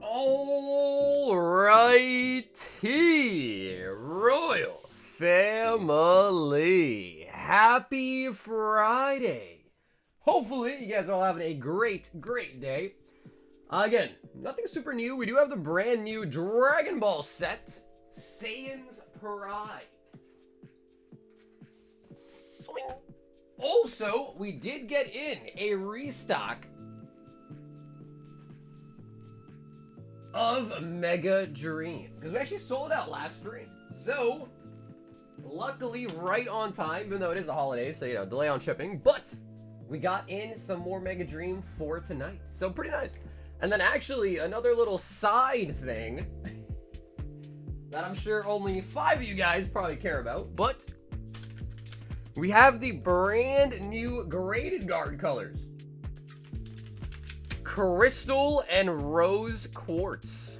Alrighty, Royal Family, happy Friday. Hopefully you guys are all having a great day. Again, nothing super new. We do have the brand new Dragon Ball set, Saiyans Pride. Swing. Also, we did get in a restock of Mega Dream, because we actually sold out last stream. So, luckily right on time, even though it is the holidays, so, you know, delay on shipping, but we got in some more Mega Dream for tonight. So, pretty nice. And then actually, another little side thing that I'm sure only 5 of you guys probably care about, but we have the brand new graded guard colors. Crystal and Rose Quartz.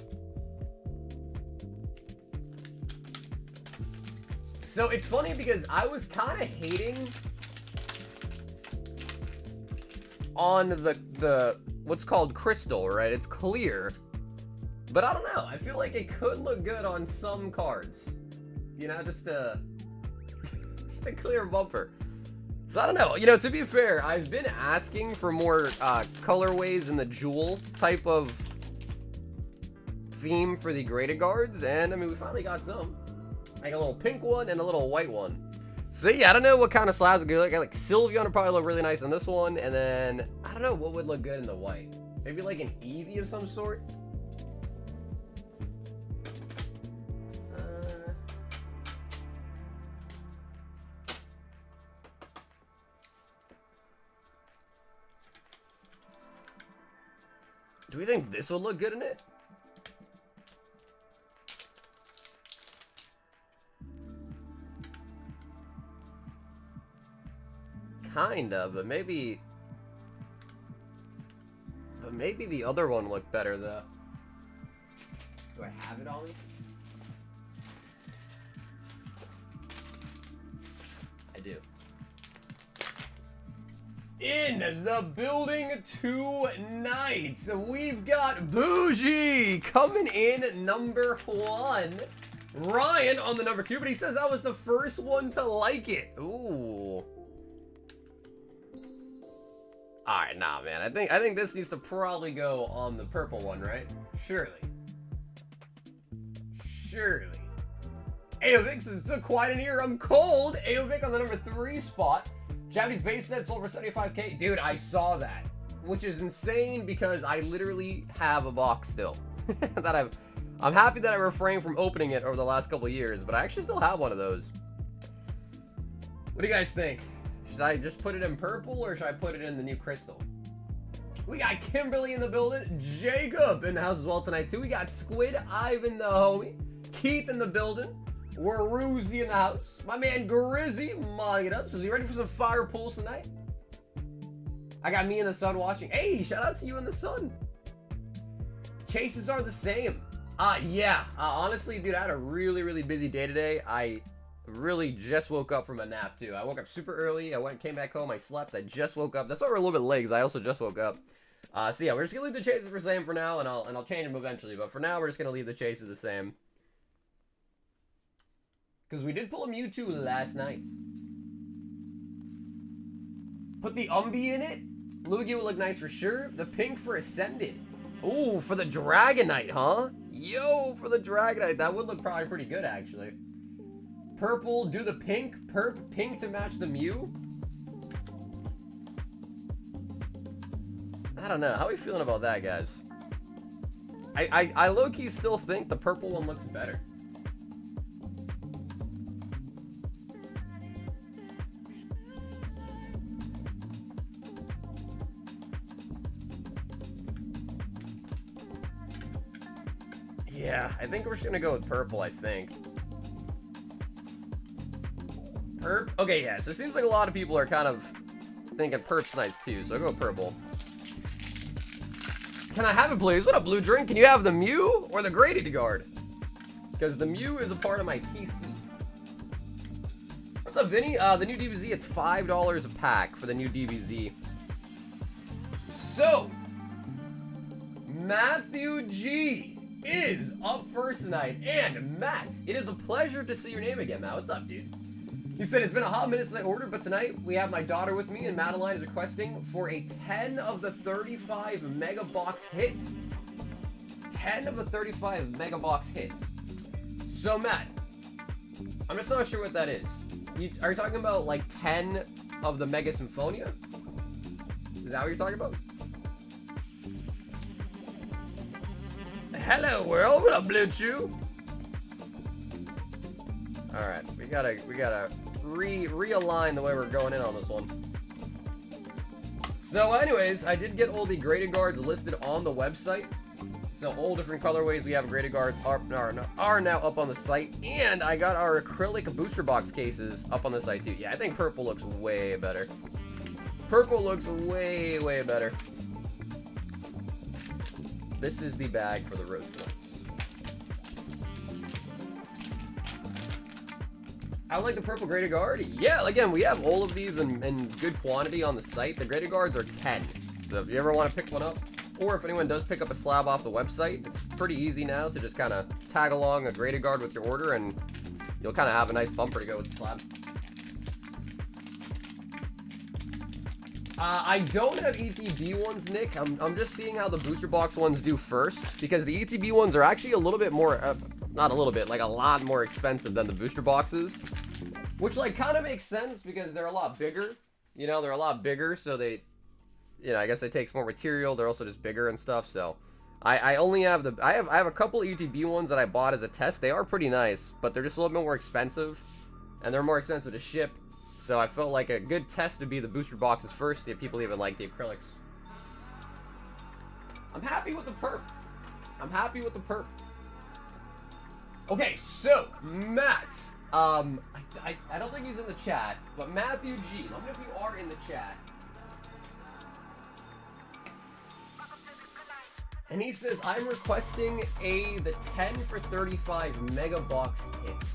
So it's funny because I was kind of hating on the what's called crystal, right? It's clear, but I don't know. I feel like it could look good on some cards. You know, just a clear bumper. So I don't know, you know, to be fair, I've been asking for more colorways in the jewel type of theme for the graded guards, and I mean, we finally got some. Like a little pink one and a little white one. So yeah, I don't know what kind of slabs would go like Sylveon would probably look really nice on this one, and then I don't know what would look good in the white. Maybe like an Eevee of some sort. Do we think this would look good in it? Kinda, but maybe the other one looked better though. Do I have it on me? I do. In the building tonight, we've got Bougie coming in number 1. Ryan on the number 2, but he says I was the first one to like it. Ooh. Alright, nah, man. I think this needs to probably go on the purple one, right? Surely. Aovic says, so quiet in here, I'm cold. Aovic on the number 3 spot. Japanese base set sold for 75k. Dude, I saw that, which is insane because I literally have a box still that I'm happy that I refrained from opening it over the last couple of years, but I actually still have one of those. What do you guys think? Should I just put it in purple or should I put it in the new crystal? We got Kimberly in the building, Jacob in the house as well tonight too. We got Squid, Ivan the homie, Keith in the building. We're Roozy in the house. My man Grizzy modding it up. Says, you ready for some fire pools tonight? I got me and the sun watching. Hey, shout out to you and the sun. Chases are the same. Yeah. Honestly, dude, I had a really busy day today. I really just woke up from a nap too. I woke up super early. Came back home. I slept. I just woke up. That's why we're a little bit late, because I also just woke up. So yeah, we're just gonna leave the chases the same for now, and I'll change them eventually. But for now, we're just gonna leave the chases the same. Because we did pull a Mewtwo last night. Put the Umbee in it. Lugia would look nice for sure. The pink for Ascended. Ooh, for the Dragonite, huh? Yo, for the Dragonite. That would look probably pretty good, actually. Purple, do the pink. Pink to match the Mew. I don't know. How are we feeling about that, guys? I low-key still think the purple one looks better. Yeah, I think we're just gonna go with purple, I think. Perp? Okay, yeah, so it seems like a lot of people are kind of thinking purp's nice too, so I'll go with purple. Can I have it, please? What up, Blue Drink? Can you have the Mew or the graded guard? Because the Mew is a part of my PC. What's up, Vinny? The new DBZ, it's $5 a pack for the new DBZ. So, Matthew G is up first tonight. And Matt, it is a pleasure to see your name again, Matt. What's up, dude? He said, it's been a hot minute since I ordered, but tonight we have my daughter with me, and Madeline is requesting for a 10 of the 35 mega box hits. 10 of the 35 mega box hits. So, Matt, I'm just not sure what that is. Are you talking about like 10 of the Mega Symphonia? Is that what you're talking about? Hello world, what up, Blue Chew? Alright, we gotta realign the way we're going in on this one. So anyways, I did get all the graded guards listed on the website. So all different colorways we have graded guards are now up on the site. And I got our acrylic booster box cases up on the site too. Yeah, I think purple looks way better. Purple looks way, way better. This is the bag for the rose ones. I like the purple graded guard. Yeah, again, we have all of these in good quantity on the site. The graded guards are 10. So if you ever want to pick one up, or if anyone does pick up a slab off the website, it's pretty easy now to just kind of tag along a graded guard with your order, and you'll kind of have a nice bumper to go with the slab. I don't have ETB ones, Nick. I'm just seeing how the booster box ones do first, because the ETB ones are actually a little bit more, not a little bit, like a lot more expensive than the booster boxes, which like kind of makes sense because they're a lot bigger. You know, they're a lot bigger, so they, you know, I guess it takes more material. They're also just bigger and stuff. So I only have the, I have a couple ETB ones that I bought as a test. They are pretty nice, but they're just a little bit more expensive, and they're more expensive to ship. So I felt like a good test would be the booster boxes first, see if people even like the acrylics. I'm happy with the perp. I'm happy with the perp. Okay, so Matt, I don't think he's in the chat, but Matthew G, let me know if you are in the chat. And he says, I'm requesting the 10 for 35 mega box hits.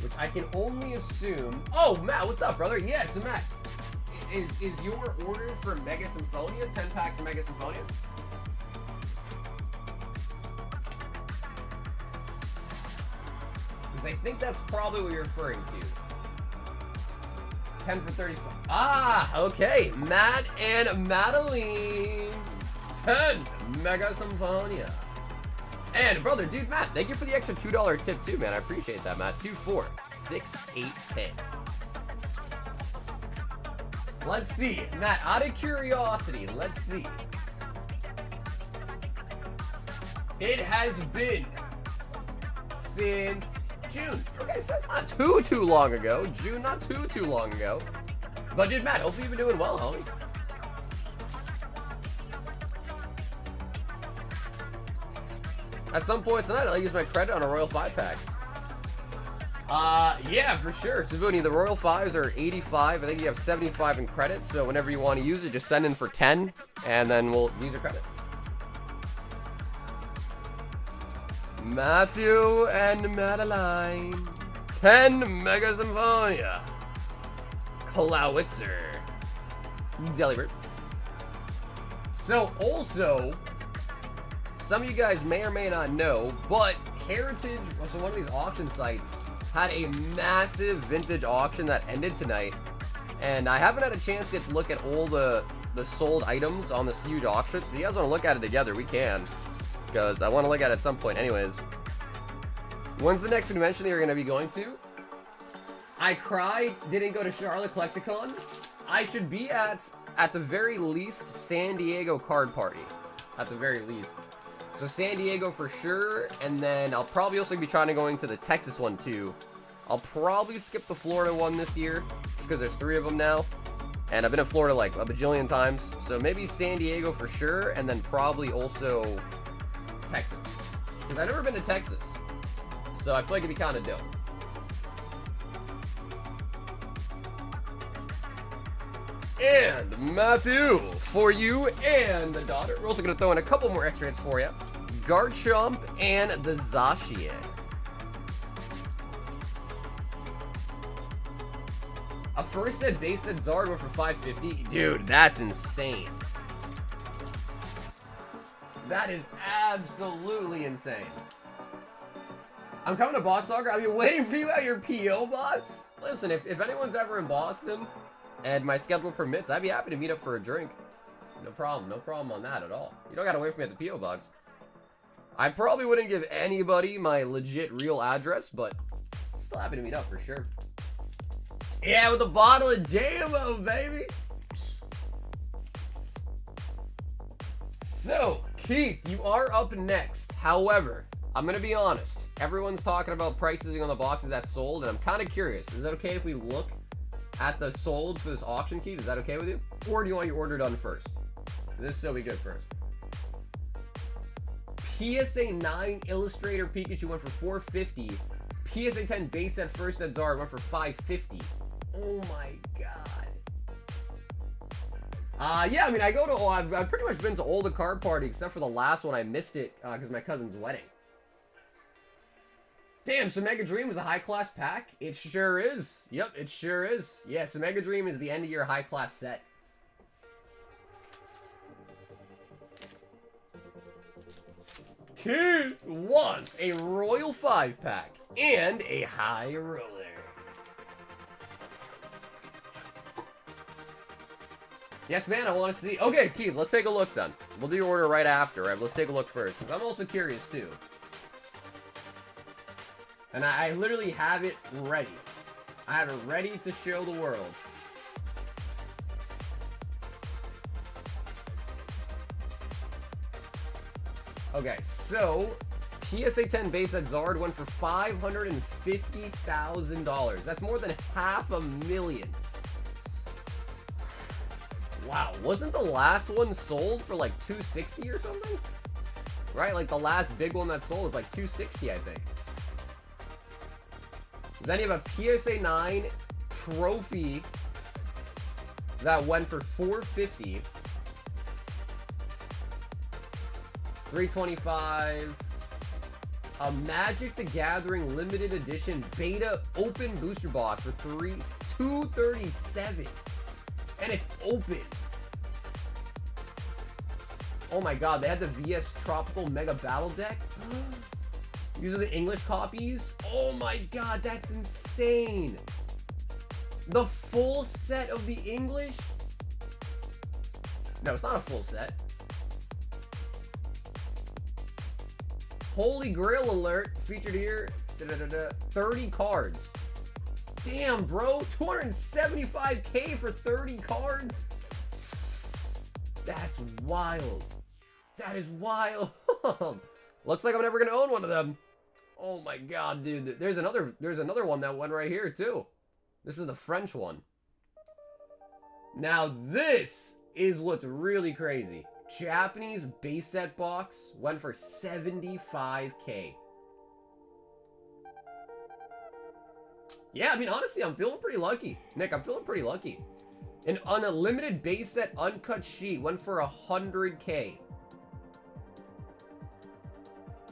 Which I can only assume. Oh, Matt, what's up, brother? Yeah, so Matt, is your order for Mega Symphonia 10 packs of Mega Symphonia? Because I think that's probably what you're referring to. 10 for 35. Ah, okay. Matt and Madeline. 10 Mega Symphonia. And brother, dude, Matt, thank you for the extra $2 tip too, man. I appreciate that, Matt. 2, 4, 6, 8, 10. Let's see, Matt. Out of curiosity, let's see. It has been since June. Okay, so that's not too long ago. June, not too long ago. But dude, Matt, hopefully you've been doing well, homie. At some point tonight, I'll use my credit on a Royal 5-pack. Yeah, for sure. Sabuni, the Royal 5s are 85. I think you have 75 in credit, so whenever you want to use it, just send in for 10, and then we'll use your credit. Matthew and Madeline. 10 Mega Symphonia. Klowitzer. Delibird. So, also, some of you guys may or may not know, but Heritage, so one of these auction sites, had a massive vintage auction that ended tonight, and I haven't had a chance yet to look at all the sold items on this huge auction. So if you guys want to look at it together, we can, because I want to look at it at some point anyways. When's the next convention that you're going to be going to? I cried, didn't go to Charlotte Collecticon. I should be at the very least, San Diego Card Party. At the very least. So San Diego for sure, and then I'll probably also be trying to going to the Texas one too. I'll probably skip the Florida one this year, because there's 3 of them now. And I've been in Florida like a bajillion times. So maybe San Diego for sure, and then probably also Texas. Because I've never been to Texas. So I feel like it'd be kind of dope. And Matthew, for you and the daughter. We're also going to throw in a couple more extra hits for you. Garchomp and the Zacian. A first set base set Zard went for $550. Dude, that's insane. That is absolutely insane. I'm coming to Boston. I've been waiting for you at your P.O. box. Listen, if anyone's ever in Boston and my schedule permits, I'd be happy to meet up for a drink. No problem on that at all. You don't gotta wait for me at the P.O. box. I probably wouldn't give anybody my legit real address, but still happy to meet up for sure. Yeah, with a bottle of JMO, baby. So, Keith, you are up next. However, I'm gonna be honest. Everyone's talking about pricing on the boxes that sold, and I'm kind of curious. Is it okay if we look at the sold for this auction, Keith? Is that okay with you? Or do you want your order done first? This so we good first. PSA 9 Illustrator Pikachu went for $450. PSA 10 base set first set Zard went for $550. Oh my god. Yeah, I mean, I've pretty much been to all the card party except for the last one. I missed it because my cousin's wedding. Damn, so Mega Dream is a high-class pack? It sure is. Yep, it sure is. Yeah, so Mega Dream is the end-of-year high-class set. Kid wants a Royal 5-pack and a High Roller. Yes, man, I want to see. Okay, Keith, let's take a look then. We'll do your order right after, right? Let's take a look first, because I'm also curious, too. And I literally have it ready. I have it ready to show the world. Okay, so PSA 10 base set Zard went for $550,000. That's more than $500,000. Wow, wasn't the last one sold for like $260 or something? Right, like the last big one that sold was like $260, I think. Then you have a PSA 9 trophy that went for $450. $325. A Magic the Gathering limited edition beta open booster box for $237. And it's open. Oh my god, they had the VS Tropical Mega Battle deck. These are the English copies. Oh my god, that's insane. The full set of the English? No, it's not a full set. Holy Grail alert featured here. 30 cards. Damn, bro. $275K for 30 cards? That's wild. That is wild. Looks like I'm never gonna own one of them. Oh my god, dude. There's another one that went right here too. This is the French one. Now this is what's really crazy. Japanese base set box went for $75K. Yeah, I mean, honestly, I'm feeling pretty lucky. Nick, I'm feeling pretty lucky. An unlimited base set uncut sheet went for $100K.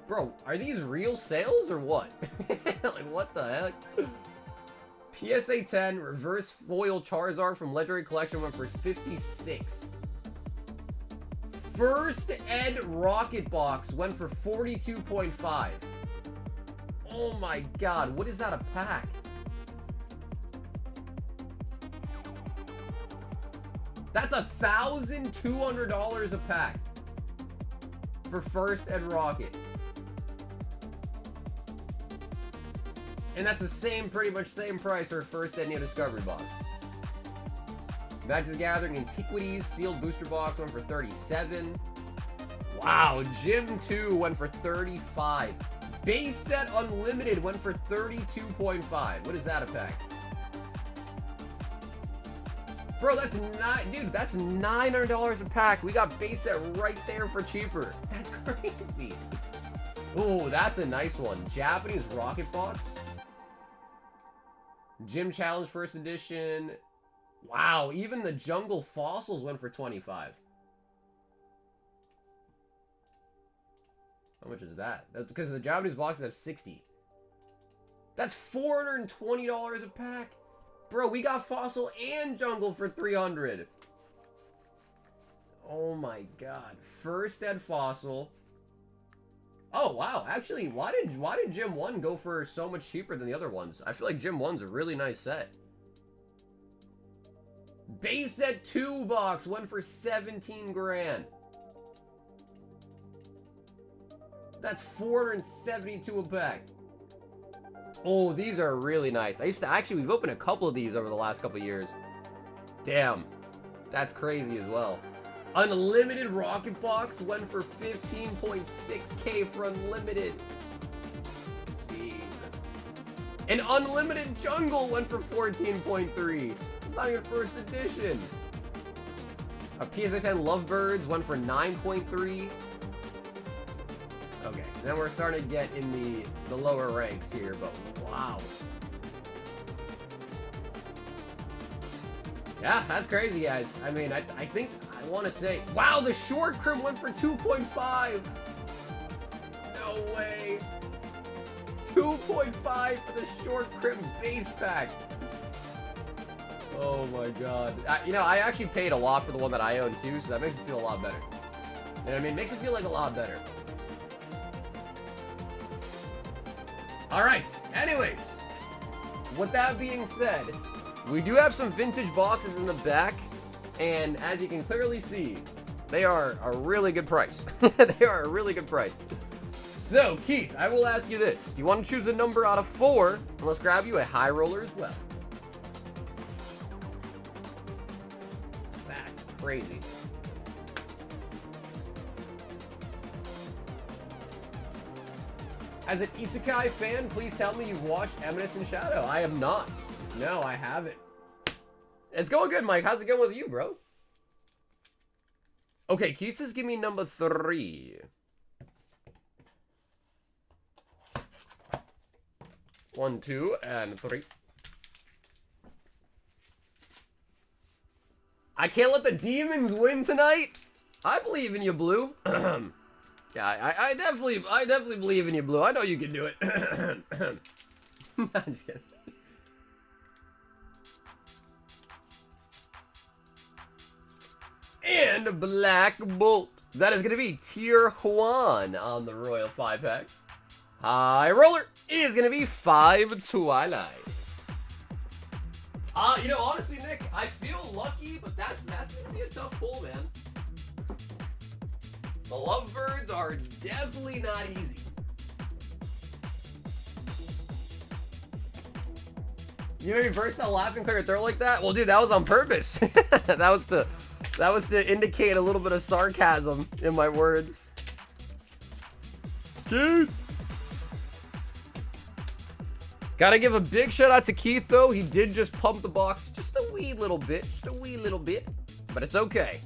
Bro, are these real sales or what? Like, what the heck? PSA 10 reverse foil Charizard from Legendary Collection went for $56. First Ed Rocket Box went for $42.5. Oh my god, what is that a pack? That's $1,200 a pack for First Ed Rocket. And that's the same, pretty much same price for First Ed Neo Discovery box. Magic the Gathering Antiquities Sealed Booster Box went for $37. Wow, Gym 2 went for $35. Base Set Unlimited went for $32.5. What is that a pack? Bro, that's dude, that's $900 a pack. We got base set right there for cheaper. That's crazy. Oh, that's a nice one. Japanese Rocket Box. Gym Challenge First Edition. Wow, even the Jungle Fossils went for $25. How much is that? That's because the Japanese boxes have 60. That's $420 a pack. Bro, we got Fossil and Jungle for $300. Oh my god. First Ed Fossil. Oh wow, actually, why did Gym 1 go for so much cheaper than the other ones? I feel like Gym 1's a really nice set. Base set 2 box went for 17 grand. That's 472 a pack. Oh, these are really nice. We've opened a couple of these over the last couple of years. Damn. That's crazy as well. Unlimited Rocket Box went for 15.6k for Unlimited. Jesus. An Unlimited Jungle went for 14.3. It's not even first edition. A PSA 10 Lovebirds went for 9.3. Okay, then we're starting to get in the lower ranks here, but wow. Yeah, that's crazy, guys. I mean, I think I want to say, wow, the short crim went for 2.5. No way. 2.5 for the short crim base pack. Oh my god. You know, I actually paid a lot for the one that I own too, so that makes it feel a lot better. You know what I mean? It makes it feel like a lot better. Alright, anyways. With that being said, we do have some vintage boxes in the back, and as you can clearly see, they are a really good price. They are a really good price. So, Keith, I will ask you this. Do you want to choose a number out of 4? And let's grab you a high roller as well. That's crazy. As an Isekai fan, please tell me you've watched Eminence in Shadow. I have not. No, I haven't. It's going good, Mike. How's it going with you, bro? Okay, Keith says give me number 3. 1, 2, and 3. I can't let the demons win tonight. I believe in you, Blue. Yeah, I definitely believe in you, Blue. I know you can do it. I'm just kidding. And Black Bolt. That is going to be Tier Juan on the Royal 5-pack. High roller is going to be 5 Twilight. You know, honestly, Nick, I feel lucky, but that's going to be a tough pull, man. The Lovebirds are definitely not easy. You know, you burst out laughing, clear your throat like that? Well, dude, that was on purpose. That was to indicate a little bit of sarcasm in my words. Dude. Gotta give a big shout out to Keith, though. He did just pump the box just a wee little bit. Just a wee little bit. But it's okay.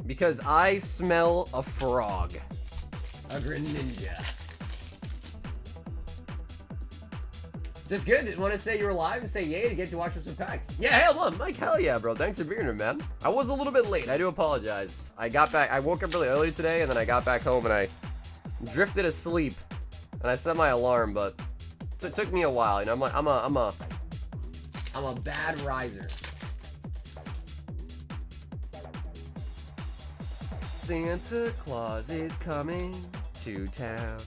Because I smell a frog. A Greninja. Just good. Want to say you were live and say yay to get to watch some packs. Yeah, hell on, Mike. Hell yeah, bro. Thanks for being here, man. I was a little bit late. I do apologize. I woke up really early today, and then I got back home, and I drifted asleep. And I set my alarm, but it took me a while. You know, I'm a bad riser. Santa Claus is coming to town.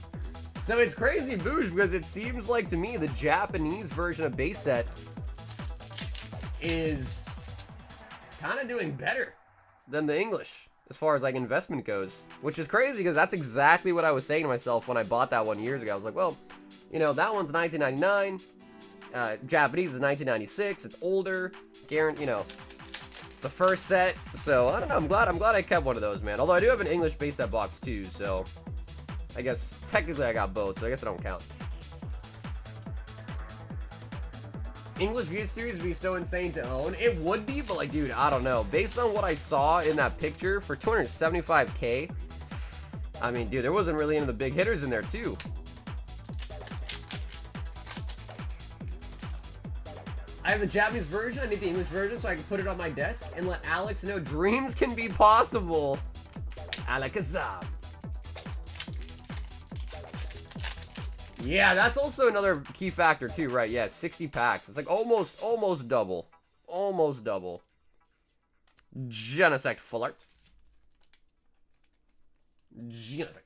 So it's crazy, Boosh, because it seems like to me the Japanese version of base set is kind of doing better than the English as far as like investment goes, which is crazy because that's exactly what I was saying to myself when I bought that one years ago. I was like, well, you know, that one's 1999, Japanese is 1996, it's older, guaranteed, you know, it's the first set, so I don't know, I'm glad I kept one of those, man. Although I do have an English base set box too, so I guess technically I got both, so I guess it don't count. English view series would be so insane to own. It would be, but like, dude, I don't know. Based on what I saw in that picture for 275k, I mean, dude, there wasn't really any of the big hitters in there too. I have the Japanese version. I need the English version so I can put it on my desk and let Alex know dreams can be possible. Alakazam. Yeah, that's also another key factor too, right? Yeah, 60 packs. It's like almost double. Almost double. Genesect Fuller. Genotype.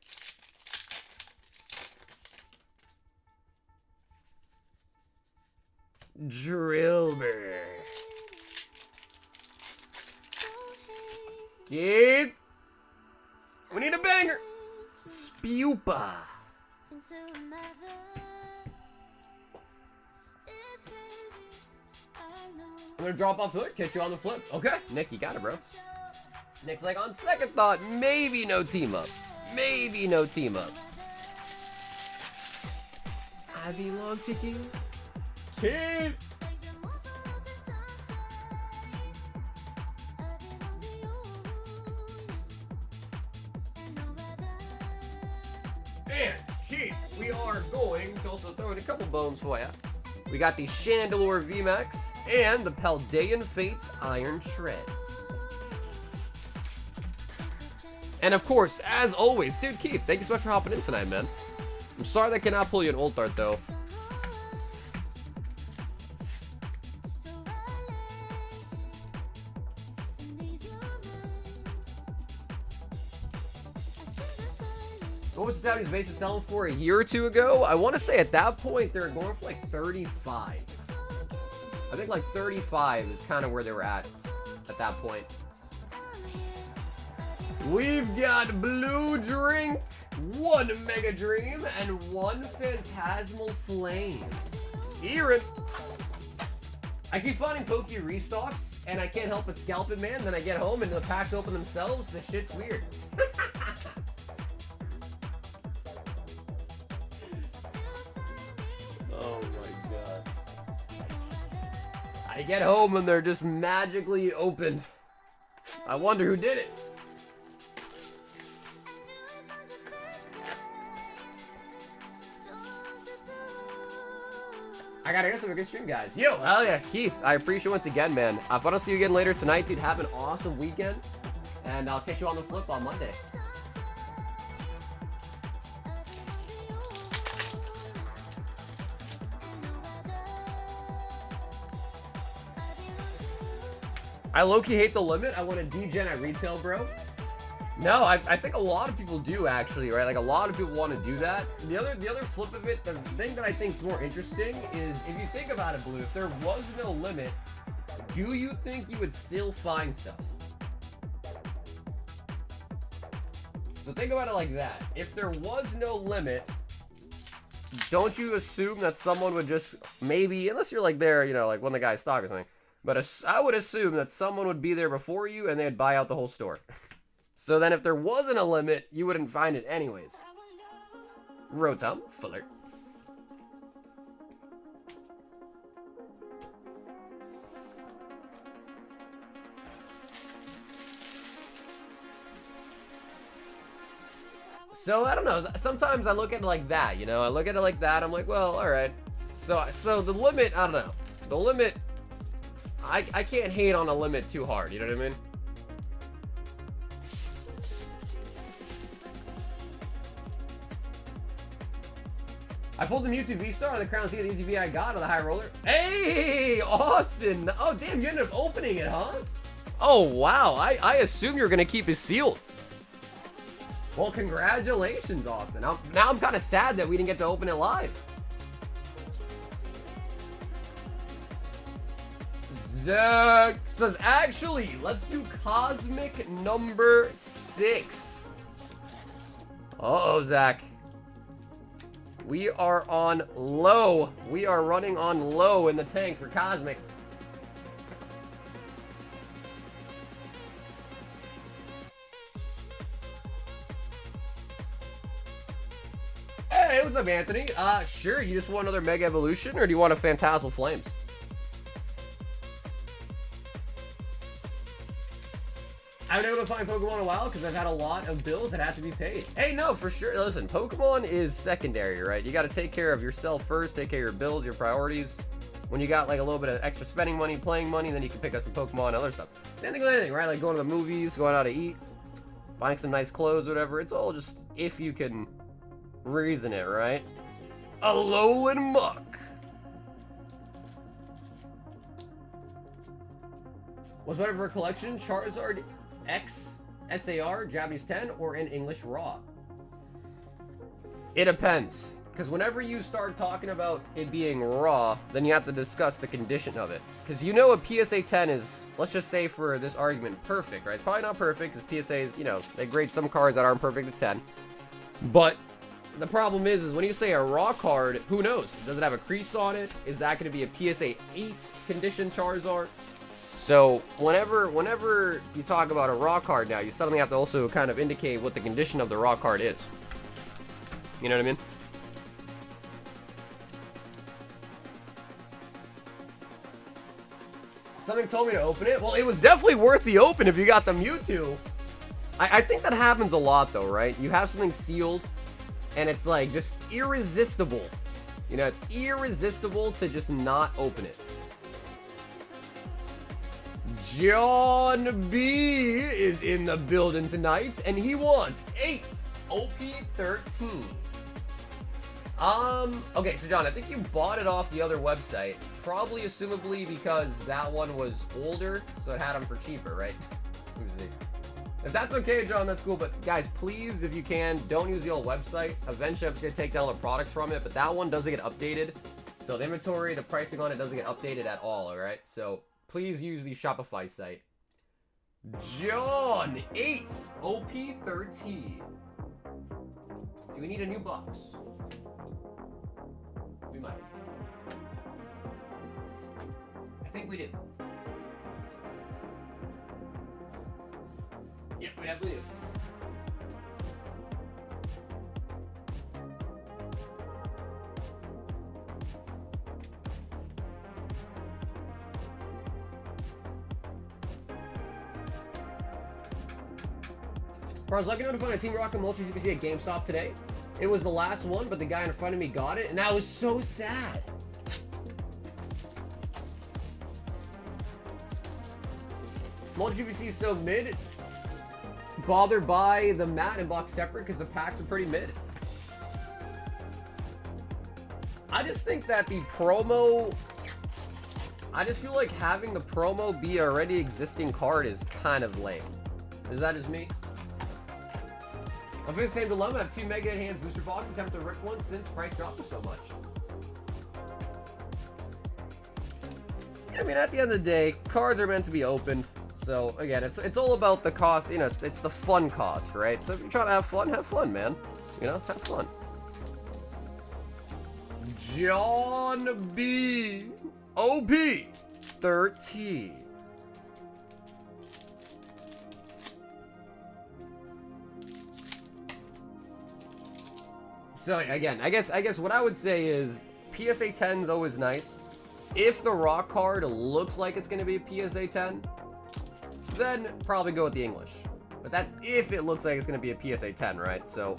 Drillbur. Keep. We need a banger. Spupa. I'm gonna drop off hood, catch you on the flip. Okay, Nick, you got it, bro. Nick's like, on second thought, maybe no team up. Maybe no team up. I belong to you. Kid. And Keith, we are going to also throw in a couple bones for you. We got the Chandelure VMAX and the Paldean Fates Iron Treads. And of course, as always, dude, Keith, thank you so much for hopping in tonight, man. I'm sorry that I cannot pull you an ult art, though. What was the Japanese base selling for a year or two ago? I want to say at that point, they were going for like 35. I think like 35 is kind of where they were at that point. We've got Blue Drink, 1 Mega Dream, and 1 Phantasmal Flame. Aaron. I keep finding Poke restocks, and I can't help but scalp it, man. Then I get home, and the packs open themselves. The shit's weird. Oh my god. I get home, and they're just magically open. I wonder who did it. I gotta guess have a good stream, guys. Yo, hell yeah, Keith. I appreciate it once again, man. If I don't see you again later tonight, dude, have an awesome weekend. And I'll catch you on the flip on Monday. I low-key hate the limit. I want to degen at retail, bro. No, I think a lot of people do, actually, right? Like, a lot of people want to do that. The other flip of it, the thing that I think is more interesting is, if you think about it, Blue, if there was no limit, do you think you would still find stuff? So think about it like that. If there was no limit, don't you assume that someone would just, maybe, unless you're like there, you know, like when the guy's stock or something, but I would assume that someone would be there before you and they'd buy out the whole store. So then if there wasn't a limit, you wouldn't find it anyways. Rotom, Fuller. So I don't know, sometimes I look at it like that, you know? I look at it like that, I'm like, well, alright. So the limit, I don't know. The limit, I can't hate on a limit too hard, you know what I mean? I pulled the Mewtwo V-Star on the Crown Z, the ETB I got on the high roller. Hey, Austin! Oh, damn, you ended up opening it, huh? Oh, wow. I assume you're going to keep it sealed. Well, congratulations, Austin. Now I'm kind of sad that we didn't get to open it live. Zach says, actually, let's do Cosmic number 6. Uh-oh, Zach. We are on low. We are running on low in the tank for Cosmic. Hey, what's up, Anthony? Sure, you just want another Mega Evolution, or do you want a Phantasmal Flames? I haven't been able to find Pokemon in a while because I've had a lot of bills that have to be paid. Hey, no, for sure. Listen, Pokemon is secondary, right? You got to take care of yourself first, take care of your bills, your priorities. When you got like a little bit of extra spending money, playing money, then you can pick up some Pokemon and other stuff. Same thing with anything, right? Like going to the movies, going out to eat, buying some nice clothes, whatever. It's all just if you can reason it, right? Alolan Muck. What's better for a collection? Charizard SAR, Japanese 10, or in English raw? It depends. Because whenever you start talking about it being raw, then you have to discuss the condition of it. Because you know a PSA 10 is, let's just say for this argument, perfect, right? It's probably not perfect, because PSAs, you know, they grade some cards that aren't perfect at 10. But the problem is when you say a raw card, who knows? Does it have a crease on it? Is that going to be a PSA 8 condition Charizard? So whenever you talk about a raw card now, you suddenly have to also kind of indicate what the condition of the raw card is. You know what I mean? Something told me to open it. Well, it was definitely worth the open if you got the Mewtwo. I think that happens a lot, though, right? You have something sealed, and it's, like, just irresistible. You know, it's irresistible to just not open it. John B is in the building tonight, and he wants 8 OP13. Okay, so John, I think you bought it off the other website, probably assumably because that one was older, so it had them for cheaper, right? If that's okay, John, that's cool, but guys, please, if you can, don't use the old website. Eventually, I'm just gonna take down the products from it, but that one doesn't get updated, so the inventory, the pricing on it doesn't get updated at all, alright? So, please use the Shopify site. John, 8 OP13. Do we need a new box? We might. I think we do. Yep, we definitely do. I was lucky enough to find a Team Rocket Multi UPC at GameStop today. It was the last one, but the guy in front of me got it, and I was so sad. Multi UPC is so mid. Bothered by the mat and box separate because the packs are pretty mid. I just think that the promo, I just feel like having the promo be a already existing card is kind of lame. Is that just me? I'm facing the same dilemma. I have 2 Mega Enhanced booster boxes. Attempt to rip one since price dropped so much. I mean, at the end of the day, cards are meant to be opened. So again, it's all about the cost. You know, it's the fun cost, right? So if you're trying to have fun, man. You know, have fun. John B. OP 13. So again, I guess what I would say is PSA 10 is always nice. If the raw card looks like it's going to be a PSA 10, then probably go with the English. But that's if it looks like it's going to be a PSA 10, right? So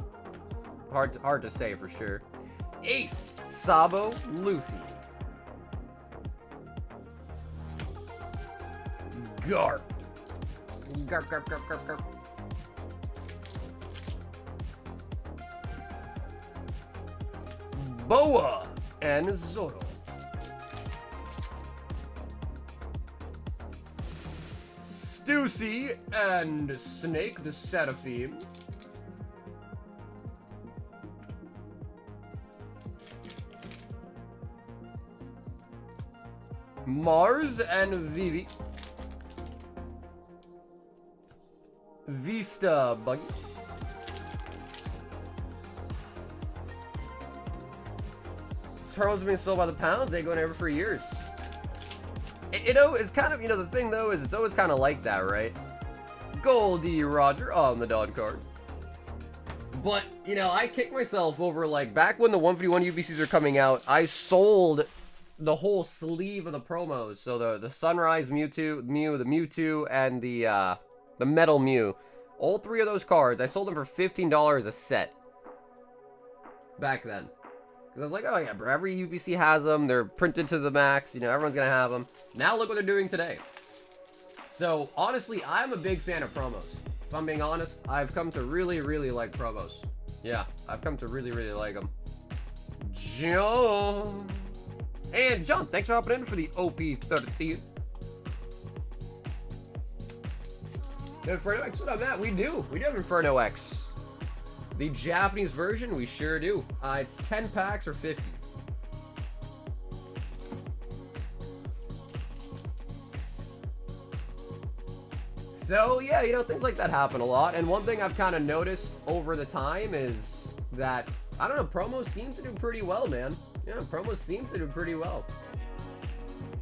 hard to say for sure. Ace Sabo Luffy. Garp. Garp, garp, garp, garp, garp. Boa and Zoro. Stussy and Snake the Seraphim. Mars and Vivi. Vista Buggy. Turtles are being sold by the pounds. They go in ever for years. You know, it's kind of, you know, the thing though is it's always kind of like that, right? Goldie Roger on the Dawn card. But, you know, I kicked myself over, like, back when the 151 UBCs were coming out, I sold the whole sleeve of the promos. So the Sunrise Mewtwo, the Mewtwo, and the Metal Mew. All 3 of those cards, I sold them for $15 a set. Back then. Because I was like, oh yeah, bro, every UPC has them. They're printed to the max. You know, everyone's going to have them. Now look what they're doing today. So, honestly, I'm a big fan of promos. If I'm being honest, I've come to really, really like promos. Yeah, I've come to really, really like them. John. And John, thanks for hopping in for the OP13. Inferno X, what up, Matt? We do have Inferno X. The Japanese version, we sure do. It's 10 packs or 50. So, yeah, you know, things like that happen a lot. And one thing I've kind of noticed over the time is that, I don't know, promos seem to do pretty well, man. Yeah, promos seem to do pretty well.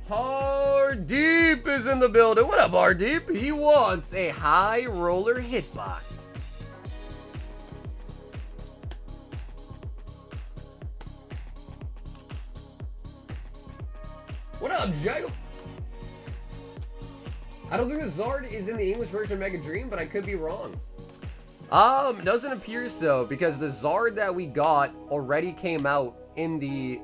Hardeep is in the building. What up, Hardeep? He wants a high roller hitbox. What up, Jacob? I don't think the Zard is in the English version of Mega Dream, but I could be wrong. Doesn't appear so, because the Zard that we got already came out in the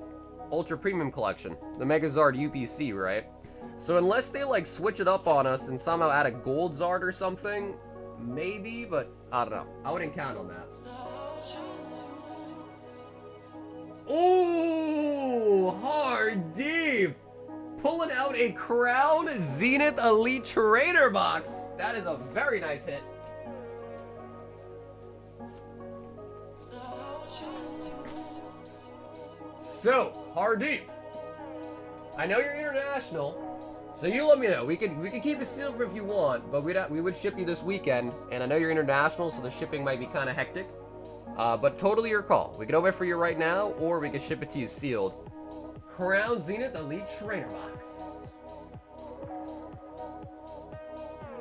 Ultra Premium Collection. The Mega Zard UPC, right? So unless they, like, switch it up on us and somehow add a Gold Zard or something, maybe, but I don't know. I wouldn't count on that. Ooh, Hardeep! Pulling out a Crown Zenith Elite Trainer box. That is a very nice hit. So, Hardeep, I know you're international, so you let me know. We could keep it sealed if you want, but we would ship you this weekend, and I know you're international, so the shipping might be kind of hectic. But totally your call. We could open it for you right now, or we could ship it to you sealed. Crown Zenith Elite Trainer box.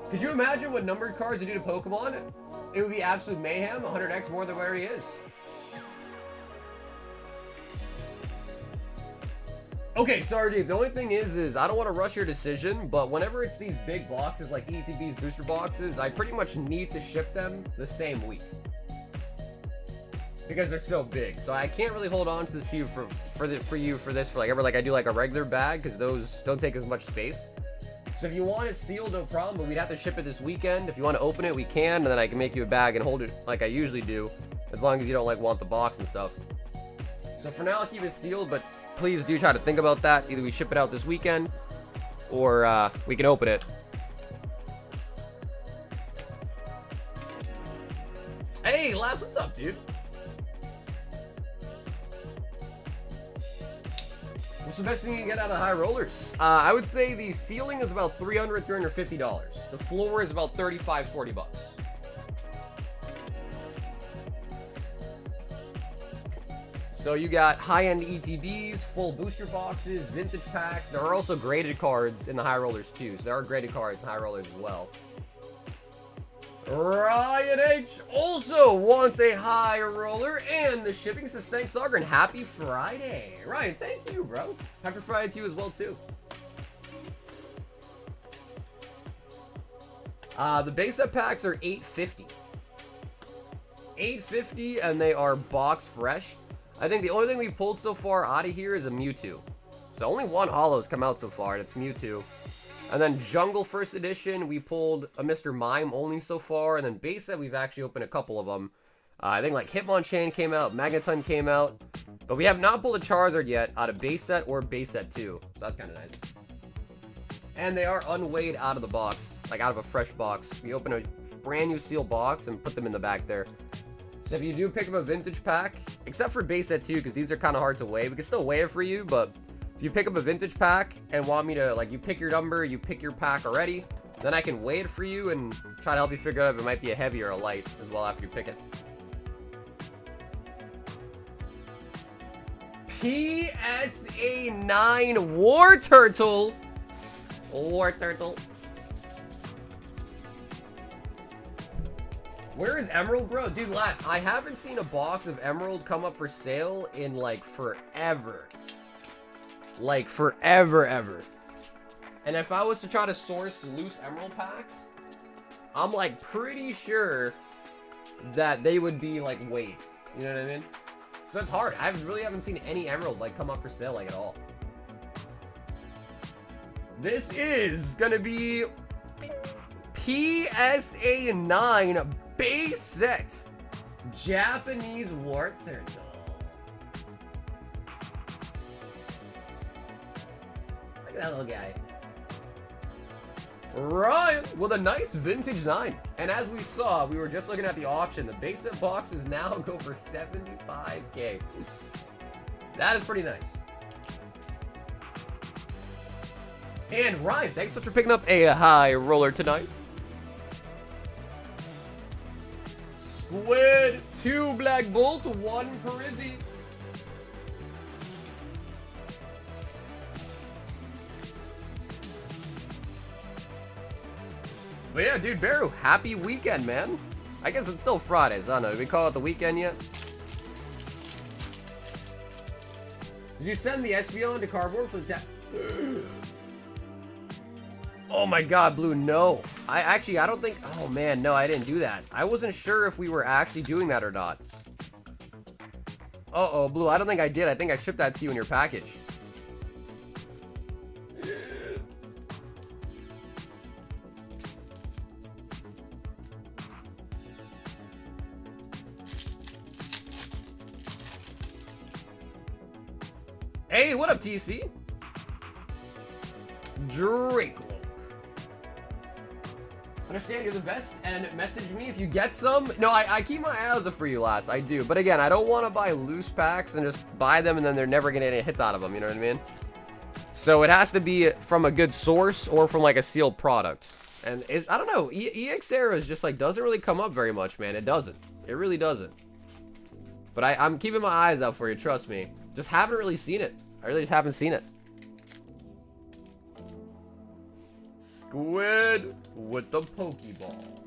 Could you imagine what numbered cards would do to Pokemon? It would be absolute mayhem, 100x more than what it already is. Okay, sorry, Dave. The only thing is I don't want to rush your decision, but whenever it's these big boxes like ETB's booster boxes, I pretty much need to ship them the same week. Because they're so big, so I can't really hold on to this for you for like ever like I do like a regular bag, because those don't take as much space. So if you want it sealed, no problem, but we'd have to ship it this weekend. If you want to open it, we can, and then I can make you a bag and hold it like I usually do, as long as you don't like want the box and stuff. So for now, I'll keep it sealed, but please do try to think about that. Either we ship it out this weekend, or we can open it. Hey, Laz, what's up, dude? What's the best thing you can get out of high rollers? I would say the ceiling is about $300, $350. The floor is about $35, $40. So you got high-end ETBs, full booster boxes, vintage packs. There are also graded cards in the high rollers too. So there are graded cards in high rollers as well. Ryan H also wants a high roller, and the shipping says thanks, Sauger, and happy Friday. Ryan, thank you, bro. Happy Friday to you as well, too. The base set packs are $850. $850, and they are box fresh. I think the only thing we pulled so far out of here is a Mewtwo. So only one holo's come out so far, and it's Mewtwo. And then Jungle First Edition, we pulled a Mr. Mime only so far. And then base set, we've actually opened a couple of them. I think like Hitmonchan came out, Magneton came out. But we have not pulled a Charizard yet out of base set or base set 2. So that's kind of nice. And they are unweighed out of the box, like out of a fresh box. We open a brand new sealed box and put them in the back there. So if you do pick up a vintage pack, except for base set 2, because these are kind of hard to weigh. We can still weigh it for you, but if you pick up a vintage pack and want me to, like, you pick your number, you pick your pack already, then I can weigh it for you and try to help you figure out if it might be a heavy or a light as well after you pick it. PSA 9 War Turtle. War Turtle. Where is Emerald, bro? Dude, I haven't seen a box of Emerald come up for sale in, like, forever. Like, forever, ever. And if I was to try to source loose Emerald packs, I'm, like, pretty sure that they would be, like, weighed. You know what I mean? So it's hard. I really haven't seen any Emerald, like, come up for sale, like, at all. This is gonna be PSA 9 base set Japanese War Turtle. Look at that little guy. Ryan with a nice vintage 9. And as we saw, we were just looking at the auction. The base set boxes now go for 75K. That is pretty nice. And Ryan, thanks so much for picking up a high roller tonight. Squid, 2 Black Bolt, 1 Parisi. But yeah, dude, Baru, happy weekend, man. I guess it's still Fridays. I don't know. Did we call it the weekend yet? Did you send the SBO into cardboard for the tap? Oh my god, Blue, no. I don't think... Oh man, no, I didn't do that. I wasn't sure if we were actually doing that or not. Uh-oh, Blue, I don't think I did. I think I shipped that to you in your package. Hey, what up, TC? Drake. Understand you're the best and message me if you get some. No, I keep my eyes out for you, Last. I do. But again, I don't want to buy loose packs and just buy them and then they're never going to get any hits out of them. You know what I mean? So it has to be from a good source or from like a sealed product. And I don't know. EX Era is just like doesn't really come up very much, man. It doesn't. It really doesn't. But I'm keeping my eyes out for you. Trust me. Just haven't really seen it. I really just haven't seen it. Squid with the Pokeball.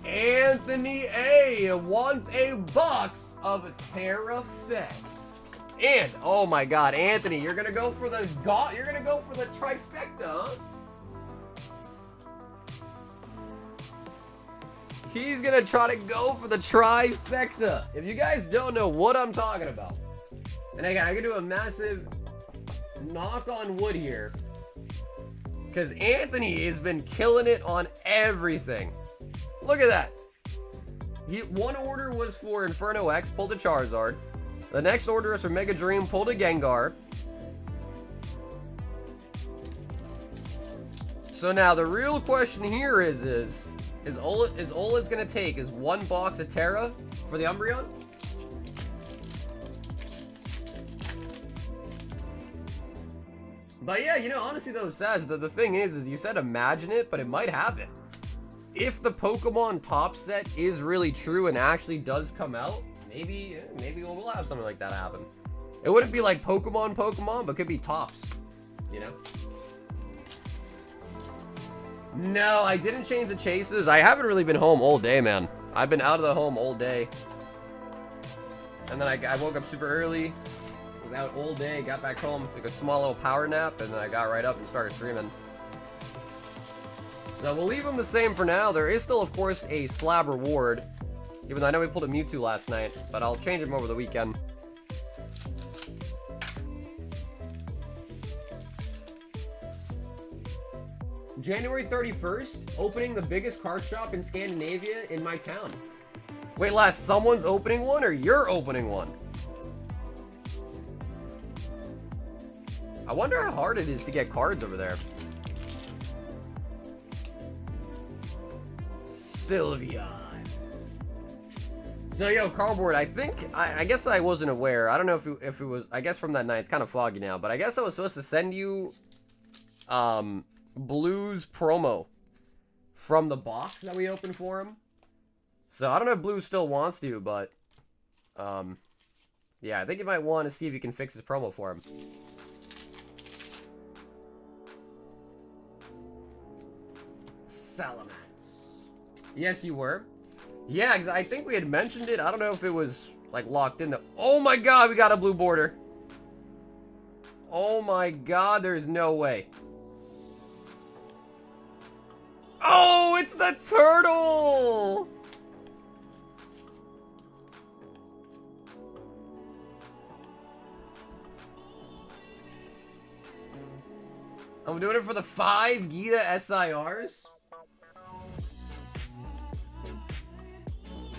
Anthony A wants a box of Terra Fest. And oh my god, Anthony, you're gonna go for the trifecta, huh? He's gonna try to go for the trifecta. If you guys don't know what I'm talking about, and again, I can do a massive knock on wood here, because Anthony has been killing it on everything. Look at that. One order was for Inferno X, pulled a Charizard. The next order is for Mega Dream, pulled a Gengar. So now the real question here is all it's gonna take is one box of Terra for the Umbreon? But yeah, you know, honestly though, Saz, the thing is you said imagine it, but it might happen. If the Pokemon top set is really true and actually does come out, maybe we'll have something like that happen. It wouldn't be like Pokemon, but could be tops, you know? No, I didn't change the chases. I haven't really been home all day, man. I've been out of the home all day. And then I woke up super early. Was out all day, got back home, took a small little power nap, and then I got right up and started streaming. So we'll leave them the same for now. There is still, of course, a slab reward. Even though I know we pulled a Mewtwo last night, but I'll change them over the weekend. January 31st, opening the biggest card shop in Scandinavia in my town. Wait, Last, someone's opening one or you're opening one? I wonder how hard it is to get cards over there. Sylvia. So, yo, cardboard, I think, I guess I wasn't aware. I don't know if it was, I guess from that night, it's kind of foggy now, but I guess I was supposed to send you, Blue's promo from the box that we opened for him. So I don't know if Blue still wants to, but yeah, I think you might want to see if you can fix his promo for him. Salamence. Yes, you were. Yeah, because I think we had mentioned it. I don't know if it was like locked in. Oh my god, we got a blue border. Oh my god, there's no way. Oh, it's the turtle! I'm doing it for the 5 Gita SIRs?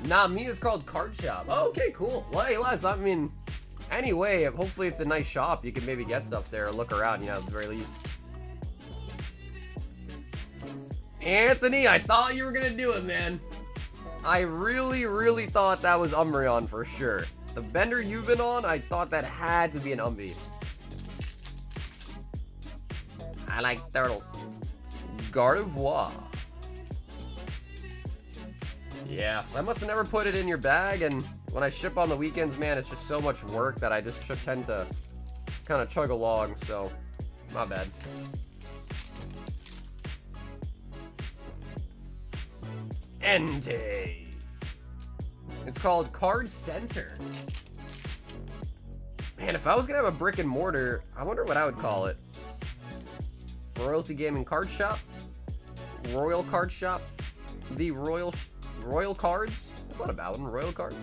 Not me, it's called Card Shop. Oh, okay, cool. Well, hey, Les, I mean, Anyway, hopefully it's a nice shop. You can maybe get stuff there or look around, you know, at the very least. Anthony, I thought you were gonna do it, man. I really, really thought that was Umbreon for sure. The bender you've been on, I thought that had to be an Umbi. I like turtles. Gardevoir. Yeah, so I must have never put it in your bag, and when I ship on the weekends, man, it's just so much work that I just tend to kind of chug along, so my bad. Entei. It's called Card Center. Man, if I was gonna have a brick and mortar, I wonder what I would call it. Royalty Gaming Card Shop? Royal Card Shop? The Royal Cards? That's not a bad one. Royal Cards.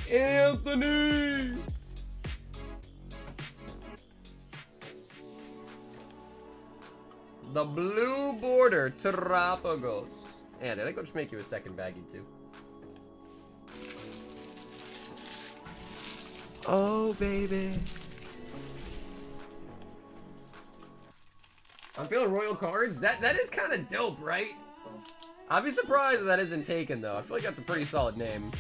Anthony! The blue border, Terrapagos. And I think I'll just make you a second baggie too. Oh, baby. I'm feeling Royal Cards. That is kind of dope, right? I'd be surprised if that isn't taken, though. I feel like that's a pretty solid name.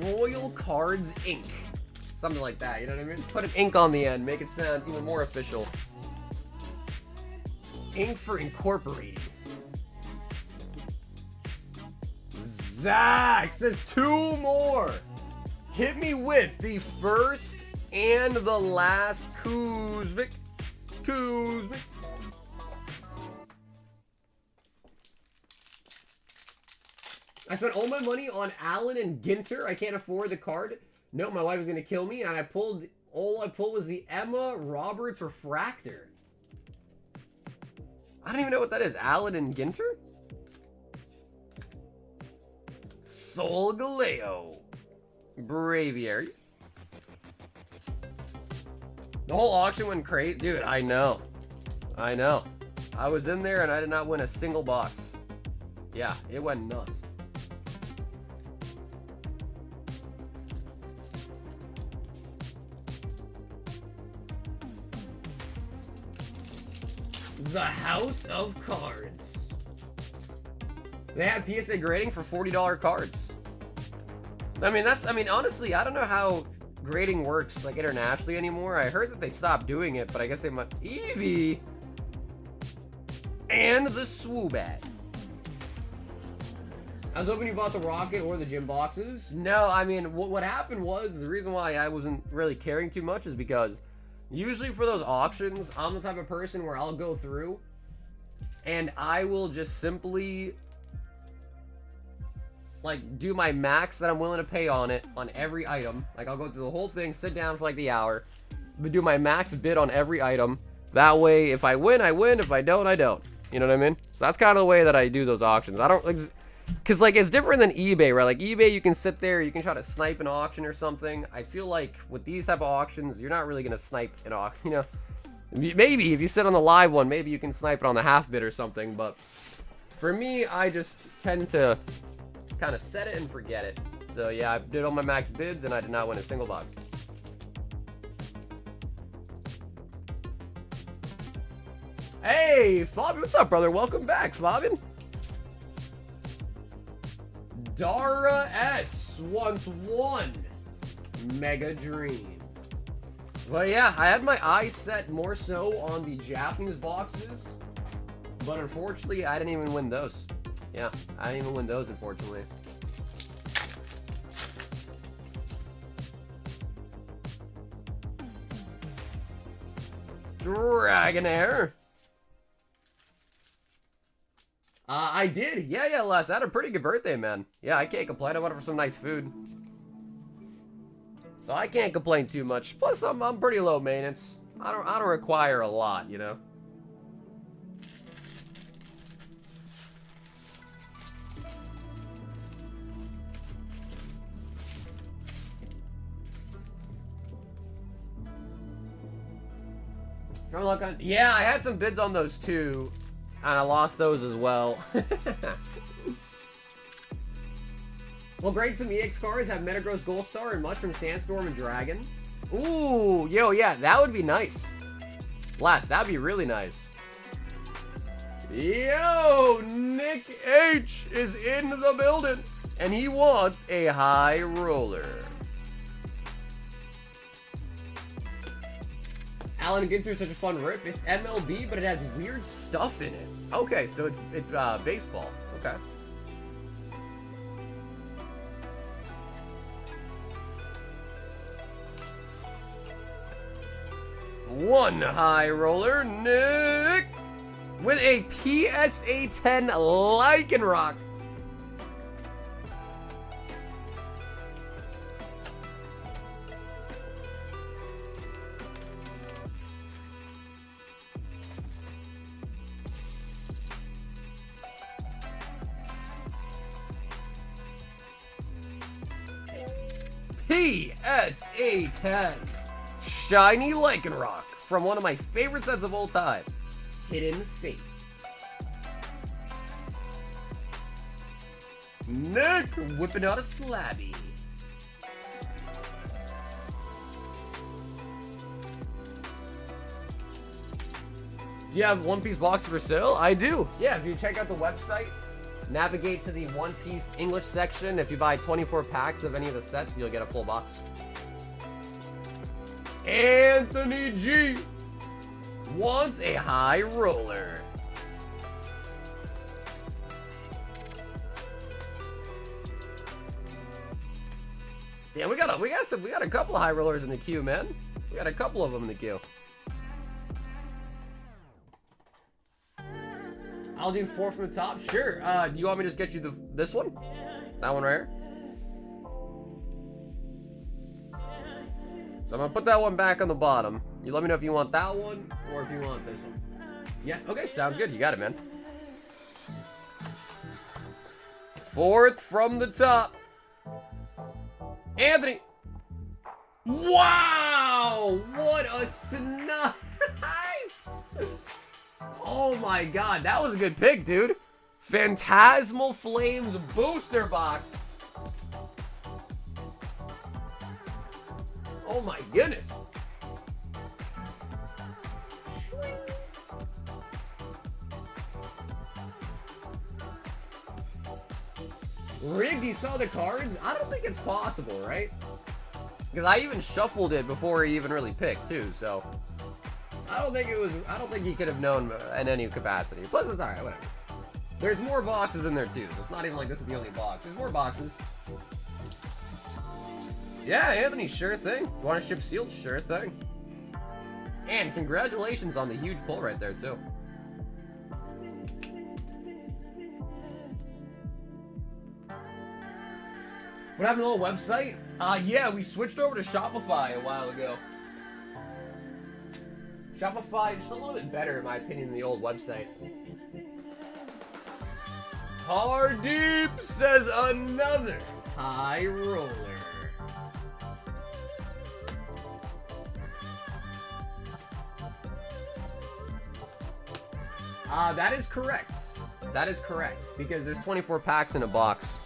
Royal Cards Inc. Something like that, you know what I mean? Put an ink on the end, make it sound even more official. Ink for Incorporated. Zach says 2 more. Hit me with the first and the last Kuzvik. Kuzvik. I spent all my money on Allen and Ginter. I can't afford the card. No, my wife was gonna kill me, and all I pulled was the Emma Roberts Refractor. I don't even know what that is. Allen and Ginter? Solgaleo. Braviary. The whole auction went crazy. Dude, I know. I know. I was in there and I did not win a single box. Yeah, it went nuts. The House of Cards. They have PSA grading for $40 cards. I mean, honestly, I don't know how grading works, like, internationally anymore. I heard that they stopped doing it, but I guess they might. Eevee! And the Swoobat. I was hoping you bought the Rocket or the gym boxes. No, I mean, what happened was, the reason why I wasn't really caring too much is because usually for those auctions, I'm the type of person where I'll go through and I will just simply, like, do my max that I'm willing to pay on it, on every item. Like, I'll go through the whole thing, sit down for like the hour, but do my max bid on every item. That way, if I win, I win. If I don't, I don't. You know what I mean? So that's kind of the way that I do those auctions. I don't, like, because, like, it's different than eBay, right? Like, eBay, you can sit there, you can try to snipe an auction or something. I feel like with these type of auctions, you're not really going to snipe an auction, you know? Maybe, if you sit on the live one, maybe you can snipe it on the half bid or something, but for me, I just tend to kind of set it and forget it. So, yeah, I did all my max bids, and I did not win a single box. Hey, Fabian, what's up, brother? Welcome back, Fabian. Dara S wants 1 Mega Dream. Well, yeah, I had my eyes set more so on the Japanese boxes, but unfortunately, I didn't even win those. Yeah, I didn't even win those, unfortunately. Dragonair. I did. Yeah, Les. I had a pretty good birthday, man. Yeah, I can't complain. I went for some nice food. So I can't complain too much. Plus, I'm pretty low maintenance. I don't require a lot, you know? Try my luck on. Yeah, I had some bids on those too, and I lost those as well. Well, great. Some EX cards have Metagross Gold Star and Mushroom Sandstorm and Dragon. Ooh, yo, yeah, that would be nice. Blast, that'd be really nice. Yo, Nick H is in the building, and he wants a high roller. Alan Ginter's such a fun rip. It's MLB, but it has weird stuff in it. Okay, so it's baseball. Okay. One high roller, Nick, with a PSA 10 Lycanroc. PSA 10 Shiny Lycanroc from one of my favorite sets of all time, Hidden Fates. Nick whipping out a slabby. Do you have One Piece boxes for sale? I do. Yeah, if you check out the website, navigate to the One Piece English section. If you buy 24 packs of any of the sets, you'll get a full box. Anthony G wants a high roller. Damn, we got a couple of high rollers in the queue, man. We got a couple of them in the queue. I'll do 4 from the top. Sure. Do you want me to just get you this one? That one right here. So I'm gonna put that one back on the bottom. You let me know if you want that one or if you want this one. Yes. Okay. Sounds good. You got it, man. 4th from the top. Anthony. Wow! What a snipe! Oh my god, that was a good pick, dude. Phantasmal Flames booster box. Oh my goodness. Rigged, you saw the cards? I don't think it's possible, right? Because I even shuffled it before he even really picked, too, so... I don't think he could have known in any capacity. Plus, it's alright, whatever. There's more boxes in there, too. So it's not even like this is the only box. There's more boxes. Yeah, Anthony, sure thing. You want to ship sealed? Sure thing. And congratulations on the huge pull right there, too. What happened to the little website? Yeah, we switched over to Shopify a while ago. Shopify is just a little bit better, in my opinion, than the old website. Hardeep says another high roller. That is correct. That is correct, because there's 24 packs in a box.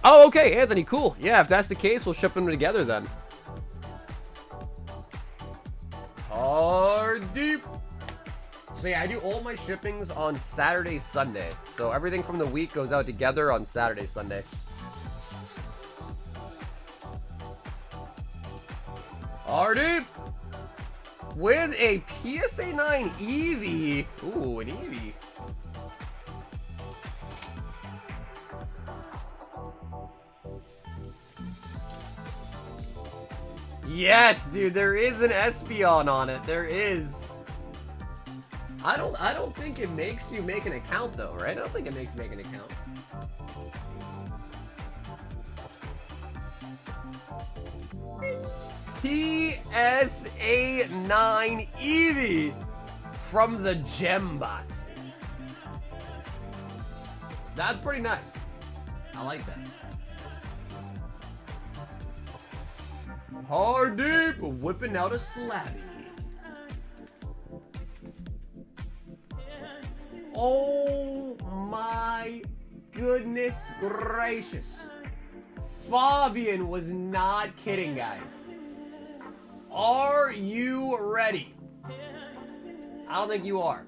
Oh, okay, Anthony, cool. Yeah, if that's the case, we'll ship them together then. Hardeep. So yeah, I do all my shippings on Saturday, Sunday. So everything from the week goes out together on Saturday, Sunday. Hardeep with a PSA 9 Eevee. Ooh, an Eevee. Yes, dude, there is an Espeon on it. There is. I don't think it makes you make an account though, right? I don't think it makes you make an account. PSA 9 Eevee from the gem boxes. That's pretty nice. I like that. Hardeep whipping out a slabby. Oh my goodness gracious. Fabian was not kidding, guys. Are you ready? I don't think you are.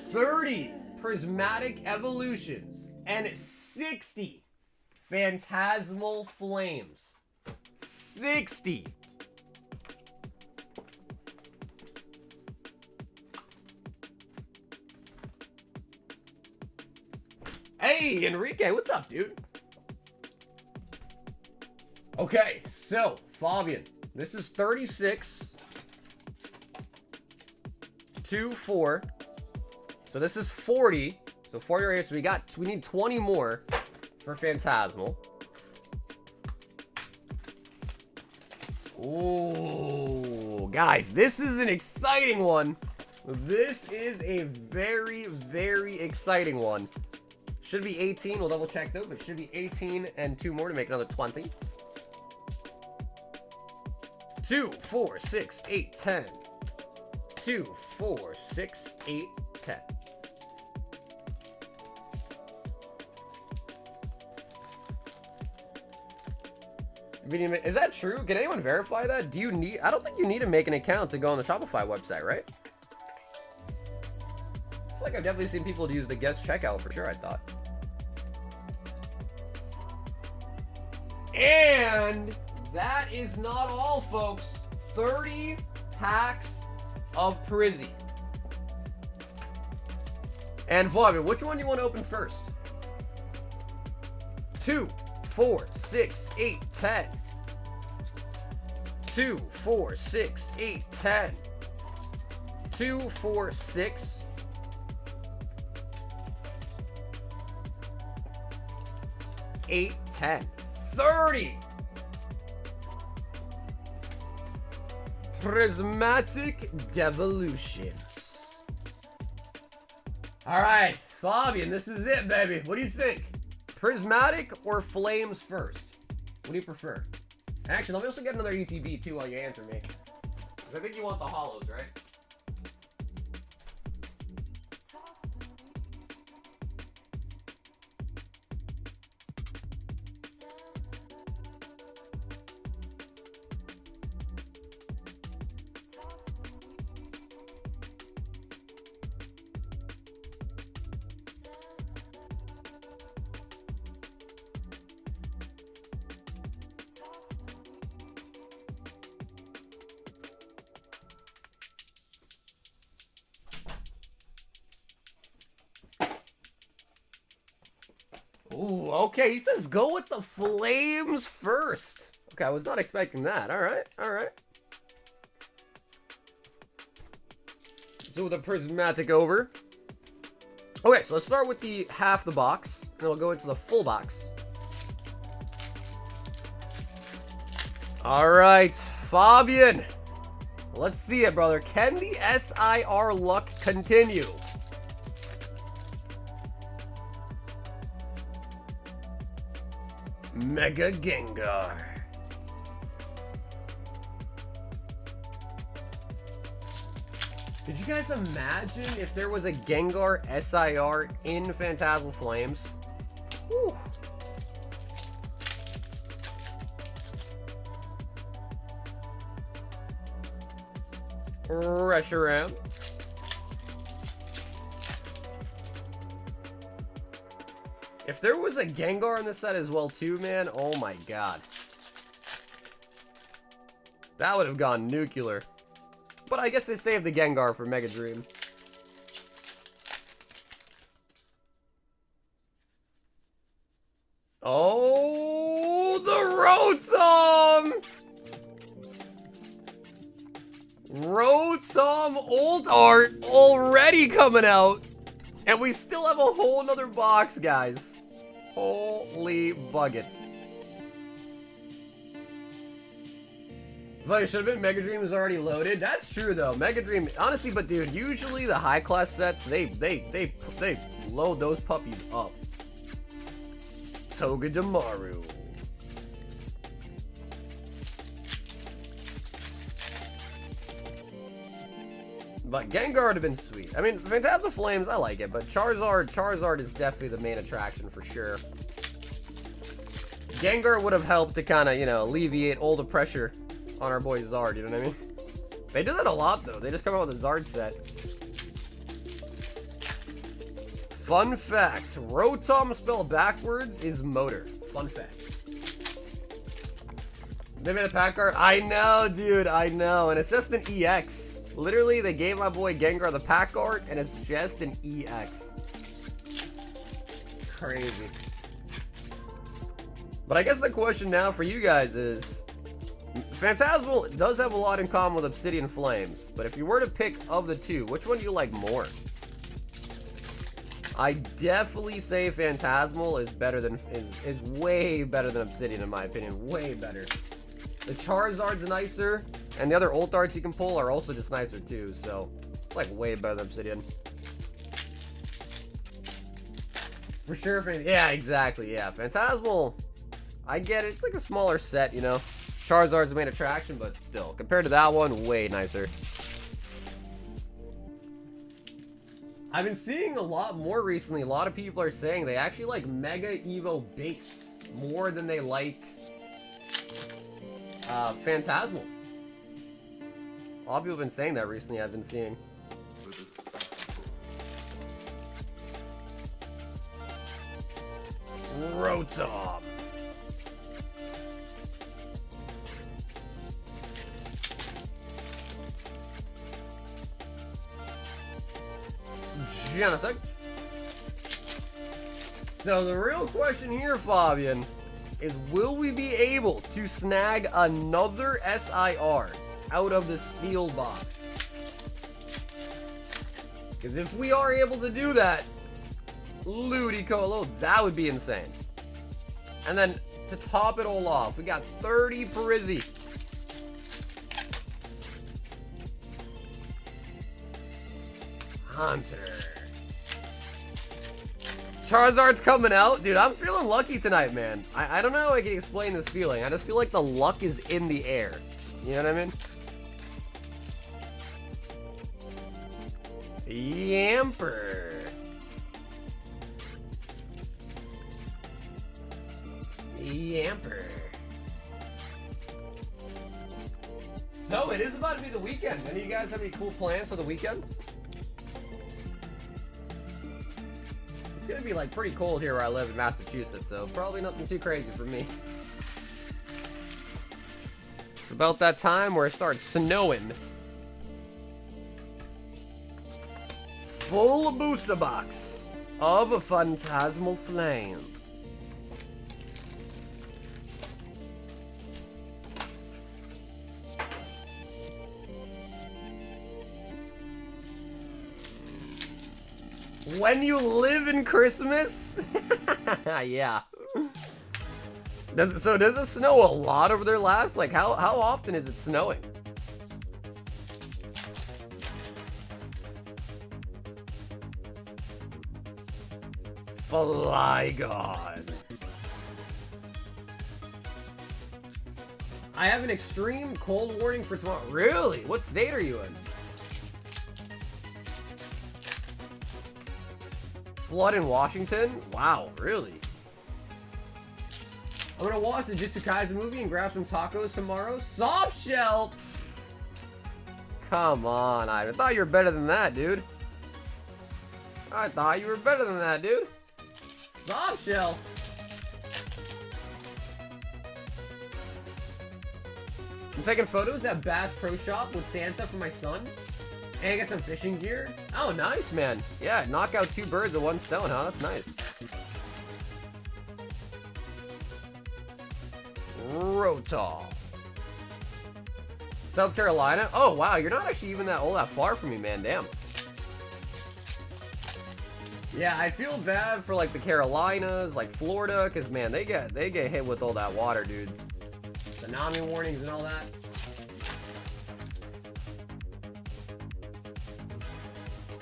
30 prismatic evolutions and 60 phantasmal flames. 60. Hey, Enrique, what's up, dude? Okay, so, Fabian, this is 36 to 4. So this is 40. So 40 right here. So we need 20 more for Phantasmal. Ooh, guys, this is an exciting one. This is a very, very exciting one. Should be 18. We'll double check though, but it should be 18 and 2 more to make another 20. 2, 4, 6, 8, 10. 2, 4, 6, 8, 10. Is that true? Can anyone verify that? Do you need? I don't think you need to make an account to go on the Shopify website, right? I feel like I've definitely seen people use the guest checkout for sure, I thought. And that is not all, folks. 30 packs of Prizzy. And Fabian, which one do you want to open first? 2, 4, 6, 8, 10. 2, 4, 6, 8, 10. 2, 4, 6. 8, 10. 30. Prismatic Devolutions. All right, Fabian, this is it, baby. What do you think? Prismatic or flames first? What do you prefer? Actually, let me also get another UTB too while you answer me. 'Cause I think you want the holos, right? Ooh, okay, he says go with the flames first. Okay, I was not expecting that. All right, all right. So the prismatic over. Okay, so let's start with the half the box, and then we'll go into the full box. All right, Fabian. Let's see it, brother. Can the SIR luck continue? Mega Gengar. Did you guys imagine if there was a Gengar SIR in Phantasmal Flames? Whew. Reshiram. If there was a Gengar in this set as well too, man, oh my god. That would have gone nuclear. But I guess they saved the Gengar for Mega Dream. Oh, the Rotom! Rotom Old Art already coming out. And we still have a whole nother box, guys. Holy buckets. Like, should have been Mega Dream was already loaded. That's true though. Mega Dream, honestly, but dude, usually the high class sets, they load those puppies up. Togedemaru. But Gengar would have been sweet. I mean, Phantasmal Flames, I like it, but Charizard is definitely the main attraction for sure. Gengar would have helped to kind of, you know, alleviate all the pressure on our boy Zard, you know what I mean? They do that a lot, though. They just come out with a Zard set. Fun fact, Rotom spelled backwards is motor. Fun fact. They made a pack art? I know, dude, I know. And it's just an EX. Literally, they gave my boy Gengar the pack art, and it's just an EX. Crazy. But I guess the question now for you guys is, Phantasmal does have a lot in common with Obsidian Flames, but if you were to pick of the two, which one do you like more? I definitely say Phantasmal is better than is way better than Obsidian in my opinion, way better. The Charizard's nicer, and the other ult arts you can pull are also just nicer too, so it's like way better than Obsidian. For sure, yeah, exactly, yeah. Phantasmal, I get it, it's like a smaller set, you know. Charizard's the main attraction, but still, compared to that one, way nicer. I've been seeing a lot more recently, a lot of people are saying they actually like Mega Evo Base more than they like Phantasmal. A lot of people have been saying that recently, I've been seeing. Rotom. Genesect. So the real question here, Fabian, is will we be able to snag another SIR out of the sealed box? Because if we are able to do that, Ludicolo, that would be insane. And then to top it all off, we got 30 Parizzi. Hunter. Charizard's coming out. Dude, I'm feeling lucky tonight, man. I don't know how I can explain this feeling. I just feel like the luck is in the air. You know what I mean? Yamper. Yamper. So, it is about to be the weekend. Any of you guys have any cool plans for the weekend? It's gonna be like pretty cold here where I live in Massachusetts, so probably nothing too crazy for me. It's about that time where it starts snowing. Full booster box of a Phantasmal Flames. When you live in Christmas? Yeah. Does it snow a lot over there last? Like how often is it snowing? Flygon. I have an extreme cold warning for tomorrow. Really? What state are you in? Flood in Washington? Wow, really? I'm gonna watch the Jujutsu Kaisen movie and grab some tacos tomorrow. Soft shell! Come on, I thought you were better than that, dude. I thought you were better than that, dude. Soft shell! I'm taking photos at Bass Pro Shop with Santa for my son. And I got some fishing gear. Oh, nice, man. Yeah, knock out 2 birds with 1 stone, huh? That's nice. Rotom. South Carolina? Oh, wow. You're not actually even that far from me, man. Damn. Yeah, I feel bad for, like, the Carolinas, like Florida, because, man, they get hit with all that water, dude. Tsunami warnings and all that.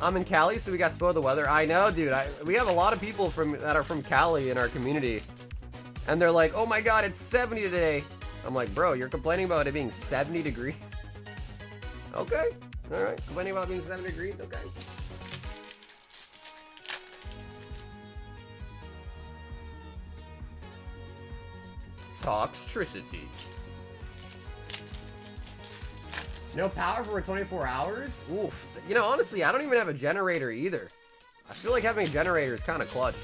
I'm in Cali, so we got spoiled the weather. I know, dude. We have a lot of people that are from Cali in our community. And they're like, oh my god, it's 70 today. I'm like, bro, you're complaining about it being 70 degrees? Okay. Alright, complaining about being 7 degrees? Okay. Toxtricity. No power for 24 hours? Oof. You know, honestly, I don't even have a generator either. I feel like having a generator is kind of clutch.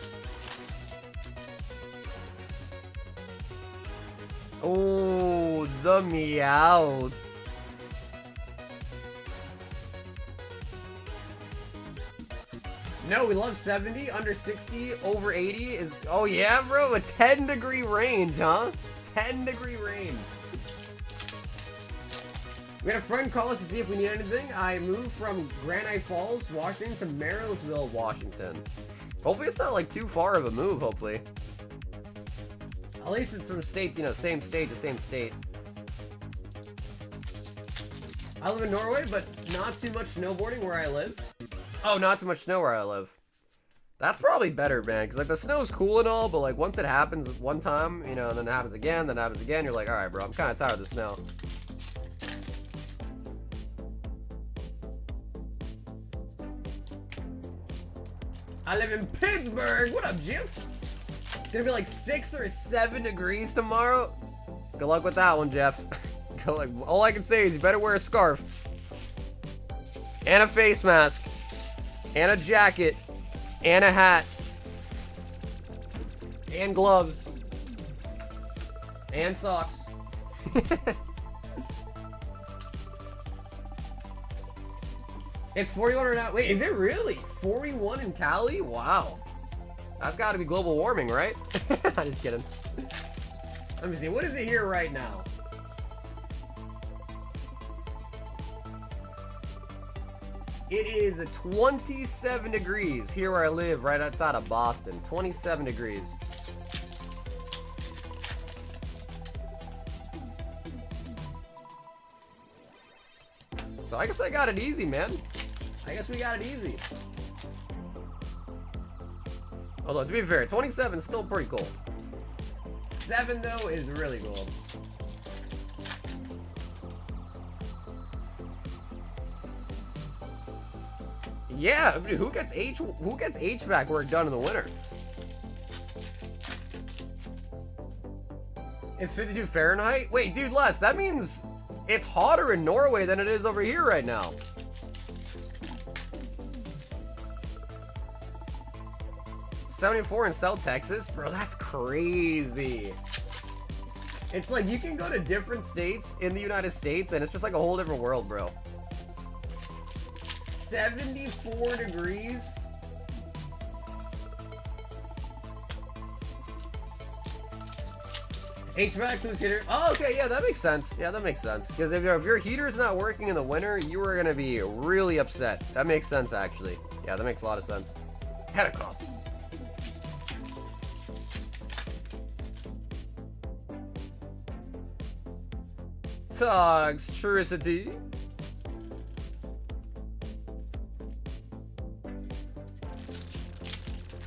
Oh, the meow. No, we love 70, under 60, over 80 is... Oh yeah, bro, a 10-degree range, huh? 10-degree range. We had a friend call us to see if we need anything. I moved from Granite Falls, Washington to Marysville, Washington. Hopefully it's not like too far of a move, hopefully. At least it's from state, you know, same state to same state. I live in Norway, but not too much snowboarding where I live. Oh, not too much snow where I live. That's probably better, man, because, like, the snow's cool and all, but, like, once it happens one time, you know, and then it happens again, you're like, alright, bro, I'm kind of tired of the snow. I live in Pittsburgh! What up, Jeff? It's gonna be, like, 6 or 7 degrees tomorrow. Good luck with that one, Jeff. All I can say is you better wear a scarf. And a face mask. And a jacket. And a hat. And gloves. And socks. It's 41 right now. Wait, is it really? 41 in Cali? Wow. That's gotta be global warming, right? I'm just kidding. Let me see. What is it here right now? It is 27 degrees here where I live, right outside of Boston. 27 degrees. So I guess I got it easy, man. I guess we got it easy. Although, to be fair, 27 is still pretty cool. 7, though, is really cool. Yeah, dude, who gets HVAC work done in the winter? It's 52 Fahrenheit? Wait, dude, Les, that means it's hotter in Norway than it is over here right now. $74 in South Texas? Bro, that's crazy. It's like you can go to different states in the United States and it's just like a whole different world, bro. 74 degrees. HVAC to heater. Oh, okay, yeah, that makes sense. Yeah, that makes sense. Because if your heater's not working in the winter, you are gonna be really upset. That makes sense, actually. Yeah, that makes a lot of sense. Head across. Toxtricity.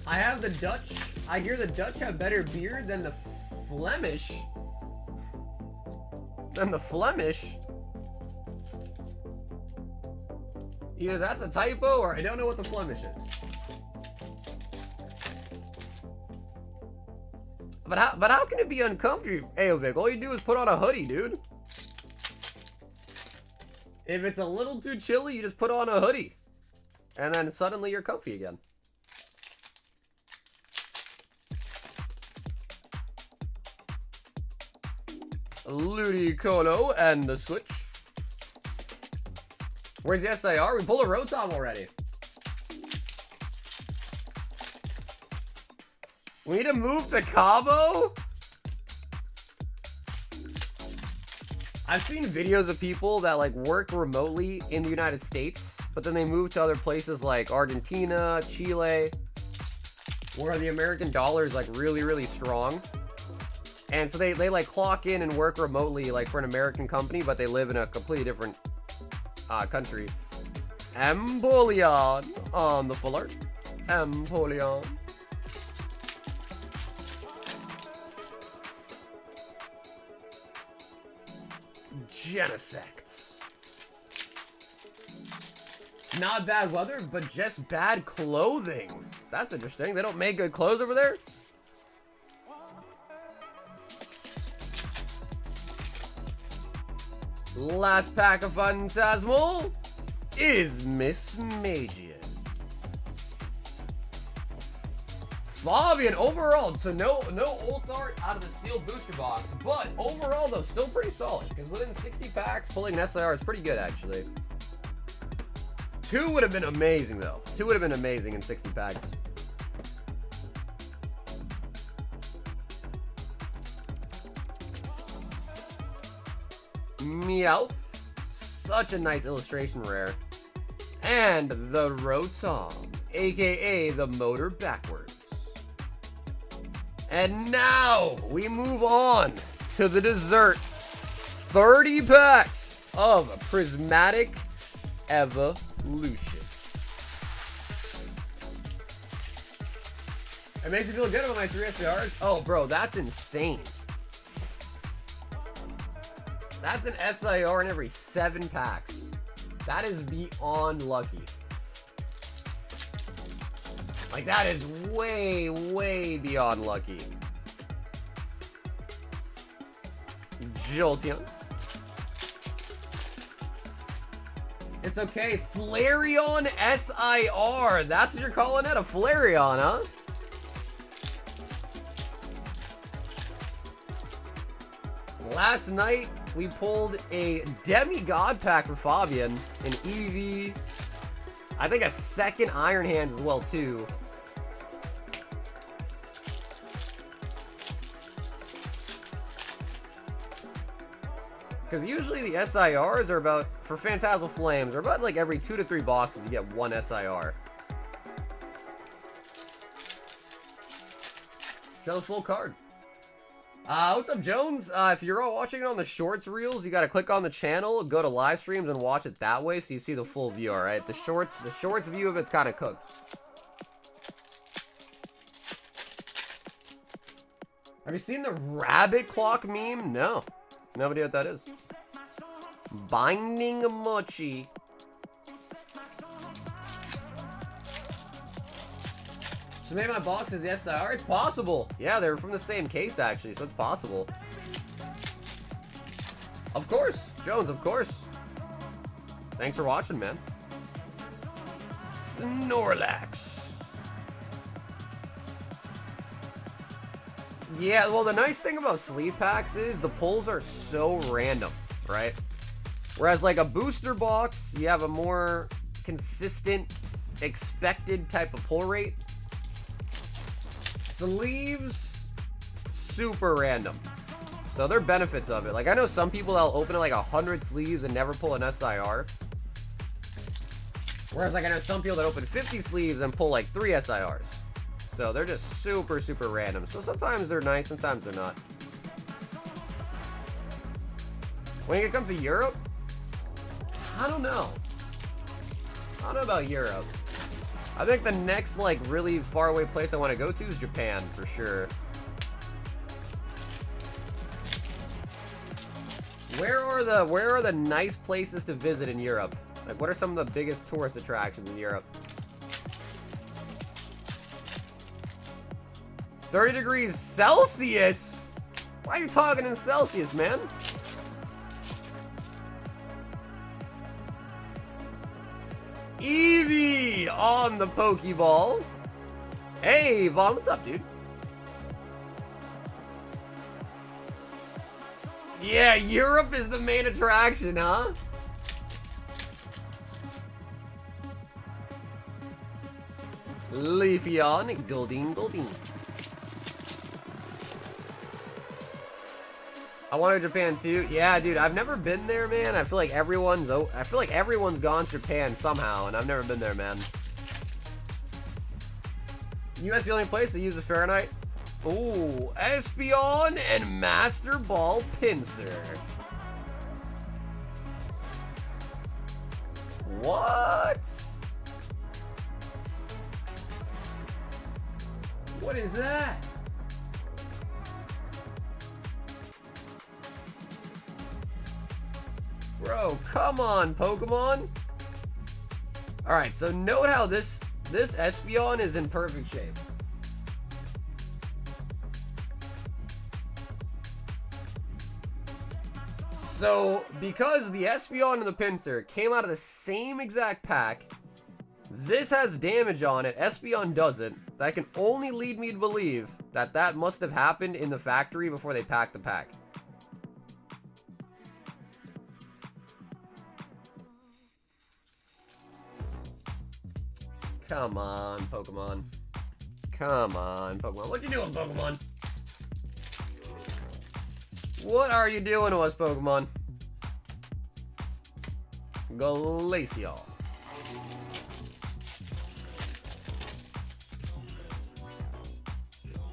I have the Dutch. I hear the Dutch have better beer than the Flemish. Either that's a typo or I don't know what the Flemish is. But how can it be uncomfortable, Aovic? All you do is put on a hoodie, dude. If it's a little too chilly, you just put on a hoodie. And then suddenly you're comfy again. Ludicolo and the switch. Where's the SIR? We pulled a Rotom already. We need to move to Cabo? I've seen videos of people that like work remotely in the United States, but then they move to other places like Argentina, Chile, where the American dollar is like really, really strong. And so they like clock in and work remotely like for an American company, but they live in a completely different country. Empoleon on the full art. Empoleon. Genesect. Not bad weather, but just bad clothing. That's interesting. They don't make good clothes over there? Last pack of Phantasmal is Miss Magius. Fabian overall, so no ult art out of the sealed booster box, but overall though, still pretty solid, because within 60 packs, pulling an SIR is pretty good actually. 2 would have been amazing though. 2 would have been amazing in 60 packs. Meowth, such a nice illustration rare. And the Rotom, aka the motor backwards. And now we move on to the dessert. 30 packs of Prismatic Evolution. It makes me feel good about my 3 SDRs. Oh, bro, that's insane. That's an SIR in every 7 packs. That is beyond lucky. Like, that is way, way beyond lucky. Jolteon. It's okay. Flareon SIR. That's what you're calling it? A Flareon, huh? Last night, we pulled a Demigod pack for Fabian, an Eevee, I think a second Iron Hands as well, too. Because usually the SIRs are about, for Phantasmal Flames, are about like every 2 to 3 boxes you get 1 SIR. Show the full card. What's up, Jones? If you're all watching it on the shorts reels, you gotta click on the channel, go to live streams, and watch it that way so you see the full view, alright? The shorts view of it's kind of cooked. Have you seen the rabbit clock meme? No. No idea what that is. Binding Mochi. So maybe my box is the SIR? It's possible. Yeah, they're from the same case, actually, so it's possible. Of course. Jones, of course. Thanks for watching, man. Snorlax. Yeah, well, the nice thing about sleeve packs is the pulls are so random, right? Whereas, like, a booster box, you have a more consistent, expected type of pull rate. Sleeves, super random. So there are benefits of it. Like, I know some people that'll open like 100 sleeves and never pull an SIR. Whereas, like, I know some people that open 50 sleeves and pull like 3 SIRs. So they're just super, super random. So sometimes they're nice, sometimes they're not. When it comes to Europe, I don't know. I don't know about Europe. I think the next, like, really far away place I want to go to is Japan, for sure. Where are the nice places to visit in Europe? Like, what are some of the biggest tourist attractions in Europe? 30 degrees Celsius? Why are you talking in Celsius, man? Eevee on the Pokeball. Hey, Vaughn, what's up, dude? Yeah, Europe is the main attraction, huh? Leafeon, Goldeen. I want to go to Japan too. Yeah, dude, I've never been there, man. I feel like everyone's gone to Japan somehow, and I've never been there, man. US the only place that uses Fahrenheit. Ooh, Espeon and Master Ball Pinsir. What? What is that? Bro, come on, Pokemon. Alright, so note how this Espeon is in perfect shape. So, because the Espeon and the Pinsir came out of the same exact pack, this has damage on it, Espeon doesn't. That can only lead me to believe that that must have happened in the factory before they packed the pack. Come on, Pokemon. Come on, Pokemon. What you doing, Pokemon? What are you doing to us, Pokemon? Glacial.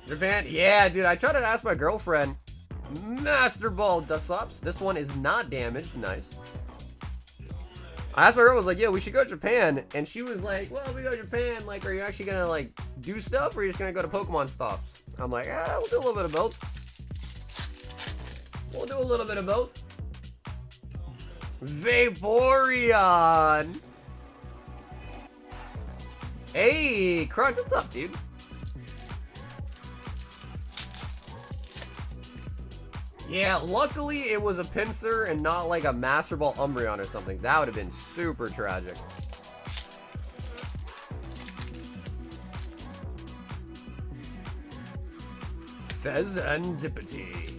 Japan? Yeah, dude, I tried to ask my girlfriend. Master Ball Dusclops. This one is not damaged. Nice. I asked my girl, I was like, yeah, we should go to Japan. And she was like, well, we go to Japan. Like, are you actually going to, like, do stuff? Or are you just going to go to Pokemon stops? I'm like, we'll do a little bit of both. We'll do a little bit of both. Vaporeon. Hey, Crunch, what's up, dude? Yeah, luckily it was a Pinsir and not like a Master Ball Umbreon or something. That would have been super tragic. Fezandipity.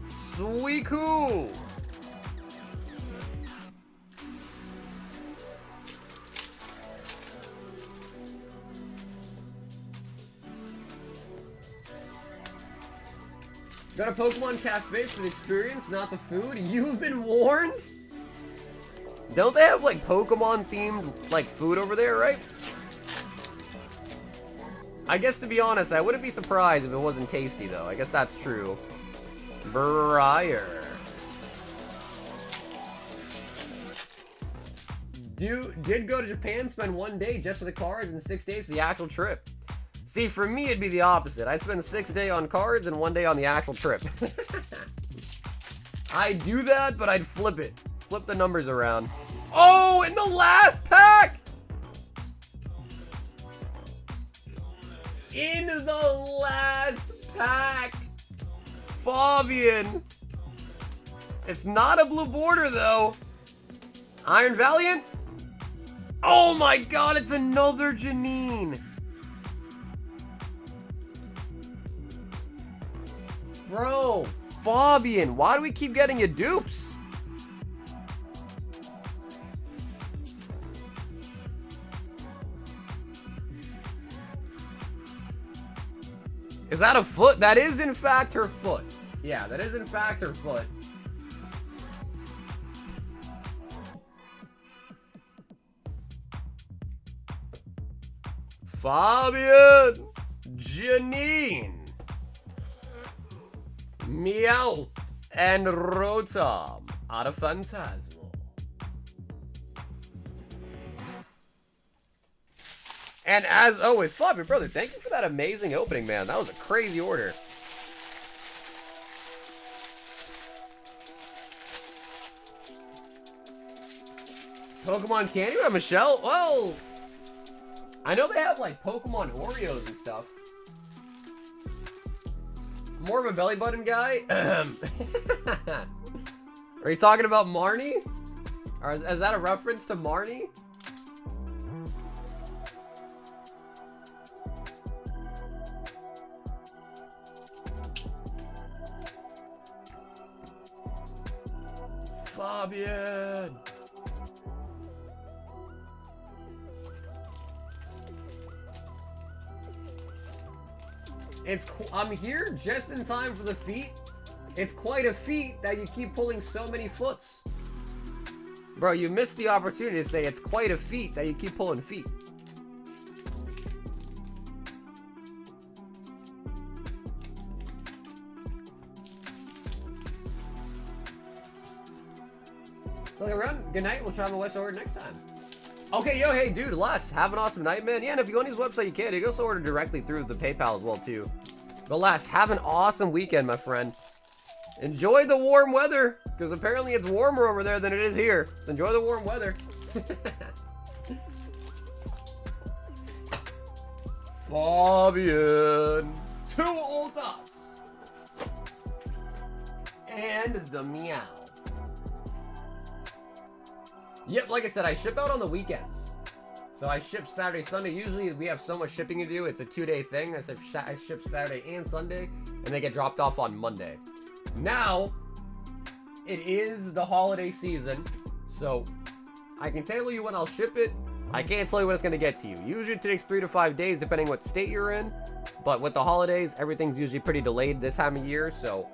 Suicune. Got a Pokemon Cafe for the experience, not the food. You've been warned? Don't they have like Pokemon themed like food over there, right? I guess to be honest, I wouldn't be surprised if it wasn't tasty though. I guess that's true. Briar. Did go to Japan, spend 1 day just for the cards and 6 days for the actual trip. See, for me, it'd be the opposite. I'd spend 6 days on cards and 1 day on the actual trip. I'd do that, but I'd flip it. Flip the numbers around. Oh, in the last pack! In the last pack! Fabian. It's not a blue border, though. Iron Valiant? Oh my god, it's another Janine. Bro, Fabian, why do we keep getting you dupes? Is that a foot? That is in fact her foot. Yeah, that is in fact her foot. Fabian, Janine, Meowth, and Rotom out of Phantasmal. And as always, Fabian, brother, thank you for that amazing opening, man. That was a crazy order. Pokemon Candy by Michelle? Well, I know they have like Pokemon Oreos and stuff. More of a belly button guy. Are you talking about Marnie? Or is that a reference to Marnie? Fabian. I'm here just in time for the feat. It's quite a feat that you keep pulling so many foots. Bro, you missed the opportunity to say it's quite a feat that you keep pulling feet. Look around. Good night. We'll try my West order next time. Okay, yo, hey, dude, Les, have an awesome night, man. Yeah, and if you go on his website, you can. You can also order directly through the PayPal as well, too. But Les, have an awesome weekend, my friend. Enjoy the warm weather, because apparently it's warmer over there than it is here. So enjoy the warm weather. Fabian, 2 ultas, and the meow. Yep, like I said, I ship out on the weekends. So I ship Saturday, Sunday. Usually we have so much shipping to do. It's a 2-day thing. I ship Saturday and Sunday, and they get dropped off on Monday. Now, it is the holiday season, so I can tell you when I'll ship it. I can't tell you when it's going to get to you. Usually it takes 3 to 5 days, depending what state you're in. But with the holidays, everything's usually pretty delayed this time of year, so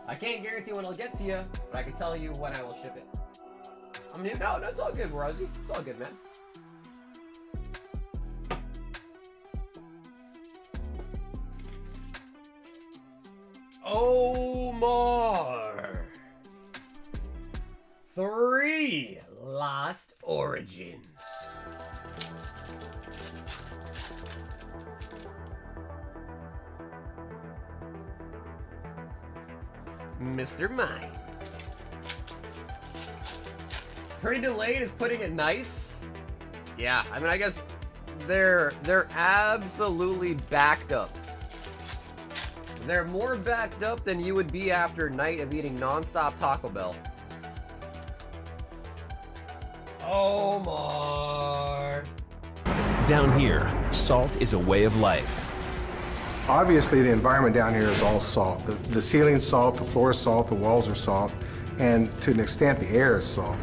I can't guarantee when it'll get to you, but I can tell you when I will ship it. I mean, no, it's all good, Rosie. It's all good, man. Omar. 3 Lost Origins. Mr. Mine. Pretty delayed is putting it nice. Yeah, I mean, I guess they're absolutely backed up. They're more backed up than you would be after a night of eating non-stop Taco Bell. Omar. Down here, salt is a way of life. Obviously, the environment down here is all salt. The ceiling's salt, the floor is salt, the walls are salt, and to an extent, the air is salt.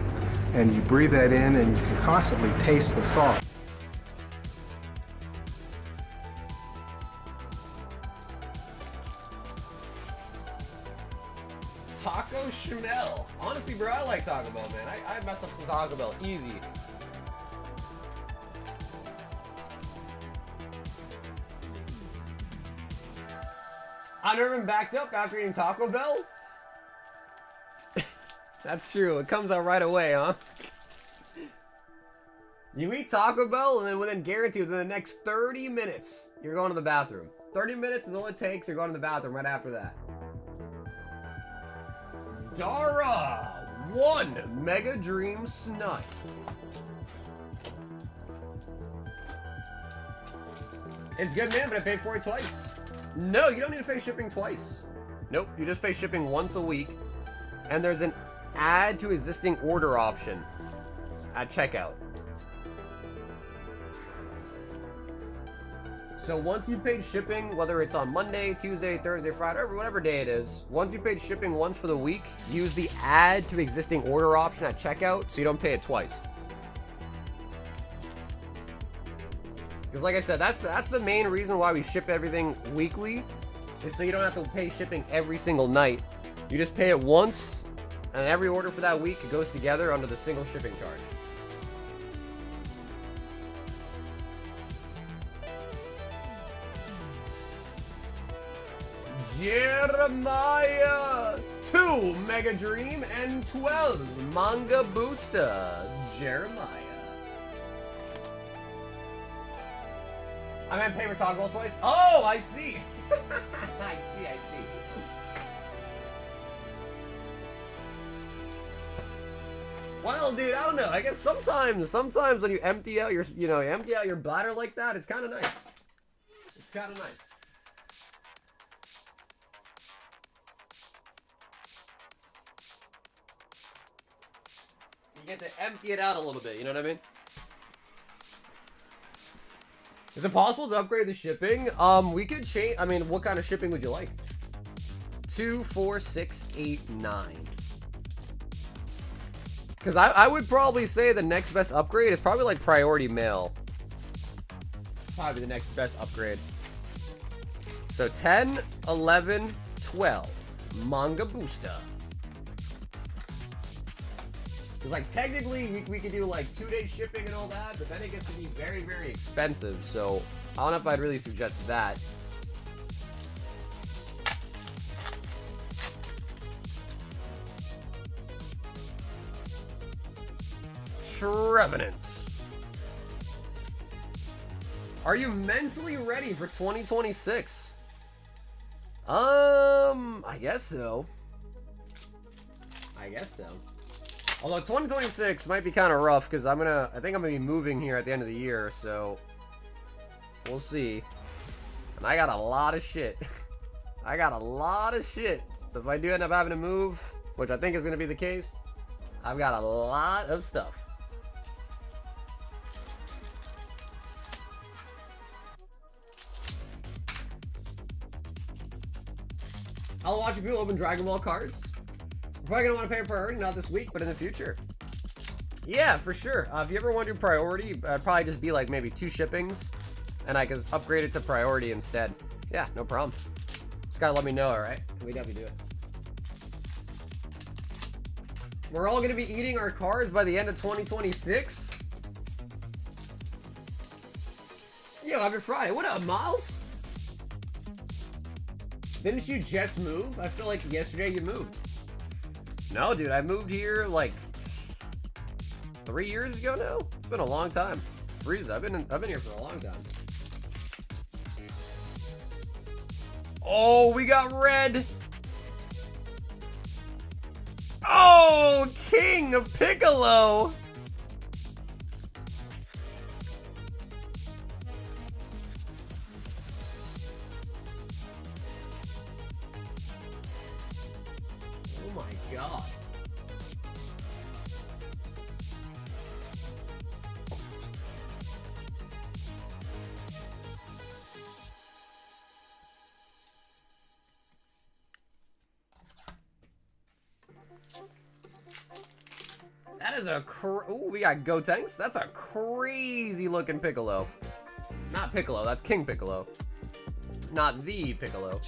And you breathe that in, and you can constantly taste the salt. Taco Schmel. Honestly, bro, I like Taco Bell, man. I mess up some Taco Bell easy. I've never been backed up after eating Taco Bell. That's true. It comes out right away, huh? You eat Taco Bell, and then within guaranteed within the next 30 minutes, you're going to the bathroom. 30 minutes is all it takes. You're going to the bathroom right after that. Dara, 1 Mega Dream Snipe. It's good, man, but I paid for it twice. No, you don't need to pay shipping twice. Nope, you just pay shipping once a week. And there's an add to existing order option at checkout. So once you paid shipping, whether it's on Monday, Tuesday, Thursday, Friday, or whatever day it is, once you paid shipping once for the week, use the add to existing order option at checkout so you don't pay it twice. Because like I said, that's the main reason why we ship everything weekly, is so you don't have to pay shipping every single night. You just pay it once, and every order for that week goes together under the single shipping charge. Jeremiah, 2 Mega Dream and 12 Manga Booster. Jeremiah. I meant pay for Taco Bell twice. Oh, I see. I see. Well, dude, I don't know. I guess sometimes when you empty out your, empty out your bladder like that, it's kind of nice. It's kind of nice. You get to empty it out a little bit, you know what I mean? Is it possible to upgrade the shipping? We could change. I mean, what kind of shipping would you like? 2, 4, 6, 8, 9. Because I would probably say the next best upgrade is probably like priority mail. Probably the next best upgrade. So 10, 11, 12. Manga Booster. Because, like, technically, we could do, like, 2-day shipping and all that, but then it gets to be very, very expensive, so I don't know if I'd really suggest that. Trevenant. Are you mentally ready for 2026? I guess so. I guess so. Although 2026 might be kind of rough because I think I'm gonna be moving here at the end of the year, so we'll see. And I got a lot of shit. I got a lot of shit. So if I do end up having to move, which I think is gonna be the case, I've got a lot of stuff. I'll watch people open Dragon Ball cards. I'm probably gonna want to pay a priority, not this week, but in the future. Yeah, for sure. If you ever want to do priority, I'd probably just be like maybe 2 shippings, and I can upgrade it to priority instead. Yeah, no problem. Just gotta let me know, alright? We definitely do it. We're all gonna be eating our cards by the end of 2026? Yo, happy Friday. What up, Miles? Didn't you just move? I feel like yesterday you moved. No, dude, I moved here like 3 years ago now. It's been a long time. Freeze, I've been here for a long time. Oh, we got red. Oh, King of Piccolo. Oh my god. That is a ooh, we got Gotenks. That's a crazy looking Piccolo. Not Piccolo, that's King Piccolo. Not the Piccolo.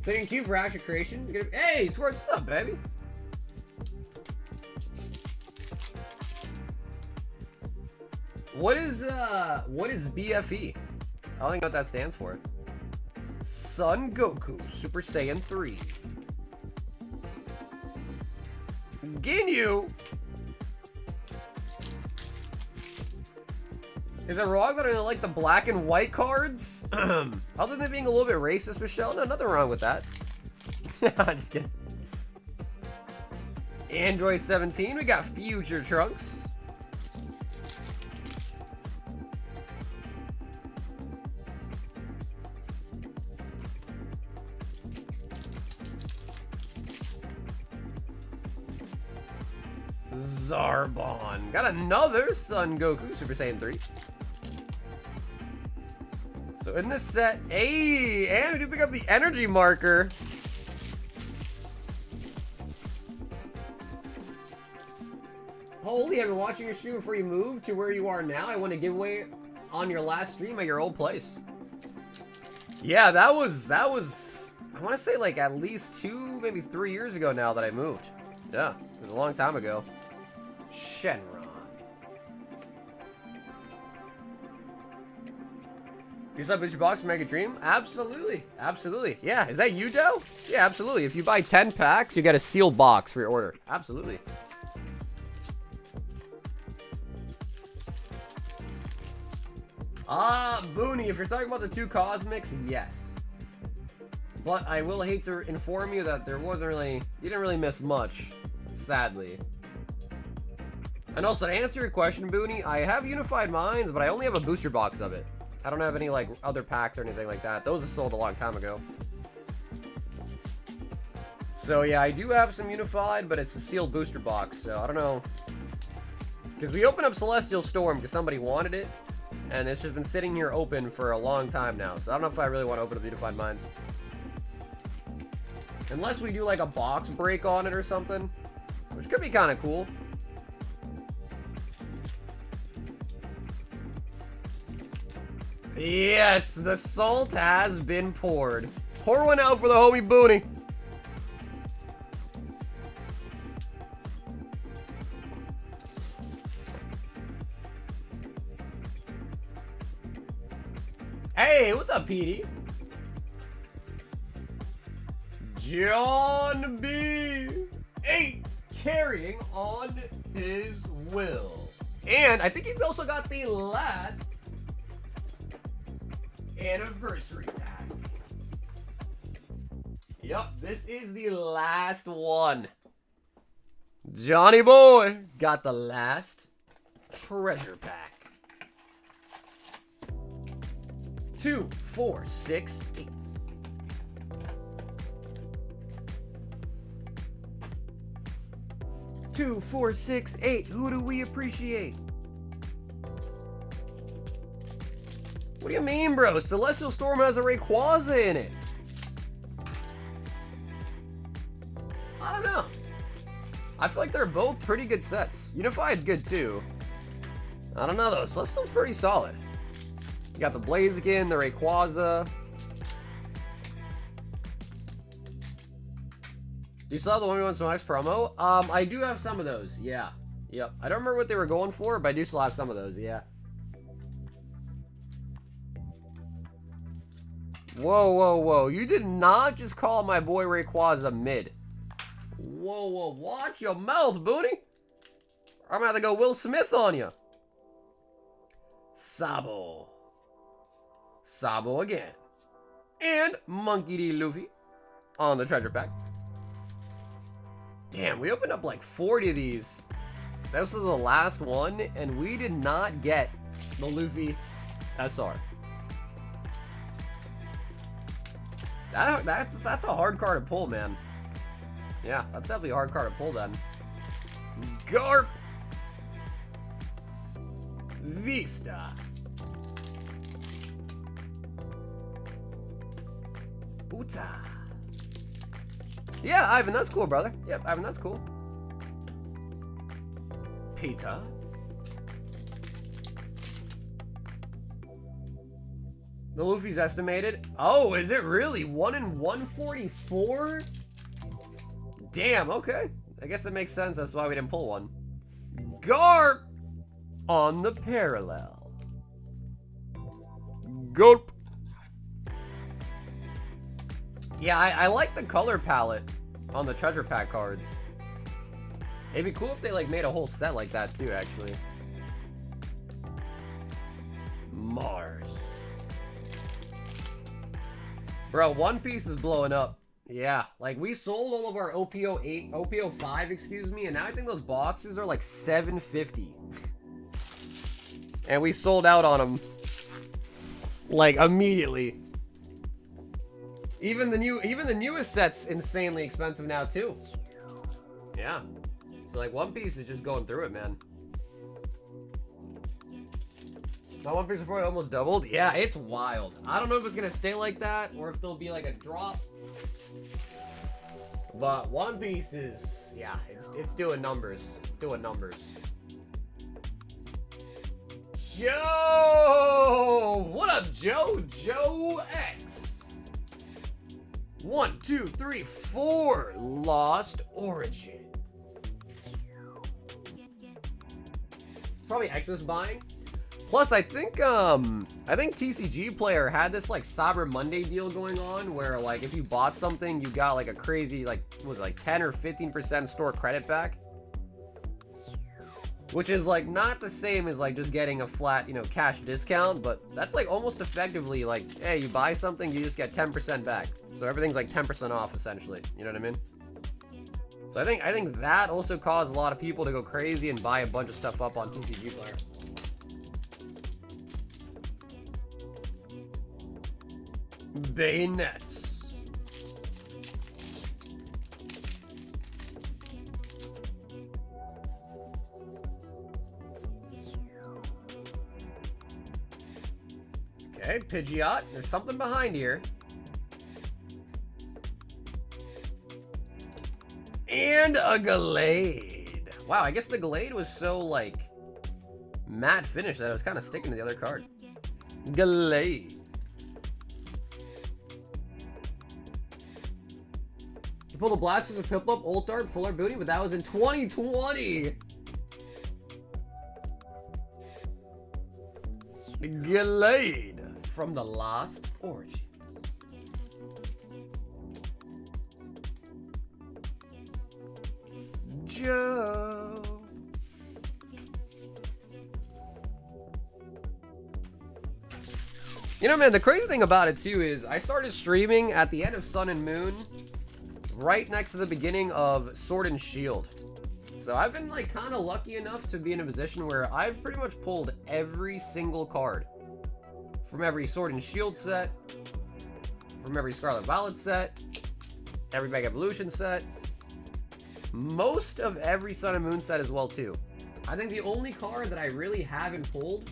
Thank you for Action Creation. Hey, Swerve, what's up, baby? What is BFE? I don't think what that stands for. Son Goku, Super Saiyan 3. Ginyu? Is it wrong that I like the black and white cards? Other than being a little bit racist, Michelle? No, nothing wrong with that. I'm just kidding. Android 17, we got Future Trunks. Zarbon. Got another Son Goku, Super Saiyan 3. So in this set, hey, and we do pick up the energy marker. Holy, I've been watching your stream before you move to where you are now. I want to give away on your last stream at your old place. Yeah, that was I want to say like at least 2, maybe 3 years ago now that I moved. Yeah, it was a long time ago. Shenron. You sub Booster Box Mega Dream? Absolutely. Absolutely. Yeah. Is that you, Doe? Yeah, absolutely. If you buy 10 packs, you get a sealed box for your order. Absolutely. Booney, if you're talking about the 2 Cosmics, yes. But I will hate to inform you that there wasn't really, you didn't really miss much, sadly. And also, to answer your question, Booney, I have Unified Minds, but I only have a booster box of it. I don't have any, like, other packs or anything like that. Those are sold a long time ago. So, yeah, I do have some Unified, but it's a sealed booster box, so I don't know. Because we opened up Celestial Storm because somebody wanted it, and it's just been sitting here open for a long time now, so I don't know if I really want to open up Unified Minds. Unless we do, like, a box break on it or something, which could be kind of cool. Yes, the salt has been poured. Pour one out for the homie Booney. Hey, what's up, Petey? John B. 8 carrying on his will. And I think he's also got the last anniversary pack. Yup, this is the last one. Johnny boy got the last treasure pack. 2, 4, 6, 8. Two, 4, 6, 8. Who do we appreciate? What do you mean, bro? Celestial Storm has a Rayquaza in it. I don't know. I feel like they're both pretty good sets. Unified's good too. I don't know though. Celestial's pretty solid. You got the Blaziken, the Rayquaza. Do you still have the 1v1 Max promo? I do have some of those. Yeah. Yep. I don't remember what they were going for, but I do still have some of those. Yeah. Whoa, whoa, whoa. You did not just call my boy Rayquaza mid. Whoa, whoa. Watch your mouth, booty. I'm gonna have to go Will Smith on you. Sabo. Sabo again. And Monkey D. Luffy on the treasure pack. Damn, we opened up like 40 of these. This was the last one, and we did not get the Luffy SR. That's a hard card to pull, man. Yeah, that's definitely a hard card to pull then. Garp. Vista. Uta. Yeah, Ivan, that's cool, brother. Yep, Ivan, that's cool. Peter. The Luffy's estimated. Oh, is it really? 1 in 144? Damn, okay. I guess that makes sense. That's why we didn't pull one. Garp on the parallel. Gulp. Yeah, I like the color palette on the treasure pack cards. It'd be cool if they like made a whole set like that too, actually. Mars. Bro, One Piece is blowing up. Yeah, like we sold all of our OPO5, excuse me, and now I think those boxes are like $750. And we sold out on them like immediately. Even the newest set's insanely expensive now too. Yeah. So like One Piece is just going through it, man. My One Piece before it almost doubled. Yeah, it's wild. I don't know if it's gonna stay like that or if there'll be like a drop. But One Piece is, yeah, it's doing numbers. It's doing numbers. Joe! What up, Joe? Joe X. 1, 2, 3, 4. Lost Origin. Probably Xmas buying. Plus, I think TCG Player had this like Cyber Monday deal going on where like if you bought something, you got like a crazy like what was it, like 10 or 15% store credit back. Which is like not the same as like just getting a flat, you know, cash discount, but that's like almost effectively like, hey, you buy something, you just get 10% back. So everything's like 10% off essentially. You know what I mean? So I think that also caused a lot of people to go crazy and buy a bunch of stuff up on TCG Player. Bayonets. Okay, Pidgeot. There's something behind here. And a Gallade. Wow, I guess the Gallade was so, like, matte finish that I was kind of sticking to the other card. Gallade. You pulled the Blasters with Piplup, Old Dart, Full Art Booty, but that was in 2020. Gallade from the Lost Origin. Joe. You know, man, the crazy thing about it too is I started streaming at the end of Sun and Moon, right next to the beginning of Sword and Shield. So I've been like kind of lucky enough to be in a position where I've pretty much pulled every single card from every Sword and Shield set, from every Scarlet Violet set, every Mega Evolution set, most of every Sun and Moon set as well too. I think the only card that I really haven't pulled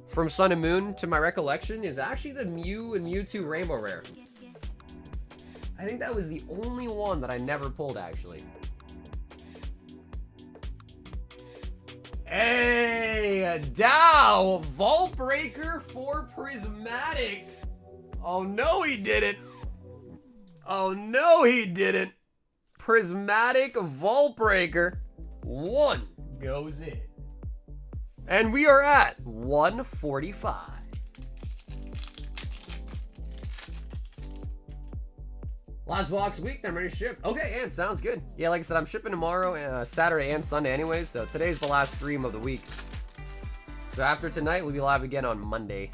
from Sun and Moon to my recollection is actually the Mew and Mewtwo Rainbow Rare. I think that was the only one that I never pulled actually. Hey, Dow, Vault Breaker for Prismatic. Oh no, he didn't. Oh no, he didn't. Prismatic Vault Breaker. 1 goes in. And we are at 145. Last box of the week, then I'm ready to ship. Okay, and sounds good. Yeah, like I said, I'm shipping tomorrow, Saturday and Sunday anyways, so today's the last stream of the week. So after tonight, we'll be live again on Monday.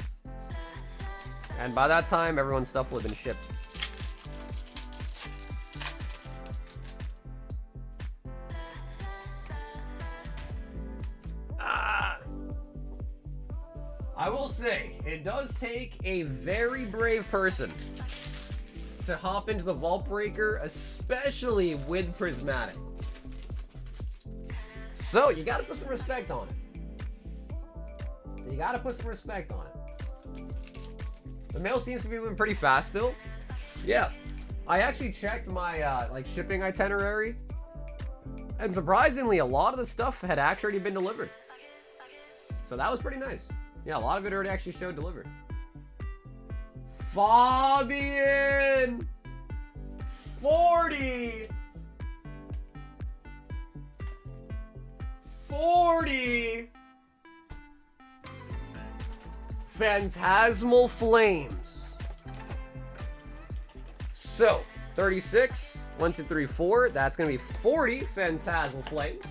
And by that time, everyone's stuff will have been shipped. I will say, it does take a very brave person to hop into the Vault Breaker, especially with Prismatic. So, you gotta put some respect on it. You gotta put some respect on it. The mail seems to be moving pretty fast still. Yeah. I actually checked my like shipping itinerary, and surprisingly, a lot of the stuff had actually been delivered. So that was pretty nice. Yeah, a lot of it already actually showed delivered. Fabian! 40! 40! Phantasmal Flames. So, 36, 1, 2, 3, 4. That's going to be 40 Phantasmal Flames.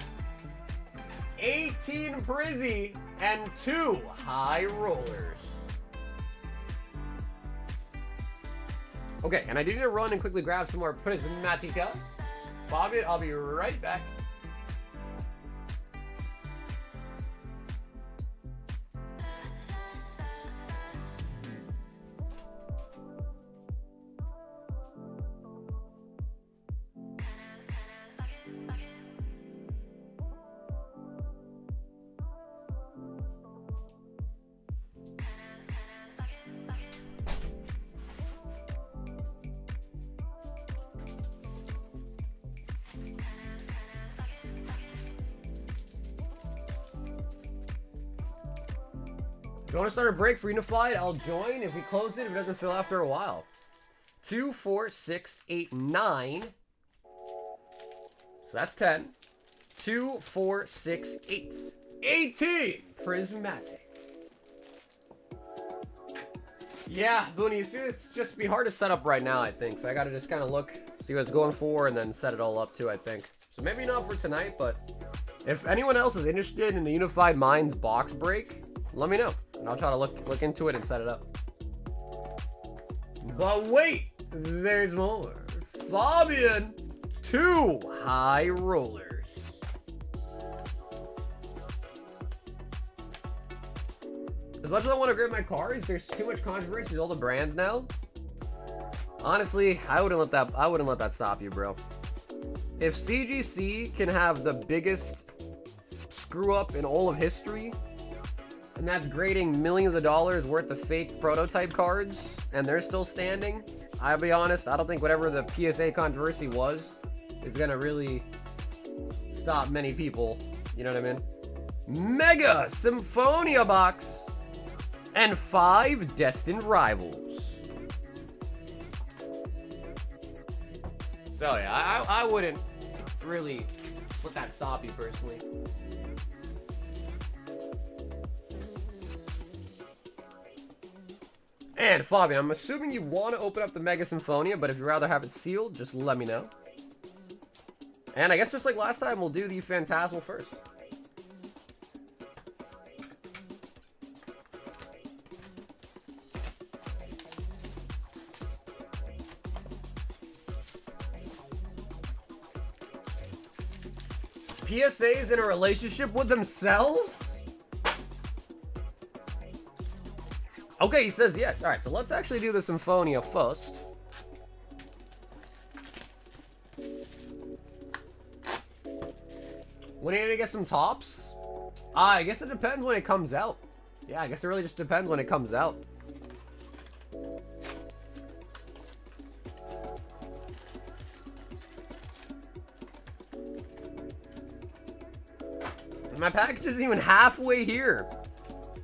18 Prizzy and 2 High Rollers. Okay, and I do need to run and quickly grab some more Prismatica. Fabian, I'll be right back. If you want to start a break for Unified, I'll join. If we close it, if it doesn't fill after a while. 2, 4, 6, 8, 9. So that's 10. 2, 4, 6, 8. 18! Prismatic. Yeah, Booney, it's just be hard to set up right now, I think. So I gotta just kind of look, see what it's going for, and then set it all up too, I think. So maybe not for tonight, but if anyone else is interested in the Unified Minds box break, let me know, and I'll try to look into it and set it up. But wait, there's more. Fabian, 2 High Rollers. As much as I want to grab my cards, there's too much controversy with all the brands now. Honestly, I wouldn't let that stop you, bro. If CGC can have the biggest screw up in all of history, and that's grading millions of dollars worth of fake prototype cards, and they're still standing, I'll be honest, I don't think whatever the PSA controversy was is gonna really stop many people, you know what I mean? Mega Symphonia box and 5 Destined Rivals. So yeah, I wouldn't really let that stop you personally. And Fabian, I'm assuming you want to open up the Mega Symphonia, but if you'd rather have it sealed, just let me know. And I guess just like last time, we'll do the Phantasmal first. PSA's in a relationship with themselves? Okay, he says yes. Alright, so let's actually do the Symphonia first. When are you gonna get some tops? I guess it depends when it comes out. Yeah, I guess it really just depends when it comes out. My package isn't even halfway here.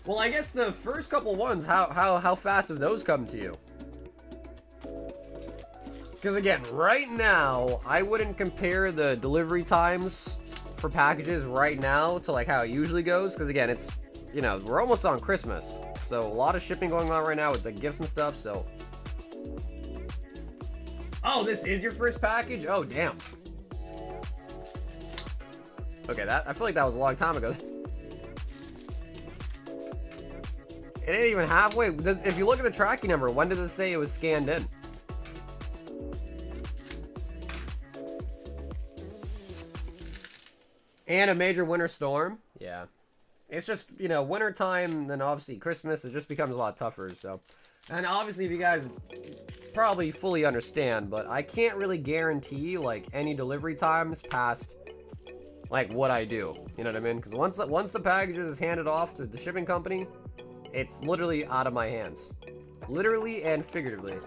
Well, I guess the first couple ones, how fast have those come to you? Because again, right now, I wouldn't compare the delivery times for packages right now to like how it usually goes. Because again, it's, you know, we're almost on Christmas. So a lot of shipping going on right now with the gifts and stuff, so. Oh, this is your first package? Oh, damn. Okay, I feel like that was a long time ago. It ain't even halfway. If you look at the tracking number, when does it say it was scanned in? And a major winter storm? Yeah. It's just, you know, winter time, then obviously Christmas, it just becomes a lot tougher, so. And obviously, if you guys probably fully understand, but I can't really guarantee, like, any delivery times past like what I do, you know what I mean? Because once the package is handed off to the shipping company, it's literally out of my hands, literally and figuratively.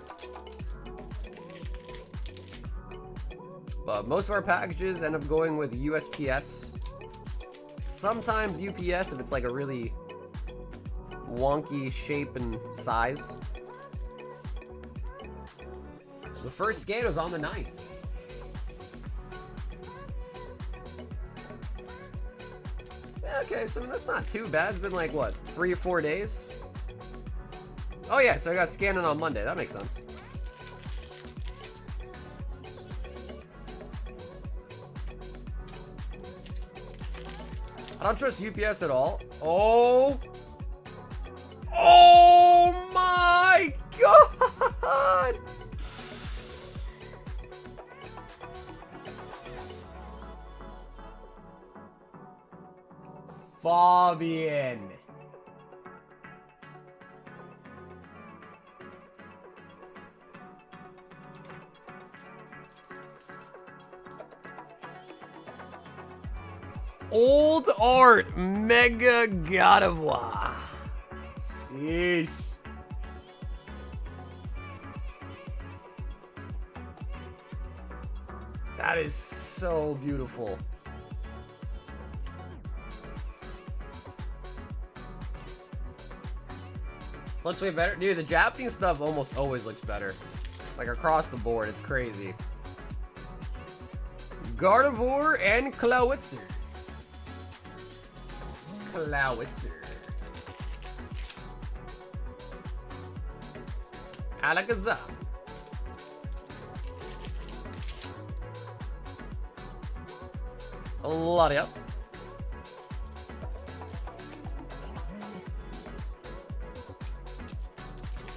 But most of our packages end up going with USPS. Sometimes UPS if it's like a really wonky shape and size. The first scan was on the 9th. Okay, so that's not too bad. It's been like, what, 3 or 4 days? Oh yeah, so I got scanned in on Monday. That makes sense. I don't trust UPS at all. Oh! Oh my god! Fabian. Old art Mega God of War. Sheesh. That is so beautiful. Looks way better. Dude, the Japanese stuff almost always looks better. Like across the board, it's crazy. Gardevoir and Clawitzer. Clawitzer. Alakazam. Lariat.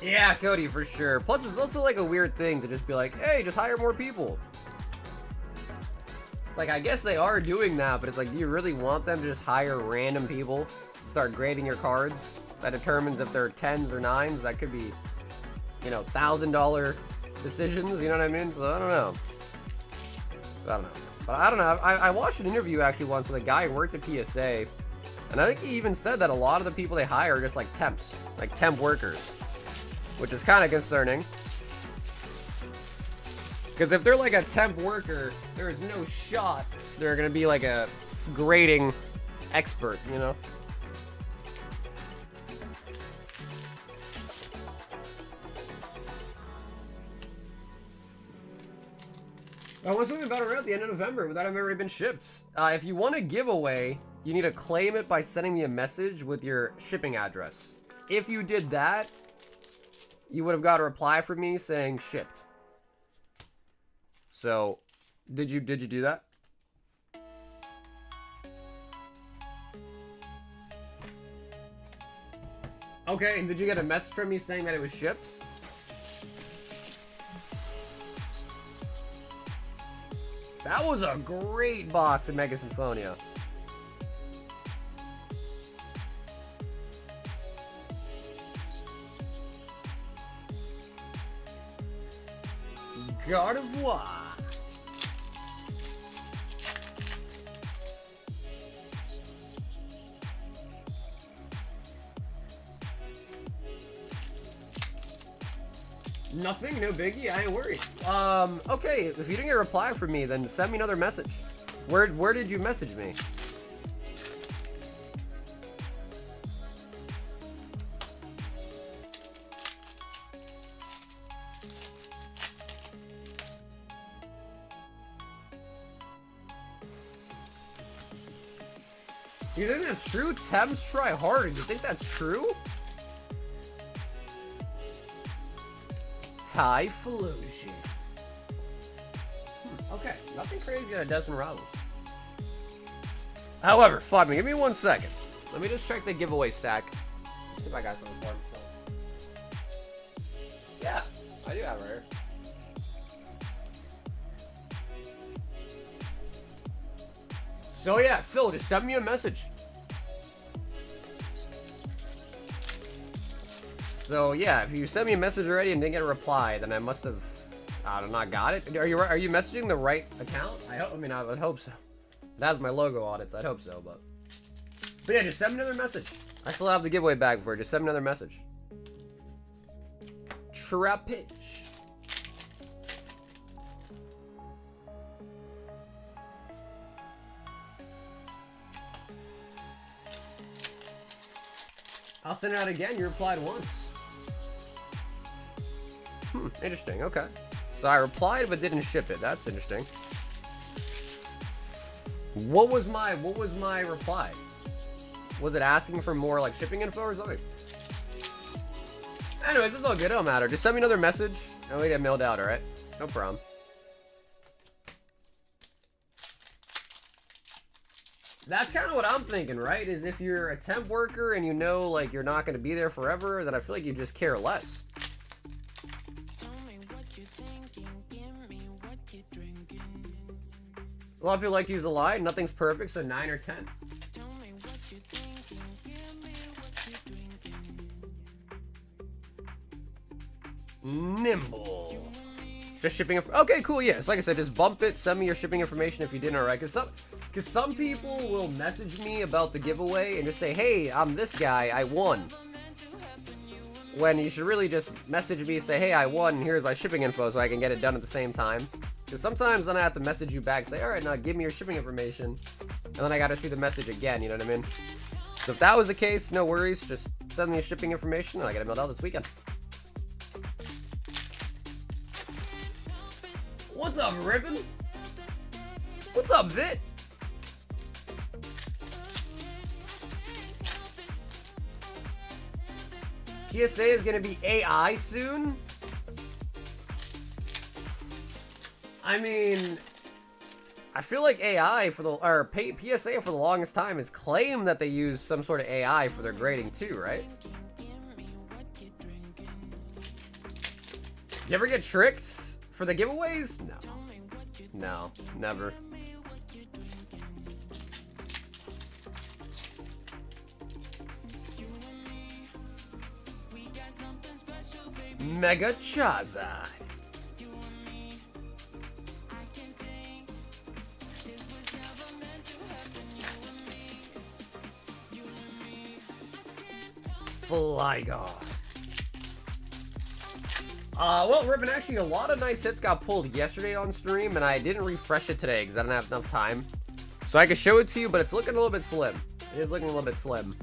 Yeah, Cody, for sure. Plus, it's also like a weird thing to just be like, hey, just hire more people. It's like, I guess they are doing that, but it's like, do you really want them to just hire random people to start grading your cards? That determines if they're 10s or 9s. That could be, you know, $1,000 decisions, you know what I mean? So, I don't know. But I don't know. I watched an interview actually once with a guy who worked at PSA, and I think he even said that a lot of the people they hire are just like temps, like temp workers. Which is kind of concerning. Because if they're like a temp worker, there is no shot they're going to be like a grading expert, you know? I want something better at the end of November without having already been shipped. If you want a giveaway, you need to claim it by sending me a message with your shipping address. If you did that, you would have got a reply from me saying shipped. So, did you do that? Okay, and did you get a message from me saying that it was shipped? That was a great box in Mega Symphonia. God of War. Nothing, no biggie, I ain't worried. Okay, if you didn't get a reply from me, then send me another message. Where did you message me? You think that's true? Temps try harder. You think that's true? Typhlosion. Okay, nothing crazy on Destined Rivals. However, fuck me. Give me 1 second. Let me just check the giveaway stack. Let's see if I got something for him. Yeah, I do have it right here. So yeah, Phil, just send me a message. So yeah, if you sent me a message already and didn't get a reply, then I must have, I don't know, not got it. Are you messaging the right account? I mean, I would hope so. It has my logo on it, so I'd hope so. But yeah, just send me another message. I still have the giveaway bag for it. Just send me another message. Trapitch. I'll send it out again. You replied once. Interesting. Okay. So I replied but didn't ship it. That's interesting. What was my reply? Was it asking for more like shipping info or something? Anyways, it's all good. It don't matter. Just send me another message and we get mailed out. All right. No problem. That's kind of what I'm thinking, right? Is if you're a temp worker and you know, like, you're not going to be there forever, then I feel like you just care less. A lot of people like to use a line. Nothing's perfect, so 9 or 10. Nimble. Just shipping. Okay, cool. Yes, like I said, just bump it. Send me your shipping information if you didn't already. Because some people will message me about the giveaway and just say, hey, I'm this guy, I won. When you should really just message me, say, hey, I won, and here's my shipping info so I can get it done at the same time. Because sometimes then I have to message you back, say, all right, now give me your shipping information. And then I got to see the message again, you know what I mean? So if that was the case, no worries. Just send me your shipping information and I get it mailed out this weekend. What's up, Ribbon? What's up, Vit? PSA is going to be AI soon? I mean, I feel like AI for the, or PSA for the longest time has claimed that they use some sort of AI for their grading too, right? You ever get tricked for the giveaways? No. No, never. Mega Chaza. Flygon. Well, Ribbon, actually, a lot of nice hits got pulled yesterday on stream, and I didn't refresh it today because I didn't have enough time. So I could show it to you, but it's looking a little bit slim. It is looking a little bit slim.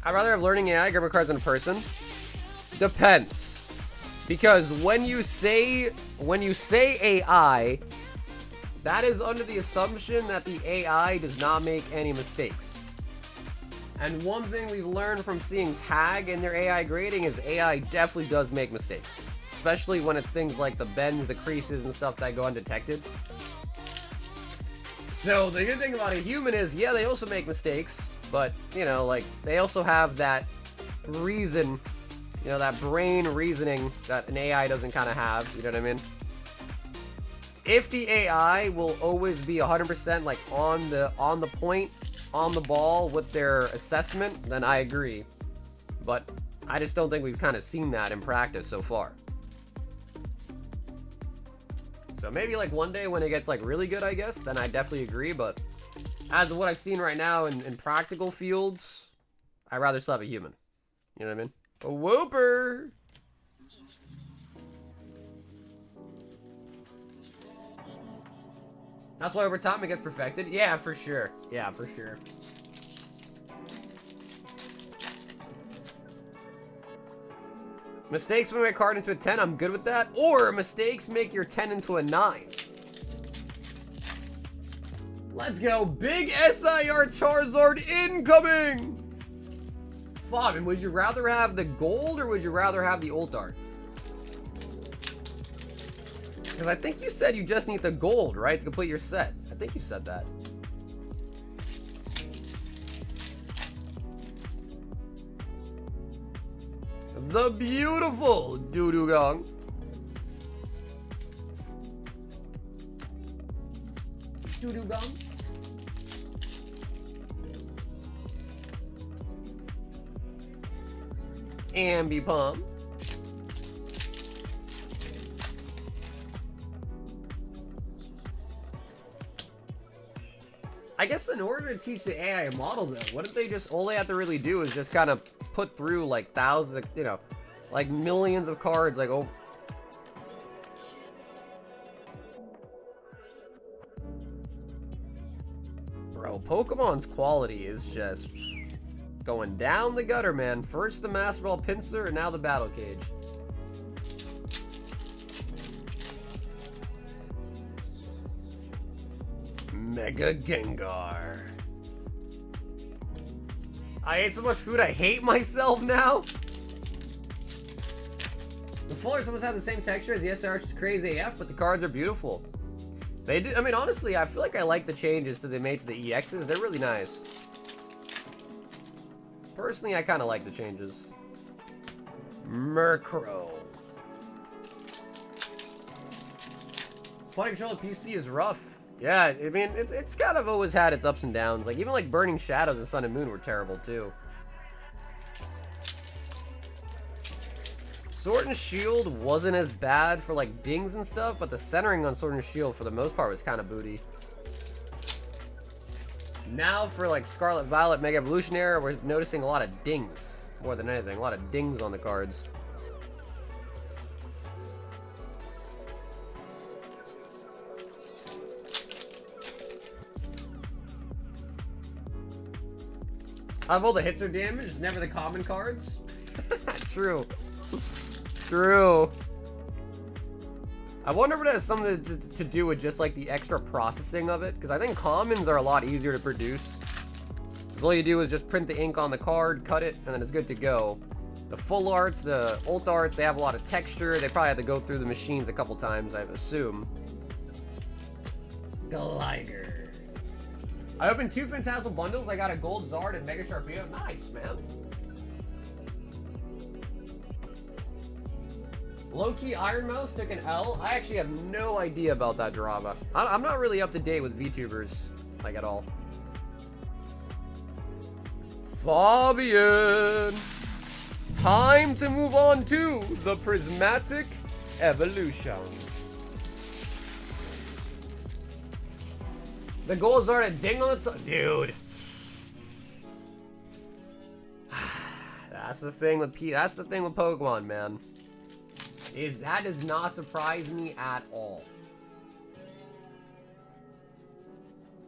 I'd rather have learning AI grabber cards in person. Depends. Because when you say AI, that is under the assumption that the AI does not make any mistakes. And one thing we've learned from seeing Tag in their AI grading is AI definitely does make mistakes. Especially when it's things like the bends, the creases, and stuff that go undetected. So the good thing about a human is, yeah, they also make mistakes. But, you know, like, they also have that reason, You know, that brain reasoning that an AI doesn't kind of have. You know what I mean? If the AI will always be 100% like on the point, on the ball with their assessment, then I agree. But I just don't think we've kind of seen that in practice so far. So maybe like one day when it gets like really good, I guess, then I definitely agree. But as of what I've seen right now in practical fields, I'd rather still have a human. You know what I mean? A whooper! That's why over time it gets perfected? Yeah, for sure. Yeah, for sure. Mistakes make my card into a 10, I'm good with that. Or mistakes make your 10 into a 9. Let's go. Big SIR Charizard incoming! Fabian, would you rather have the gold or would you rather have the ult art? Because I think you said you just need the gold, right? To complete your set. I think you said that. The beautiful Doo-Doo Gong. Doo-Doo Gong. Ambipom. I guess in order to teach the AI a model, though, what if they just, all they have to really do is just kind of put through like thousands, you know, like millions of cards, like over. Bro, Pokemon's quality is just going down the gutter, man. First the Master Ball Pinsir, and now the Battle Cage. Mega Gengar. I ate so much food, I hate myself now. The full arts almost have the same texture as the SR, which is crazy AF, but the cards are beautiful. They do. I mean, honestly, I feel like I like the changes that they made to the EXs. They're really nice. Personally, I kind of like the changes. Murkrow. Playing control of PC is rough. Yeah, I mean, it's kind of always had its ups and downs. Like, even like Burning Shadows and Sun and Moon were terrible, too. Sword and Shield wasn't as bad for, like, dings and stuff, but the centering on Sword and Shield, for the most part, was kind of booty. Now, for, like, Scarlet Violet Mega Evolutionary, we're noticing a lot of dings. More than anything, a lot of dings on the cards. Out of all the hits or damage, never the common cards. True. True. I wonder if it has something to do with just like the extra processing of it, because I think commons are a lot easier to produce. Because all you do is just print the ink on the card, cut it, and then it's good to go. The full arts, the ult arts, they have a lot of texture. They probably have to go through the machines a couple times, I assume. Gligar. I opened 2 Phantasmal bundles. I got a Gold Zard and Mega Sharpedo. Nice, man. Low-key Iron Mouse took an L. I actually have no idea about that drama. I'm not really up to date with VTubers, like, at all. Fabian! Time to move on to the Prismatic Evolution. The goals are a ding on the dude. That's the thing with Pokemon, man. That does not surprise me at all.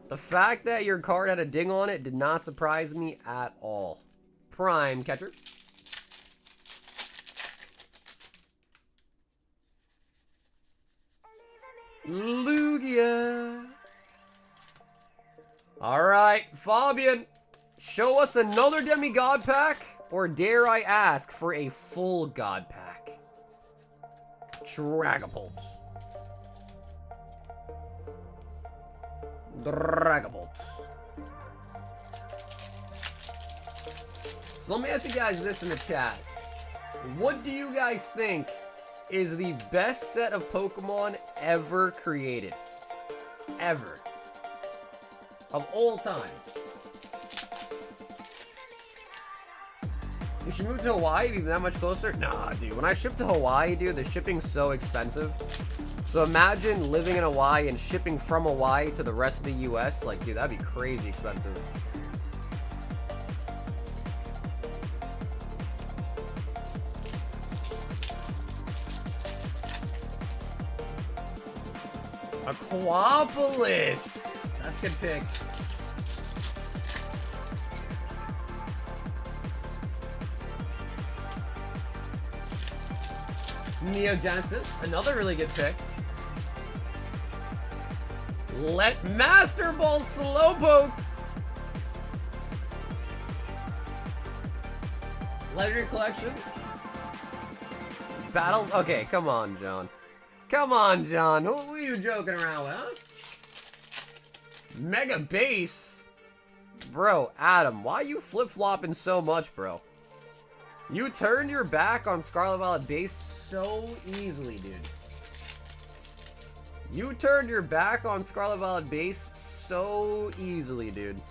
The fact that your card had a ding on it did not surprise me at all. Prime Catcher. Lugia. Alright, Fabian, show us another demigod pack, or dare I ask for a full god pack? Dragapult. Dragapult. So let me ask you guys this in the chat. What do you guys think is the best set of Pokemon ever created? Ever. Of all time. You should move to Hawaii, be that much closer? Nah, dude. When I ship to Hawaii, dude, the shipping's so expensive. So imagine living in Hawaii and shipping from Hawaii to the rest of the US. Like, dude, that'd be crazy expensive. Aquapolis! That's a good pick. Neogenesis, another really good pick. Let Master Ball Slowpoke. Legendary Collection. Battles. Okay, come on, John. Come on, John. Who are you joking around with, huh? Mega Base? Bro, Adam, why are you flip-flopping so much, bro? You turned your back on Scarlet Violet Base so easily, dude. You turned your back on Scarlet Violet Base so easily, dude.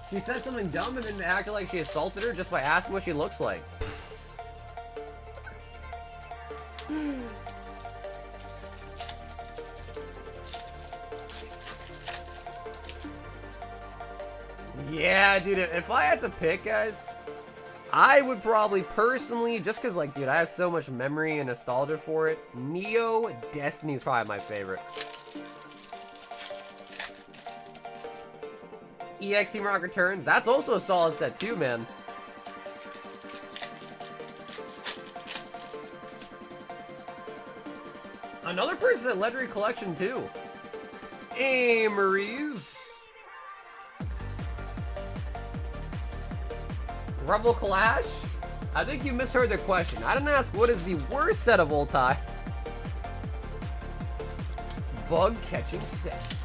She said something dumb and then acted like she assaulted her just by asking what she looks like. Yeah, dude, if I had to pick, guys, I would probably personally, just because, like, dude, I have so much memory and nostalgia for it, Neo Destiny is probably my favorite. EX Team Rock returns. That's also a solid set too, man. Another person at Legendary Collection too. Amories. Rebel Clash? I think you misheard the question. I didn't ask what is the worst set of all time. Bug catching set.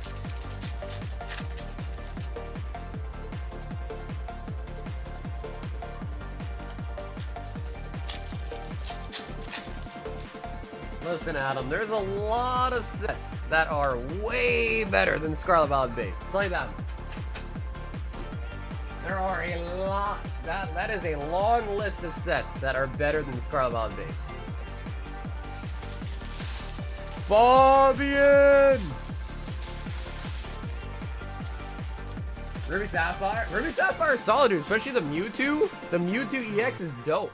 Listen, Adam, there's a lot of sets that are way better than Scarlet Violet Base. I'll tell you that. There are a lot. That is a long list of sets that are better than Scarlet Violet Base. Fabian! Ruby Sapphire? Ruby Sapphire is solid, dude. Especially the Mewtwo. The Mewtwo EX is dope.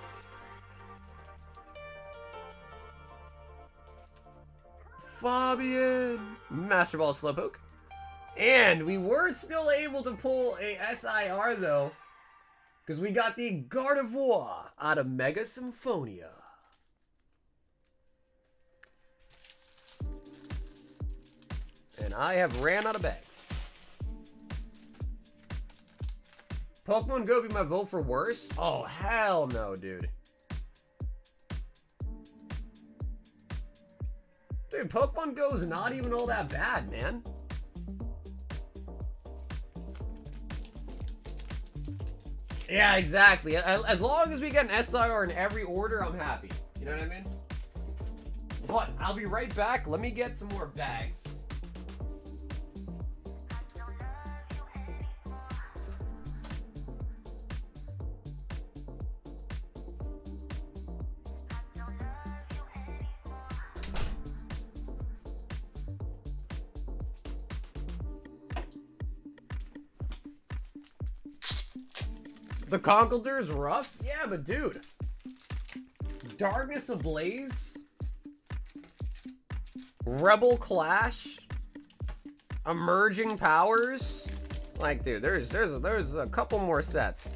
Fabian! Master Ball Slowpoke. And we were still able to pull a SIR though, because we got the Gardevoir out of Mega Symphonia. And I have ran out of bags. Pokemon Go be my vote for worst? Oh, hell no, dude. Dude, Pokemon Go is not even all that bad, man. Yeah, exactly. As long as we get an SIR in every order, I'm happy. You know what I mean? But I'll be right back. Let me get some more bags. The Conkeldurr is rough? Yeah, but dude. Darkness Ablaze? Rebel Clash? Emerging Powers? Like, dude, there's a couple more sets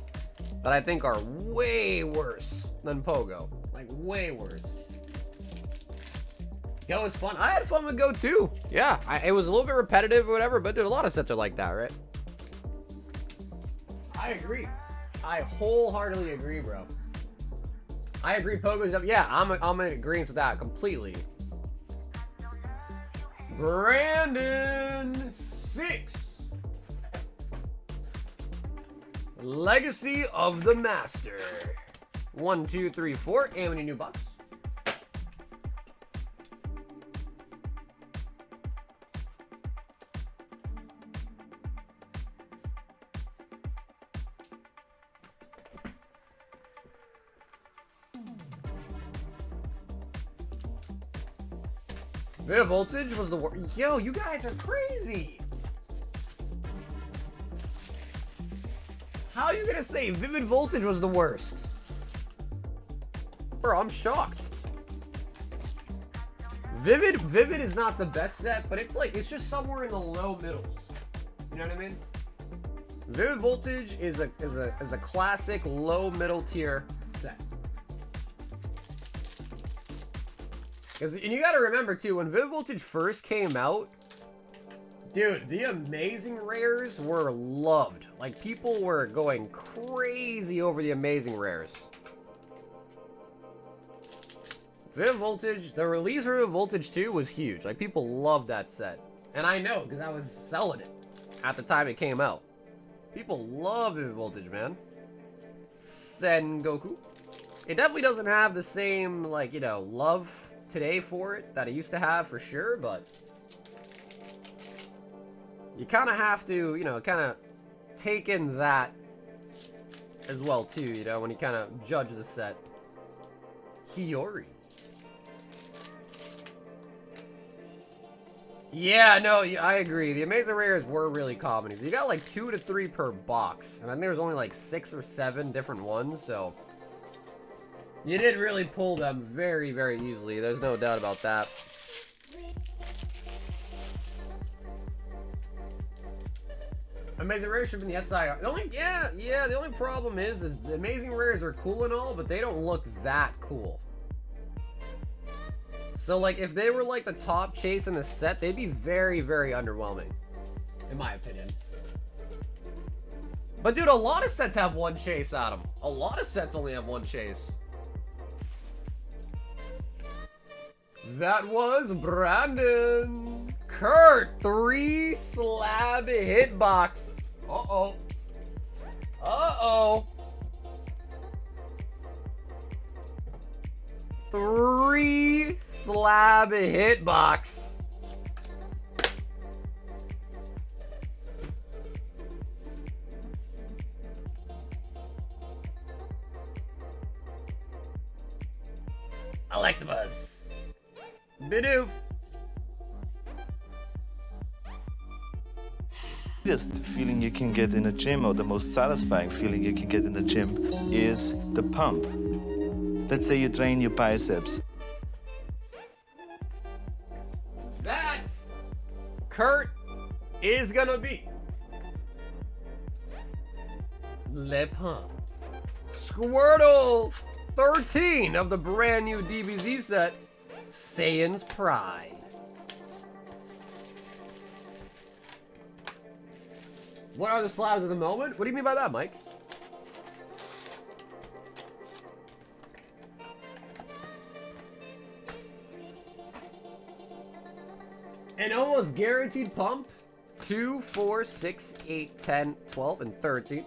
that I think are way worse than Pogo. Like, way worse. Go was fun. I had fun with Go too. Yeah, it was a little bit repetitive or whatever, but dude, a lot of sets are like that, right? I agree. I wholeheartedly agree, bro. I agree, Pogo's up. Yeah, I'm in agreement with that completely. Brandon 6. Legacy of the Master. 1, 2, 3, 4. And many new bucks. Vivid Voltage was the worst. Yo, you guys are crazy. How are you gonna say Vivid Voltage was the worst? Bro, I'm shocked. Vivid is not the best set, but it's like, it's just somewhere in the low middles. You know what I mean? Vivid Voltage is a classic low middle tier set. And you gotta remember too, when Vivid Voltage first came out, dude, the amazing rares were loved. Like, people were going crazy over the amazing rares. Vivid Voltage, the release of Vivid Voltage 2 was huge. Like, people loved that set. And I know, because I was selling it at the time it came out. People love Vivid Voltage, man. Sengoku. It definitely doesn't have the same, like, you know, love today for it that it used to have, for sure, but you kind of have to, you know, kind of take in that as well too, you know, when you kind of judge the set. Hiyori. Yeah, no, I agree. The amazing rares were really common. You got like 2 to 3 per box, and I think there was only like 6 or 7 different ones, so you did really pull them very, very easily. There's no doubt about that. Amazing rares should have been the SI. The only, the only problem is the amazing rares are cool and all, but they don't look that cool. So, like, if they were like the top chase in the set, they'd be very, very underwhelming, in my opinion. But dude, a lot of sets have 1 chase at them. A lot of sets only have 1 chase. That was Brandon. Kurt, 3 slab hitbox. Uh-oh. Uh-oh. 3 slab hitbox. I like the buzz. Bidoof. The best feeling you can get in a gym, or the most satisfying feeling you can get in the gym, is the pump. Let's say you train your biceps. That's Kurt is gonna be Le Pump. Squirtle 13 of the brand new DBZ set, Saiyans Pride. What are the slabs at the moment? What do you mean by that, Mike? An almost guaranteed pump. 2, 4, 6, 8, 10, 12, and 13.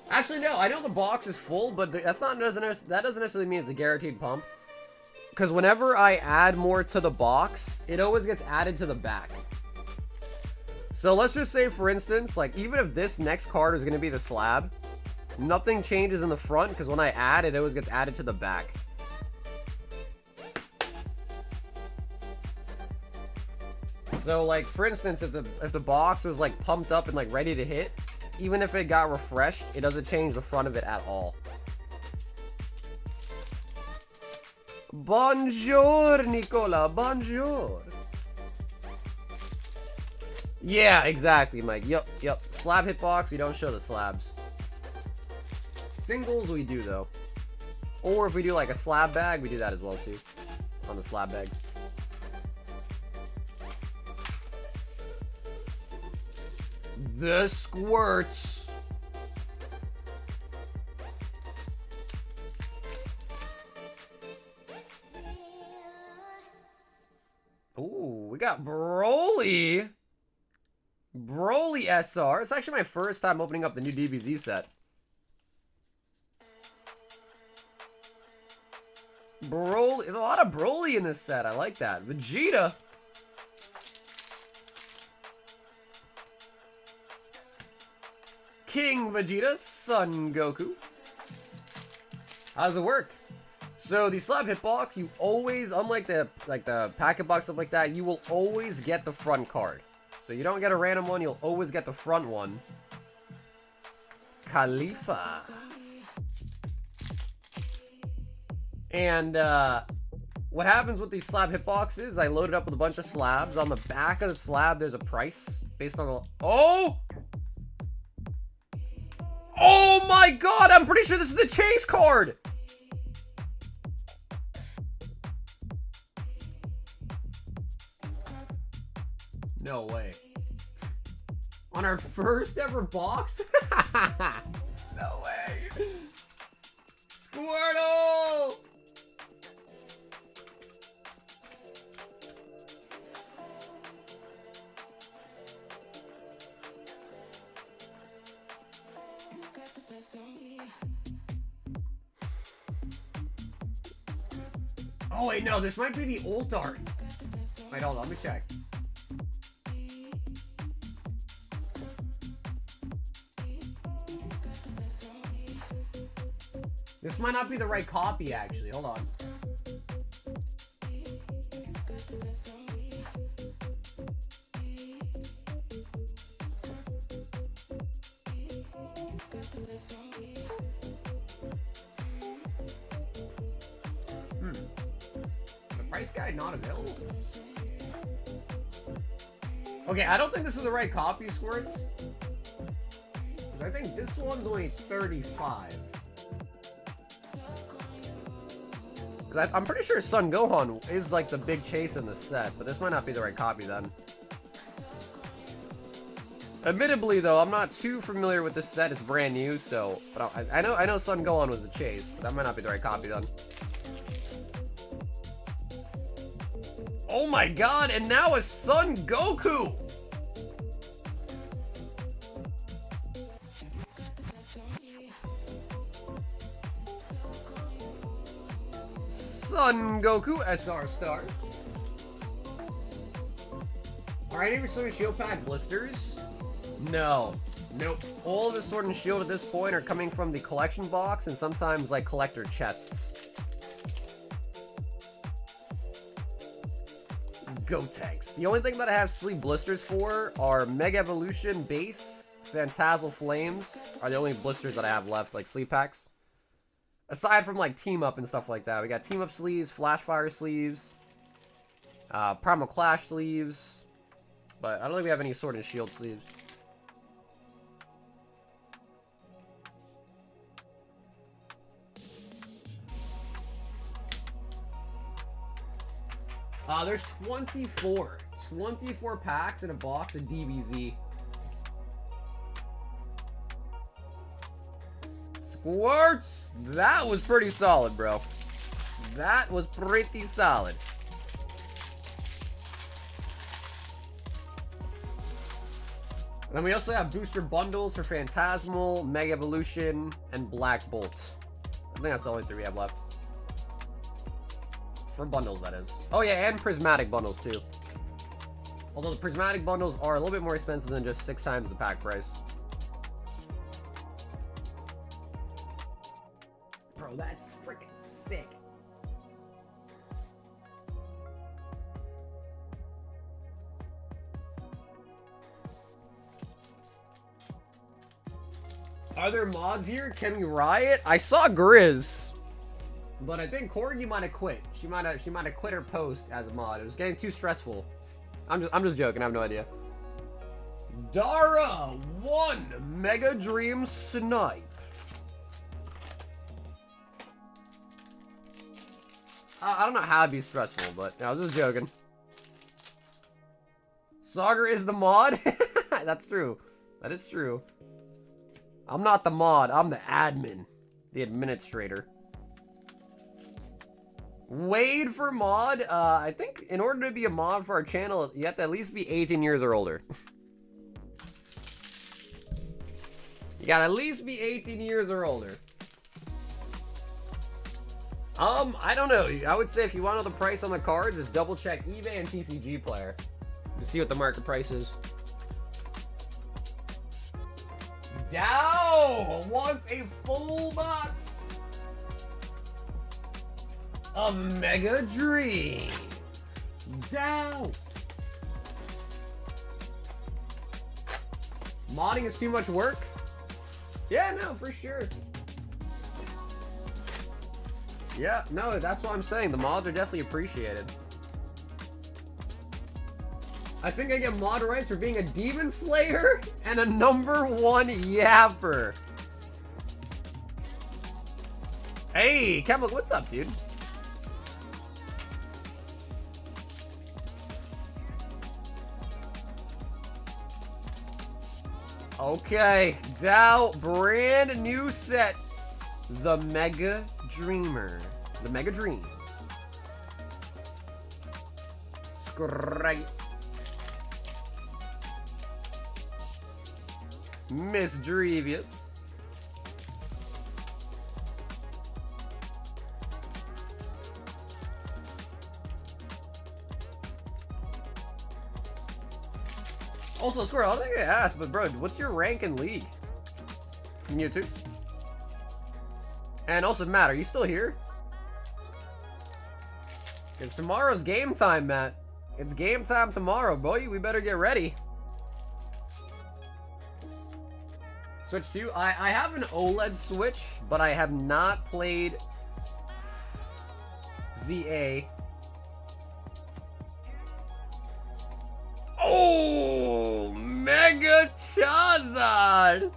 Actually, no. I know the box is full, but that doesn't necessarily mean it's a guaranteed pump. Because whenever I add more to the box, it always gets added to the back. So let's just say, for instance, like, even if this next card is going to be the slab, nothing changes in the front, because when I add, it always gets added to the back. So, like, for instance, if the box was, like, pumped up and, like, ready to hit, even if it got refreshed, it doesn't change the front of it at all. Bonjour, Nicola. Bonjour. Yeah, exactly, Mike. Yep. Slab hitbox, we don't show the slabs. Singles, we do, though. Or if we do, like, a slab bag, we do that as well, too. On the slab bags. The squirts. Ooh, we got Broly. Broly SR. It's actually my first time opening up the new DBZ set. Broly, a lot of Broly in this set. I like that. Vegeta. King Vegeta, Son Goku. How does it work? So the slab hitbox, you always, unlike the packet box, stuff like that, you will always get the front card. So you don't get a random one, you'll always get the front one. Khalifa. And what happens with these slab hitboxes, I loaded up with a bunch of slabs. On the back of the slab, there's a price based on the... Oh! Oh my god, I'm pretty sure this is the chase card! No way. On our first ever box? No way. Squirtle! Oh wait, no, this might be the old art. Wait, hold on, let me check. This might not be the right copy, actually. Hold on. The price guide not available. Okay, I don't think this is the right copy, Squirts. Because I think this one's only 35. I'm pretty sure Son Gohan is like the big chase in the set, but this might not be the right copy then. Admittedly though, I'm not too familiar with this set, it's brand new, so but I know Son Gohan was the chase, but that might not be the right copy then. Oh my god, and now a Son Goku! Son Goku, SR Star. Alright, any Sword and Shield pack blisters? No. Nope. All of the Sword and Shield at this point are coming from the collection box and sometimes like collector chests. Gotenks. The only thing that I have sleeve blisters for are Mega Evolution Base, Phantasmal Flames are the only blisters that I have left, like sleeve packs. Aside from like Team Up and stuff like that. We got Team Up sleeves, Flash Fire sleeves, Primal Clash sleeves, but I don't think we have any Sword and Shield sleeves. There's 24 packs in a box of DBZ. Squirts! That was pretty solid, bro. That was pretty solid. And then we also have booster bundles for Phantasmal, Mega Evolution, and Black Bolt. I think that's the only three we have left. For bundles, that is. Oh yeah, and prismatic bundles too. Although the prismatic bundles are a little bit more expensive than just 6 times the pack price. Bro, that's freaking sick. Are there mods here? Can we riot? I saw Grizz. But I think Corgi might have quit. She might have quit her post as a mod. It was getting too stressful. I'm just joking. I have no idea. Dara 1 Mega Dream Snipe. I don't know how it'd be stressful, but I was just joking. Sagar is the mod. That's true. That is true. I'm not the mod. I'm the admin, the administrator. Wade for mod. I think in order to be a mod for our channel, you have to at least be 18 years or older. You gotta at least be 18 years or older. I don't know. I would say if you want to know the price on the cards, is double check eBay and TCG Player to see what the market price is. Dow wants a full box of Mega Dream. Dow. Modding is too much work? Yeah, no, for sure. Yeah, no, that's what I'm saying. The mods are definitely appreciated. I think I get mod rights for being a Demon Slayer and a #1 Yapper. Hey, Kemba, what's up, dude? Okay, Dow, brand new set. The Mega Dreamer. The Mega Dream. Scraggy. Miss Drevious. Also, Squirrel, I don't think I asked, but bro, what's your rank in League? In YouTube? And also, Matt, are you still here? It's tomorrow's game time, Matt. It's game time tomorrow, boy. We better get ready. Switch 2. I have an OLED Switch, but I have not played ZA. Oh, Mega Charizard.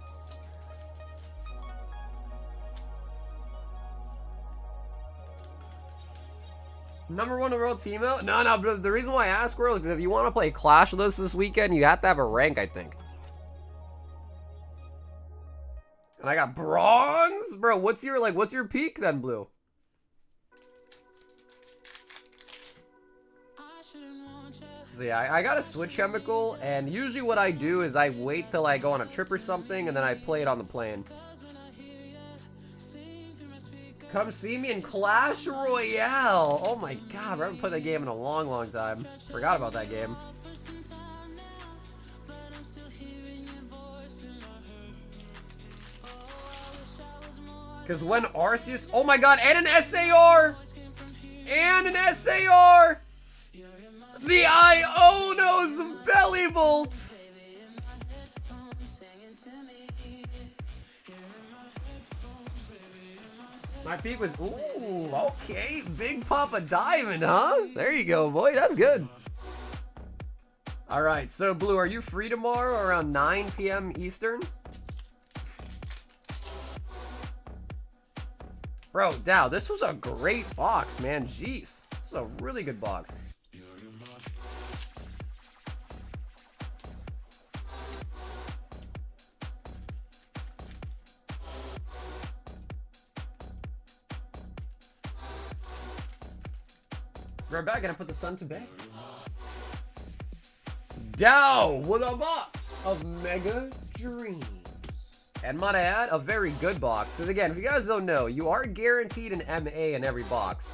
#1 overall team out? No, but the reason why I asked, Squirrel, is if you want to play Clash with us this weekend, you have to have a rank, I think. And I got bronze? Bro, what's your peak then, Blue? So yeah, I got a Switch chemical, and usually what I do is I wait till I go on a trip or something, and then I play it on the plane. Come see me in Clash Royale. Oh my god, I haven't played that game in a long, long time. Forgot about that game. Because when Arceus... Oh my god, and an SAR! And an SAR! The Iono's Belly Bolts! My peak was... Ooh, okay. Big Papa Diamond, huh? There you go, boy. That's good. Alright, so Blue, are you free tomorrow around 9 p.m. Eastern? Bro, Dow, this was a great box, man. Jeez. This is a really good box. We're back, gonna put the sun to bed. Dow with a box of Mega Dreams. And might I add, a very good box. Because again, if you guys don't know, you are guaranteed an MA in every box.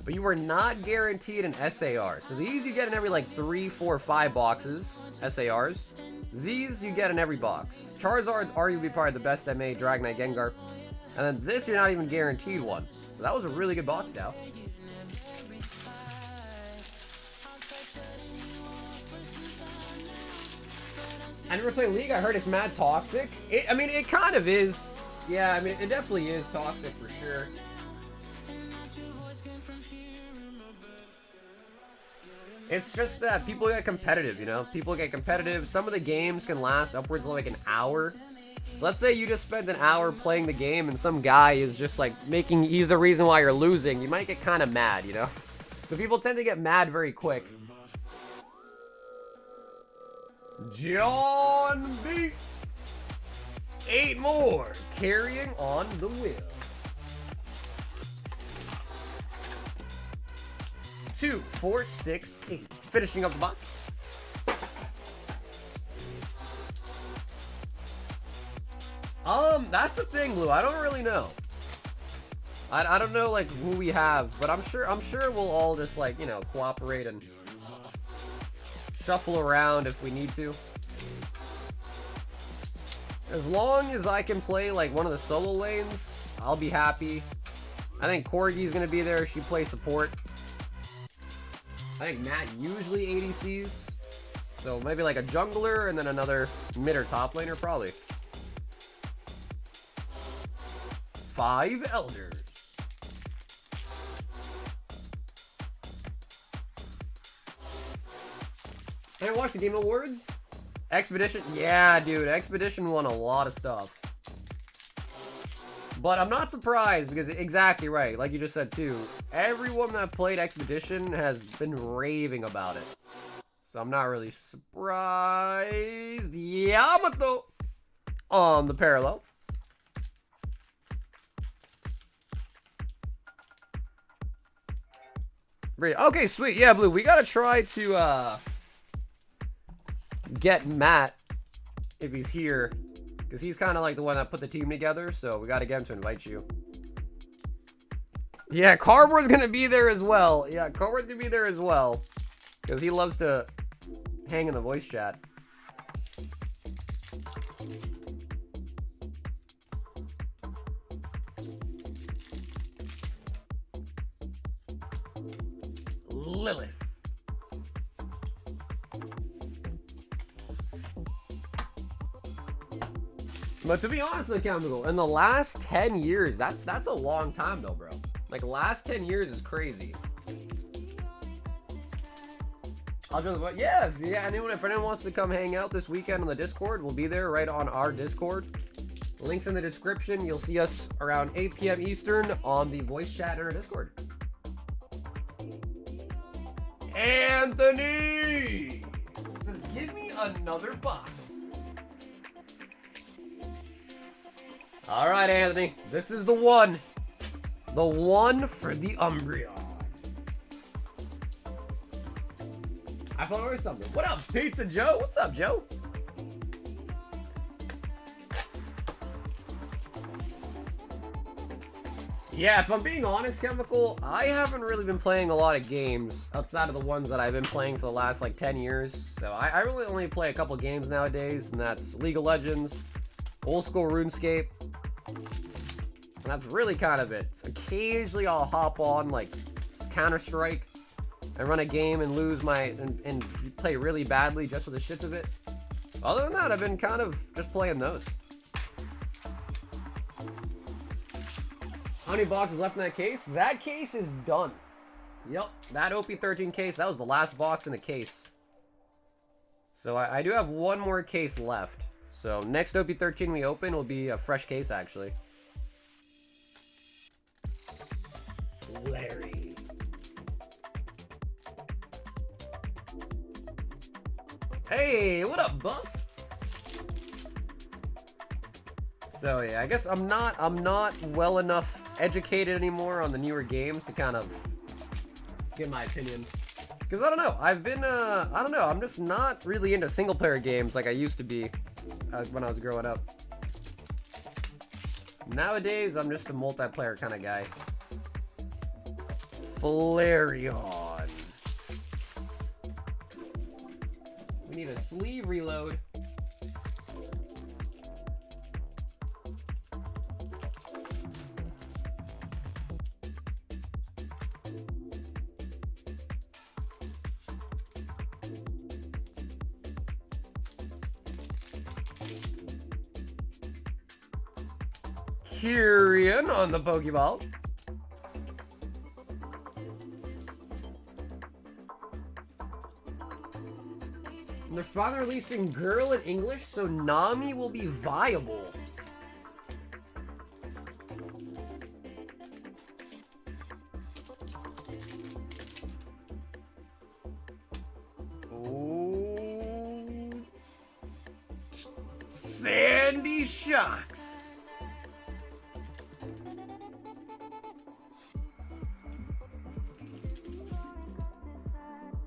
But you are not guaranteed an SAR. So these you get in every like 3, 4, 5 boxes, SARs. These you get in every box. Charizard's arguably probably the best MA, Dragonite, Gengar. And then this you're not even guaranteed one. So that was a really good box, Dow. I never played League. I heard it's mad toxic. I mean, it kind of is. Yeah, I mean, it definitely is toxic for sure. It's just that people get competitive, you know? People get competitive. Some of the games can last upwards of like an hour. So let's say you just spend an hour playing the game and some guy is just like he's the reason why you're losing. You might get kind of mad, you know? So people tend to get mad very quick. John B. 8 more. Carrying on the wheel. 2, 4, 6, 8. Finishing up the box. That's the thing, Blue. I don't really know. I don't know like who we have, but I'm sure we'll all just like, you know, cooperate and shuffle around if we need to. As long as I can play like one of the solo lanes, I'll be happy. I think Corgi's gonna be there. She plays support. I think Matt usually ADCs. So maybe like a jungler and then another mid or top laner probably. 5 elders. Hey, watch the Game Awards. Expedition, yeah, dude. Expedition won a lot of stuff. But I'm not surprised because exactly right, like you just said too. Everyone that played Expedition has been raving about it. So I'm not really surprised. Yamato on the parallel. Okay, sweet. Yeah, Blue, we gotta try to get Matt if he's here, because he's kind of like the one that put the team together, so we gotta get him to invite you. Yeah, Cardboard's gonna be there as well. Yeah, Cardboard's gonna be there as well, because he loves to hang in the voice chat. Lilith. But to be honest with you, in the last 10 years, that's a long time though, bro. Like, last 10 years is crazy. I'll join the yeah, if anyone wants to come hang out this weekend on the Discord, we'll be there right on our Discord. Links in the description. You'll see us around 8 p.m. Eastern on the voice chat in our Discord. Anthony says, give me another box. All right, Anthony, this is the one for the Umbreon. I found always something. What up, Pizza Joe? What's up, Joe? Yeah, if I'm being honest, Chemical, I haven't really been playing a lot of games outside of the ones that I've been playing for the last like 10 years. So I really only play a couple games nowadays, and that's League of Legends, old school RuneScape. And that's really kind of it. So occasionally I'll hop on like Counter-Strike and run a game and lose and play really badly just for the shits of it. Other than that, I've been kind of just playing those. How many boxes left in that case? That case is done. Yep, that OP13 case, that was the last box in the case. So I do have one more case left. So next OP13 we open will be a fresh case, actually. Larry. Hey, what up, Buff? So yeah, I guess I'm not well enough educated anymore on the newer games to kind of give my opinion. Because I don't know, I've been I don't know, I'm just not really into single player games like I used to be when I was growing up. Nowadays, I'm just a multiplayer kind of guy. Flareon. We need a sleeve reload. Kyrian on the Pokeball. They're finally releasing Girl in English, so Nami will be viable. Oh, Sandy Shocks.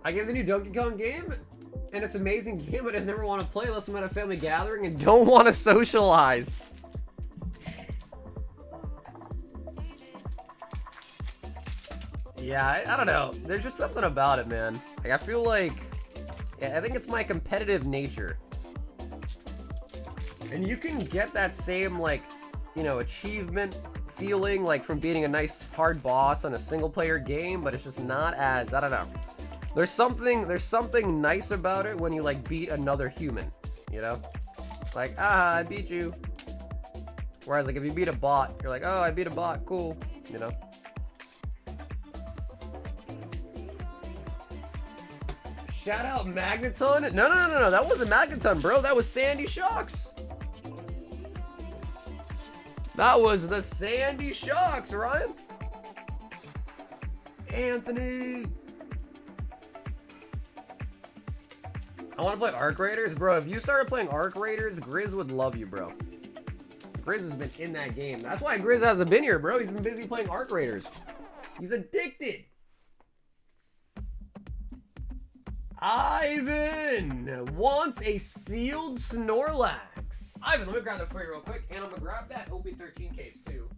I gave the new Donkey Kong game, and it's an amazing game, but I just never want to play unless I'm at a family gathering and don't want to socialize. Yeah, I don't know. There's just something about it, man. Like, I feel like... Yeah, I think it's my competitive nature. And you can get that same, like, you know, achievement feeling, like, from beating a nice hard boss on a single-player game, but it's just not as... I don't know. There's something nice about it when you, like, beat another human, you know? Like, I beat you. Whereas, like, if you beat a bot, you're like, oh, I beat a bot, cool, you know? Shout out Magneton. No, that wasn't Magneton, bro. That was Sandy Shocks. That was the Sandy Shocks, Ryan. Anthony. I want to play Arc Raiders. Bro, if you started playing Arc Raiders, Grizz would love you, bro. Grizz has been in that game. That's why Grizz hasn't been here, bro. He's been busy playing Arc Raiders. He's addicted. Ivan wants a sealed Snorlax. Ivan, let me grab that for you real quick. And I'm going to grab that OP13 case, too.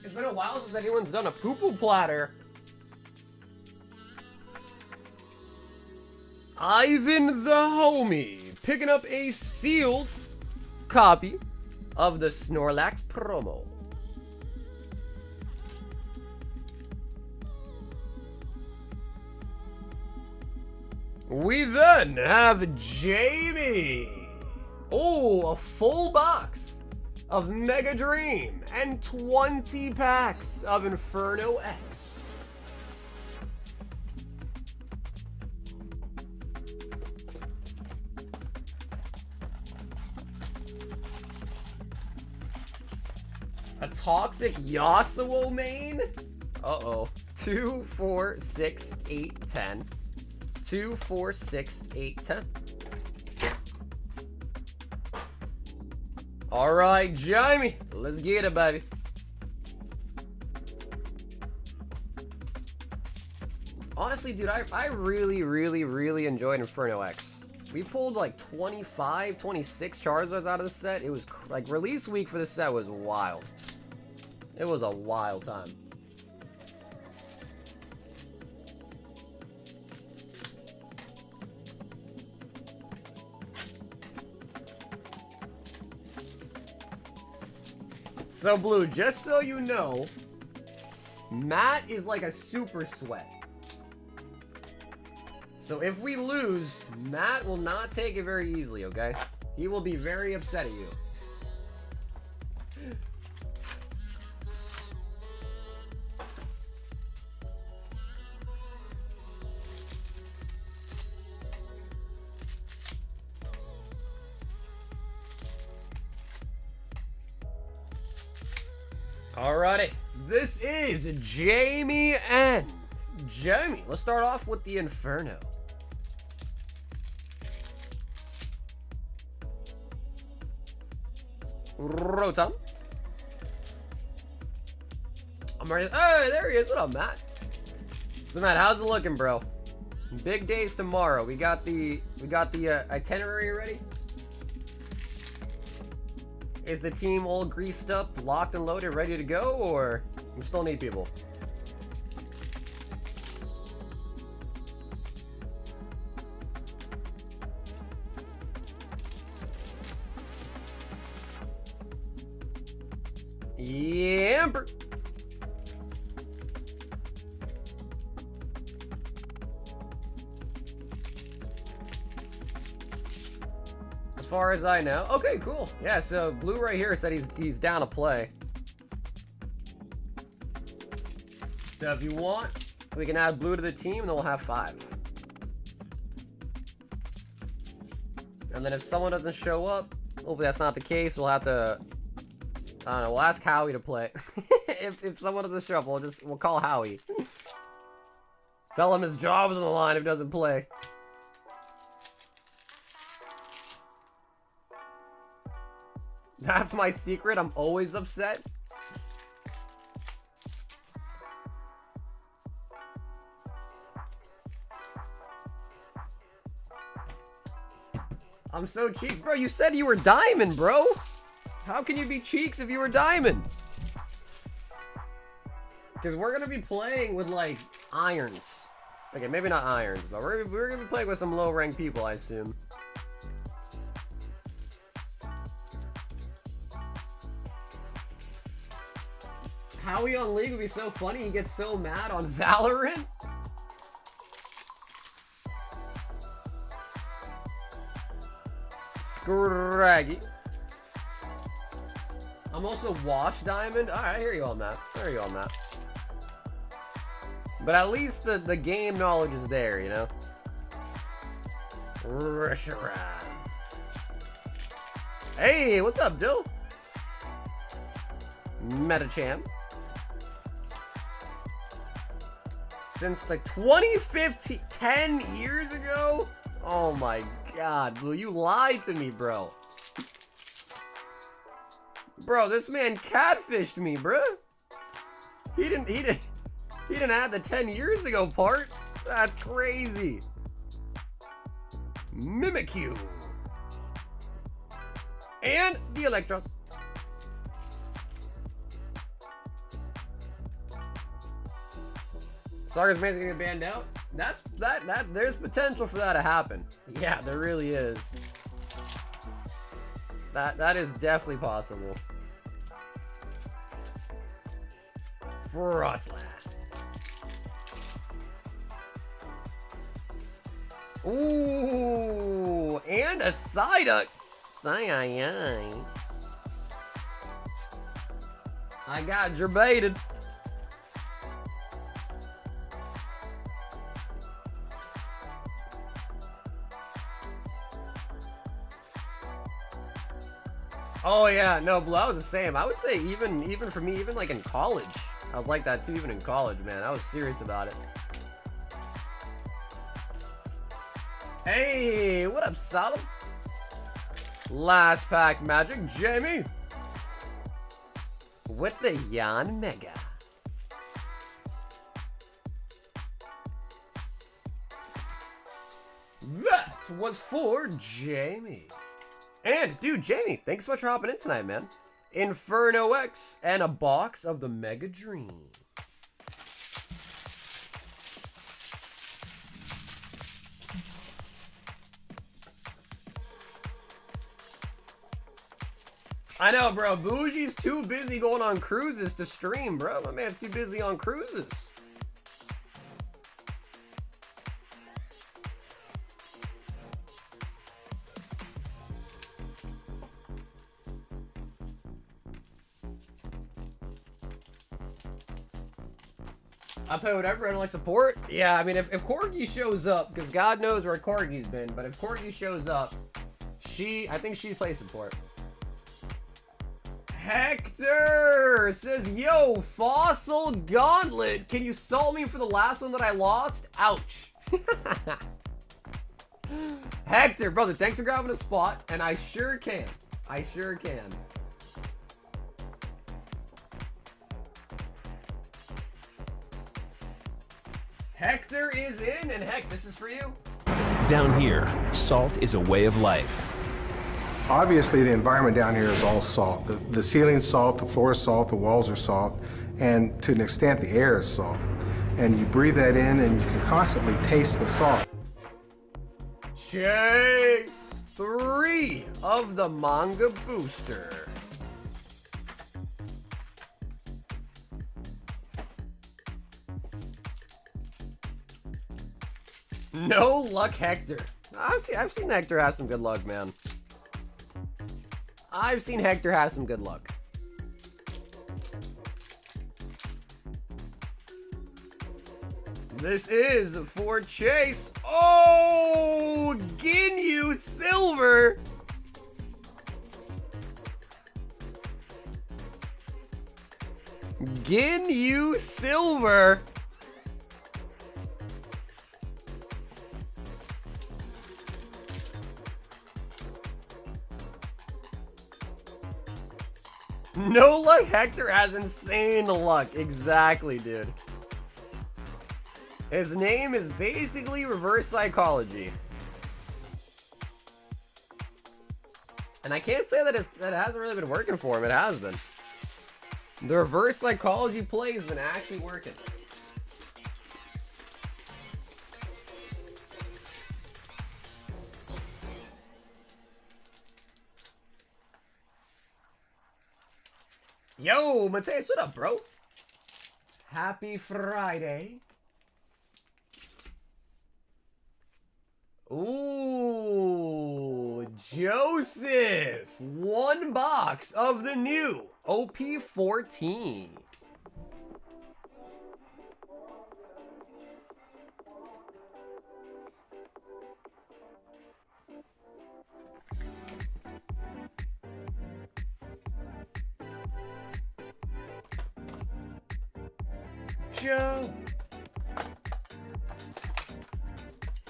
It's been a while since anyone's done a poo-poo platter. Ivan the homie picking up a sealed copy of the Snorlax promo. We then have Jamie. Oh, a full box of Mega Dream and 20 packs of Inferno X. A toxic Yasuo main? Uh-oh. 2, 4, 6, 8, 10. 2, 4, 6, 8, 10. All right, Jamie, let's get it, baby. Honestly, dude, I really enjoyed Inferno X. We pulled like 25, 26 Charizards out of the set. It was like release week for the set was wild. It was a wild time. So, Blue, just so you know, Matt is like a super sweat. So if we lose, Matt will not take it very easily, okay? He will be very upset at you. Alrighty, this is Jamie N. Jamie, let's start off with the Inferno. Rotom. I'm ready. Hey, there he is. What up, Matt? So, Matt, how's it looking, bro? Big days tomorrow. We got the itinerary ready. Is the team all greased up, locked and loaded, ready to go, or we still need people? Yamper. As far as I know. Okay, cool. Yeah, so Blue right here said he's down to play. So if you want We can add blue to the team, and then we'll have 5. And then if someone doesn't show up, hopefully that's not the case, we'll have to, I don't know, we'll ask Howie to play. if someone doesn't show up, we'll call Howie. Tell him his job's on the line if he doesn't play. That's my secret, I'm always upset. I'm so cheeks, bro. You said you were diamond, bro. How can you be cheeks if you were diamond? Because we're gonna be playing with like irons. Okay, maybe not irons, but we're gonna be playing with some low-ranked people, I assume. Howie on League would be so funny. He gets so mad on Valorant. Scraggy. I'm also Wash Diamond. Alright, I hear you on that. I hear you on that. But at least the game knowledge is there, you know? Hey, what's up, Dill? Metachamp. Since like 2015, 10 years ago? Oh my god, Blue, you lied to me, bro. Bro, this man catfished me, bro. He didn't add the 10 years ago part. That's crazy. Mimikyu. And the Electros. Sarga's basically gonna get banned out. There's potential for that to happen. Yeah, there really is. That is definitely possible. Frostlass. Ooh, and a Psyduck. Saiyan. I got gerbated. Oh yeah, no, Blue, I was the same. I would say even for me, even like in college, I was like that too. Even in college, man, I was serious about it. Hey, what up, Solid? Last pack magic, Jamie, with the Yan Mega. That was for Jamie. And, dude, Jamie, thanks so much for hopping in tonight, man. Inferno X and a box of the Mega Dream. I know, bro. Bougie's too busy going on cruises to stream, bro. My man's too busy on cruises. I play whatever, I don't like support. Yeah, I mean, if Corgi shows up, because God knows where Corgi's been, but if Corgi shows up, I think she plays support. Hector says, yo, Fossil Gauntlet, can you salt me for the last one that I lost? Ouch. Hector, brother, thanks for grabbing a spot, and I sure can. I sure can. Hector is in, and heck, this is for you. Down here, salt is a way of life. Obviously, the environment down here is all salt. The ceiling's salt, the floor is salt, the walls are salt, and to an extent, the air is salt. And you breathe that in, and you can constantly taste the salt. Chase 3 of the manga booster. No luck, Hector. I've seen Hector have some good luck, man. I've seen Hector have some good luck. This is for Chase. Oh, Ginyu Silver. Ginyu Silver. No luck. Hector has insane luck. Exactly, dude. His name is basically reverse psychology. And I can't say that that hasn't really been working for him. It has been. The reverse psychology play has been actually working. Yo, Mateus, what up, bro? Happy Friday. Ooh, Joseph. One box of the new OP14. Joe.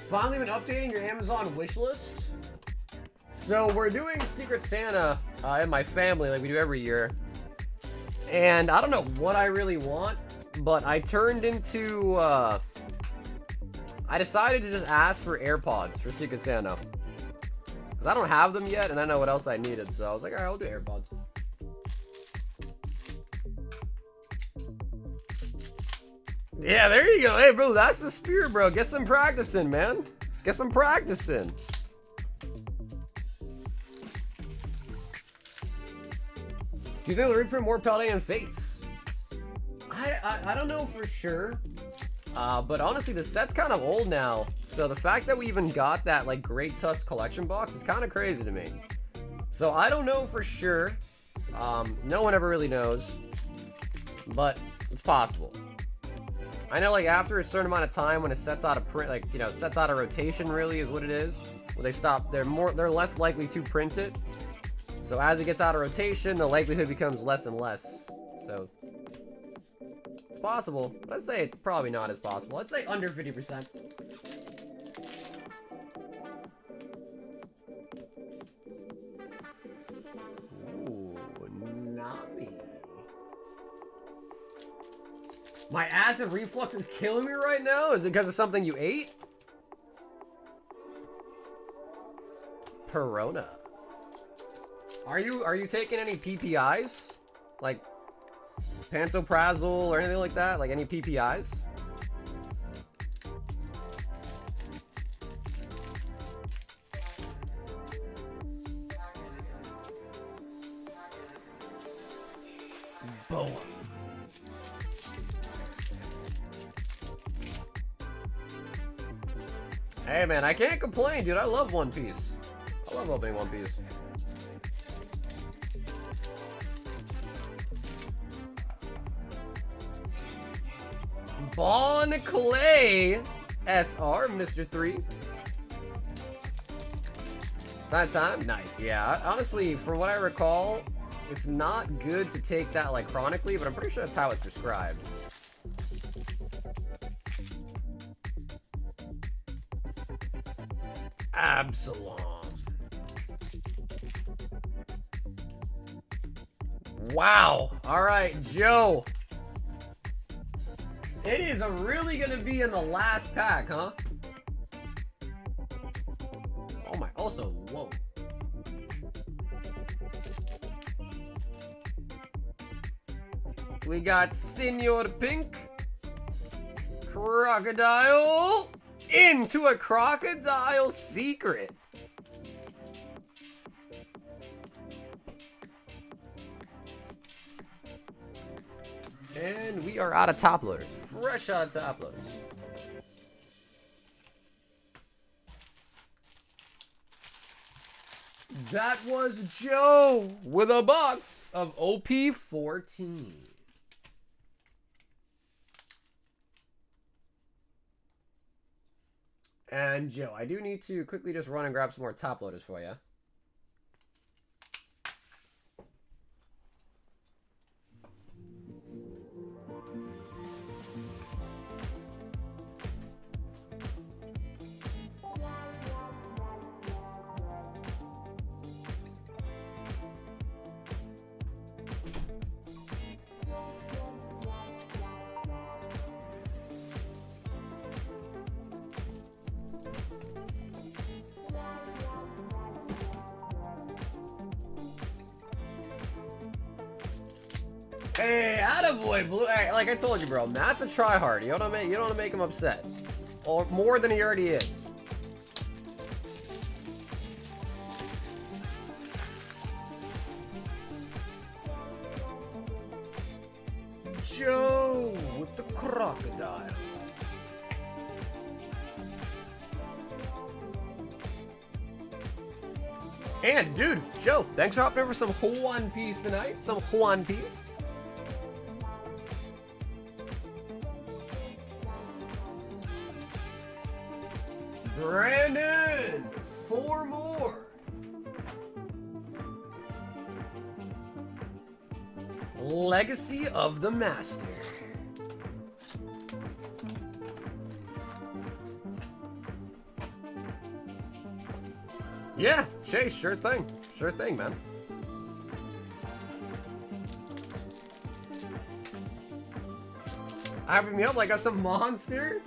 Finally been updating your Amazon wish list. So we're doing Secret Santa in my family like we do every year. And I don't know what I really want, but I turned into, I decided to just ask for AirPods for Secret Santa. Because I don't have them yet and I know what else I needed. So I was like, all right, I'll do AirPods. Yeah, there you go. Hey, bro, that's the spirit, bro. Get some practicing, man. Get some practicing. Do you think they'll reprint more Paldean Fates? I don't know for sure. But honestly, the set's kind of old now. So the fact that we even got that, like, Great Tusk collection box is kind of crazy to me. So I don't know for sure. No one ever really knows. But it's possible. I know, like, after a certain amount of time when it sets out of print, like, you know, sets out of rotation really is what it is. When they stop, they're less likely to print it. So as it gets out of rotation, the likelihood becomes less and less. So it's possible. But I'd say it's probably not as possible. I'd say under 50%. Ooh, Nami. My acid reflux is killing me right now? Is it because of something you ate? Perona. Are you taking any PPIs? Like pantoprazole or anything like that? Like any PPIs? Boa. Hey man, I can't complain, dude. I love One Piece. I love opening One Piece. Bon Clay SR, Mr. 3. That time? Nice, yeah. Honestly, from what I recall, it's not good to take that like chronically, but I'm pretty sure that's how it's prescribed. Absalom. Wow. All right, Joe. It is really going to be in the last pack, huh? Oh my, also, whoa. We got Senor Pink. Crocodile. Into a Crocodile Secret. And we are out of top loaders. Fresh out of top loaders. That was Joe with a box of OP14. And Joe, I do need to quickly just run and grab some more top loaders for you. Hey, attaboy, Blue. Hey, like I told you, bro, Matt's a tryhard. You don't wanna make him upset, or more than he already is. Joe with the crocodile. And dude, Joe, thanks for hopping over some One Piece tonight. Some One Piece. Brandon, 4 more. Legacy of the Master. Yeah, Chase, sure thing. Sure thing, man. Hyping me up like I'm some monster?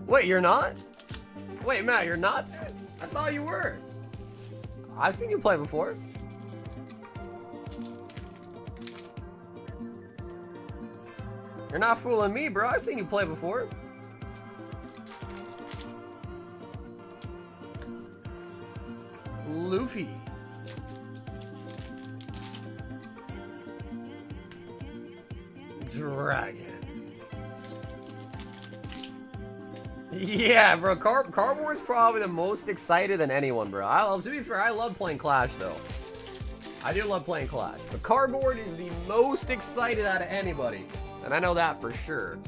Wait, you're not? Wait, Matt, you're not? I thought you were. I've seen you play before. You're not fooling me, bro. I've seen you play before. Luffy. Dragon. Yeah, bro. Cardboard's probably the most excited than anyone, bro. To be fair, I love playing Clash, though. I do love playing Clash. But Cardboard is the most excited out of anybody. And I know that for sure.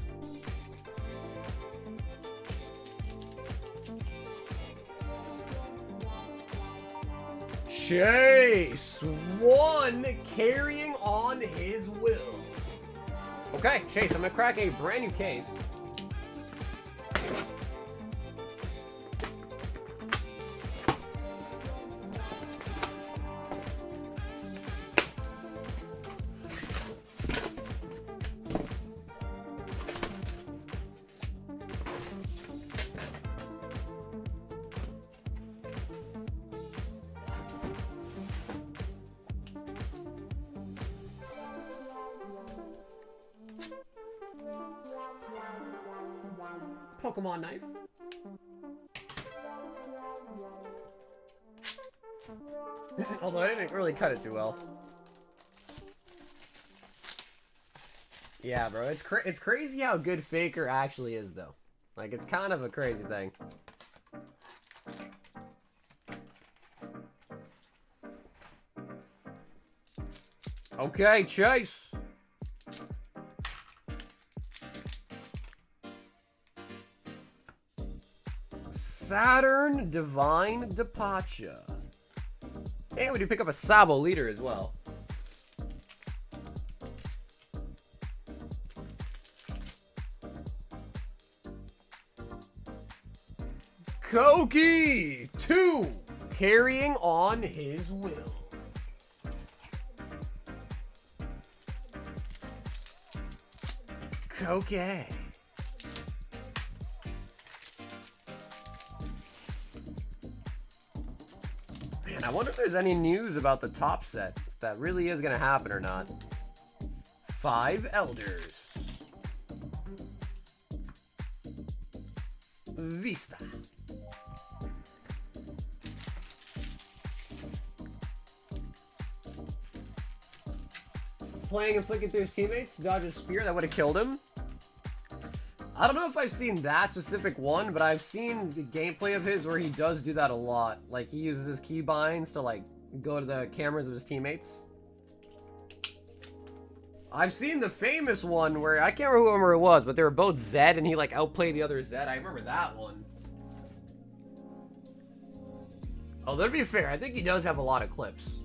Chase, 1 carrying on his will. Okay, Chase, I'm gonna crack a brand new case. Pokemon knife. Although I didn't really cut it too well. Yeah, bro, it's crazy how good Faker actually is, though. Like, it's kind of a crazy thing. Okay, Chase. Saturn Divine Departure. And we do pick up a Sabo leader as well. Koki 2 carrying on his will. Koki. I wonder if there's any news about the top set, if that really is going to happen or not. 5 Elders. Vista. Playing and flicking through his teammates to dodge a spear that would have killed him. I don't know if I've seen that specific one, but I've seen the gameplay of his where he does do that a lot. Like, he uses his keybinds to, like, go to the cameras of his teammates. I've seen the famous one where, I can't remember who it was, but they were both Zed and he like outplayed the other Zed. I remember that one. Although to be fair, I think he does have a lot of clips.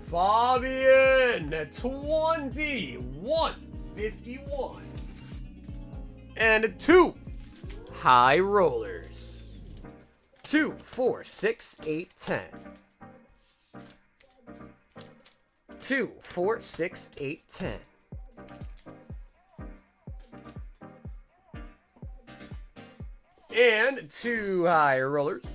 Fabian, 2151. And 2 high rollers. 2, 4, 6, 8, 10. 2, 4, 6, 8, 10. And 2 high rollers.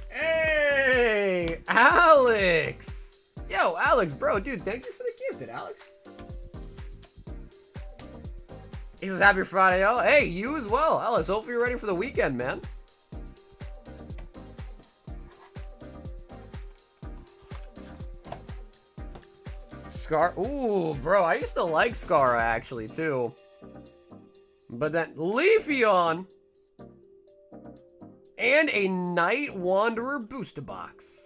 Hey, Alex. Yo, Alex, bro, dude, thank you for the gifted, Alex. He says, happy Friday, oh. Hey, you as well, Alex. Hopefully you're ready for the weekend, man. Scar. Ooh, bro, I used to like Scar actually too. But then Leafeon and a Night Wanderer booster box.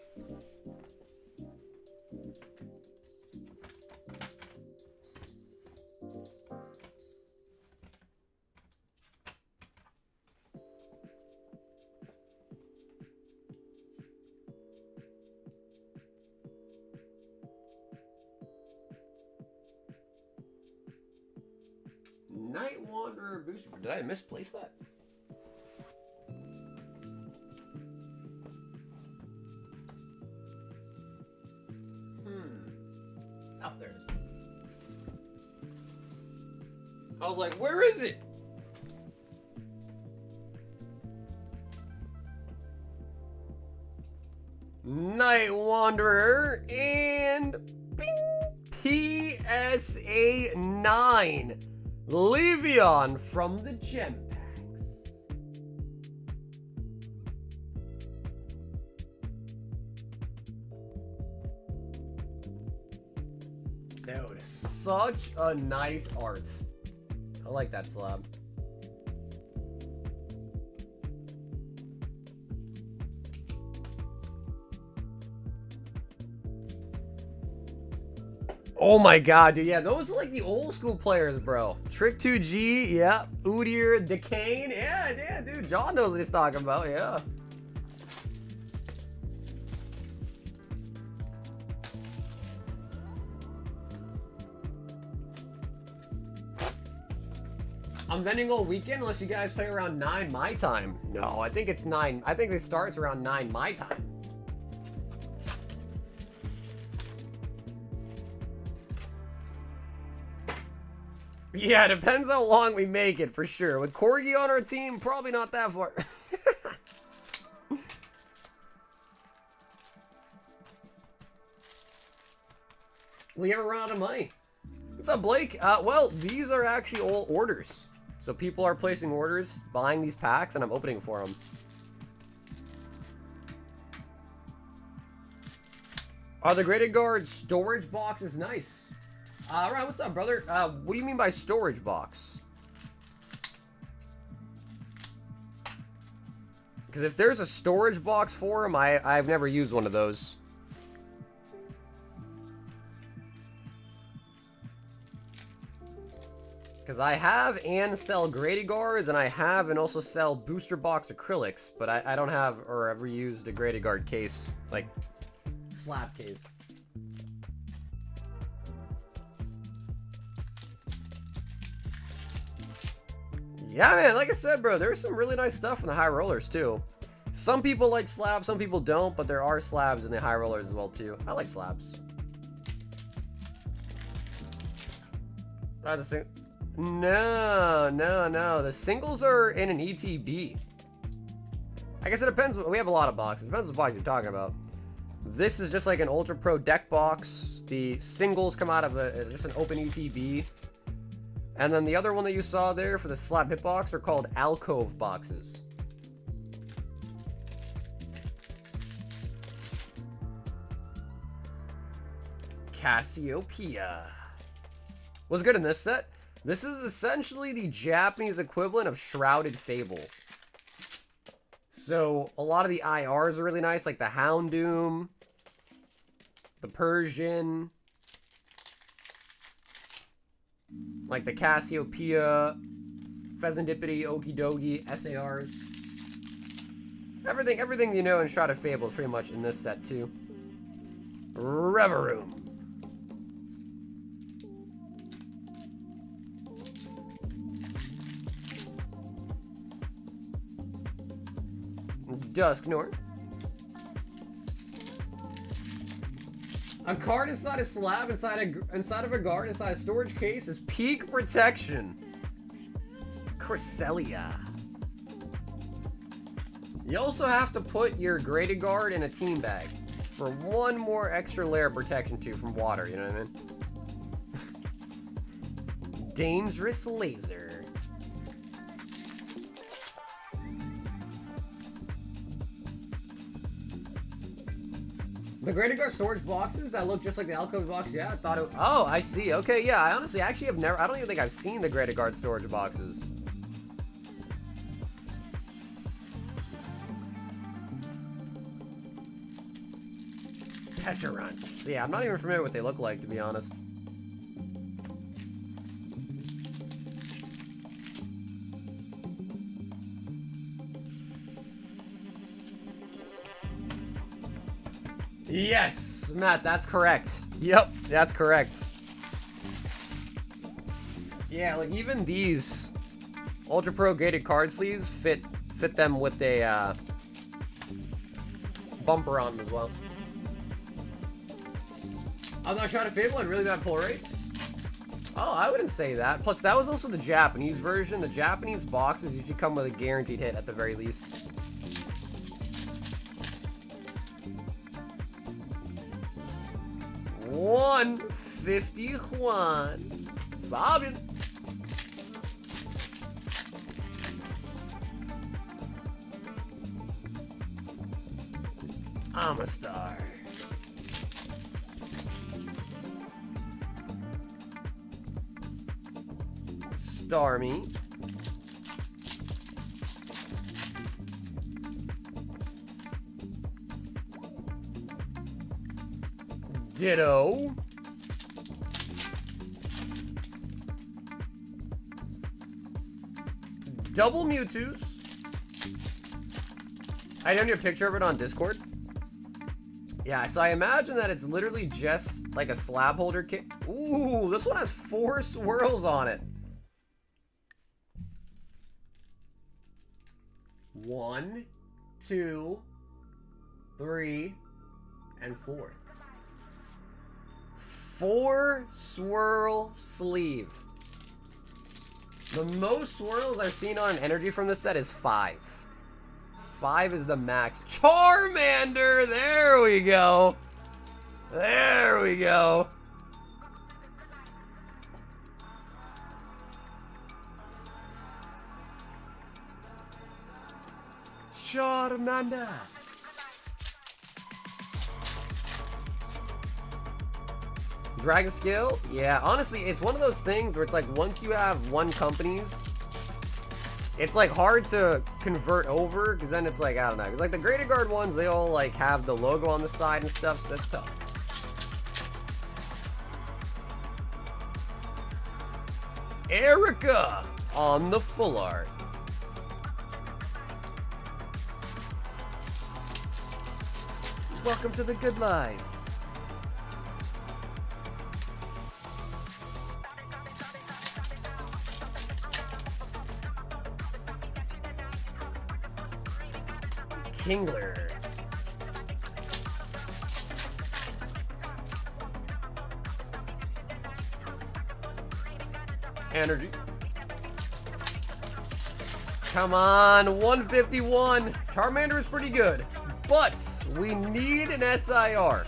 Night Wanderer booster. Did I misplace that? Oh, there it is. I was like, where is it? Night Wanderer and bing, PSA 9. Leafeon from the gem packs. Dude, such a nice art. I like that slab. Oh my god, dude. Yeah, those are like the old school players, bro. Trick 2G, yeah. Udyr, Decane. Yeah, dude. John knows what he's talking about, yeah. I'm vending all weekend unless you guys play around 9 my time. No, I think it's 9. I think it starts around 9 my time. Yeah, it depends how long we make it, for sure. With Corgi on our team, probably not that far. We ever run out of money? What's up, Blake? Well, these are actually all orders. So people are placing orders, buying these packs, and I'm opening for them. Are the Graded Guard storage boxes nice? Ryan, what's up, brother? What do you mean by storage box? Because if there's a storage box for them, I've never used one of those. Because I have and sell Graded Guards, and I have and also sell booster box acrylics, but I don't have or ever used a Graded Guard case, like slab case. Yeah, man, like I said, bro, there's some really nice stuff in the high rollers, too. Some people like slabs, some people don't, but there are slabs in the high rollers as well, too. I like slabs. No. The singles are in an ETB. I guess it depends. We have a lot of boxes. It depends what box you're talking about. This is just like an Ultra Pro deck box. The singles come out of just an open ETB. And then the other one that you saw there for the slab hitbox are called alcove boxes. Cassiopeia. What's good in this set? This is essentially the Japanese equivalent of Shrouded Fable. So a lot of the IRs are really nice, like the Houndoom, the Persian, like the Cassiopeia, Pheasantipity, Okidogi, SARs. Everything you know in Shrouded Fable is pretty much in this set too. Reveroom. Dusknor. A card inside a slab, inside of a guard, inside a storage case is Peak Protection. Cresselia. You also have to put your graded guard in a team bag for one more extra layer of protection too from water, you know what I mean? Dangerous Laser. The graded guard storage boxes that look just like the Alcove box, yeah, I thought it. Oh, I see. Okay, yeah, I honestly actually have never. I don't even think I've seen the graded guard storage boxes. Petarunts. Yeah, I'm not even familiar with what they look like, to be honest. Yes, Matt, that's correct. Yep, that's correct. Yeah, like even these Ultra Pro graded card sleeves fit them with a bumper on them as well. I'm not trying to Fable and really bad pull rates. Oh, I wouldn't say that. Plus, that was also the Japanese version. The Japanese boxes usually come with a guaranteed hit at the very least. $151. Bobbin. I'm a star. Starmie. Ditto. Double Mewtwo's. I don't need a picture of it on Discord. Yeah, so I imagine that it's literally just like a slab holder kit. Ooh, this one has 4 swirls on it. 1, 2, 3, and 4. 4 swirl sleeve. The most swirls I've seen on energy from this set is 5. 5 is the max. Charmander! There we go. There we go. Charmander. Dragon Scale? Yeah, honestly, it's one of those things where it's like once you have one company's, it's like hard to convert over because then it's like, I don't know. Because like the Graded Guard ones, they all like have the logo on the side and stuff, so that's tough. Erica on the full art. Welcome to the good life. Kingler. Energy. Come on, 151. Charmander is pretty good, but we need an SIR.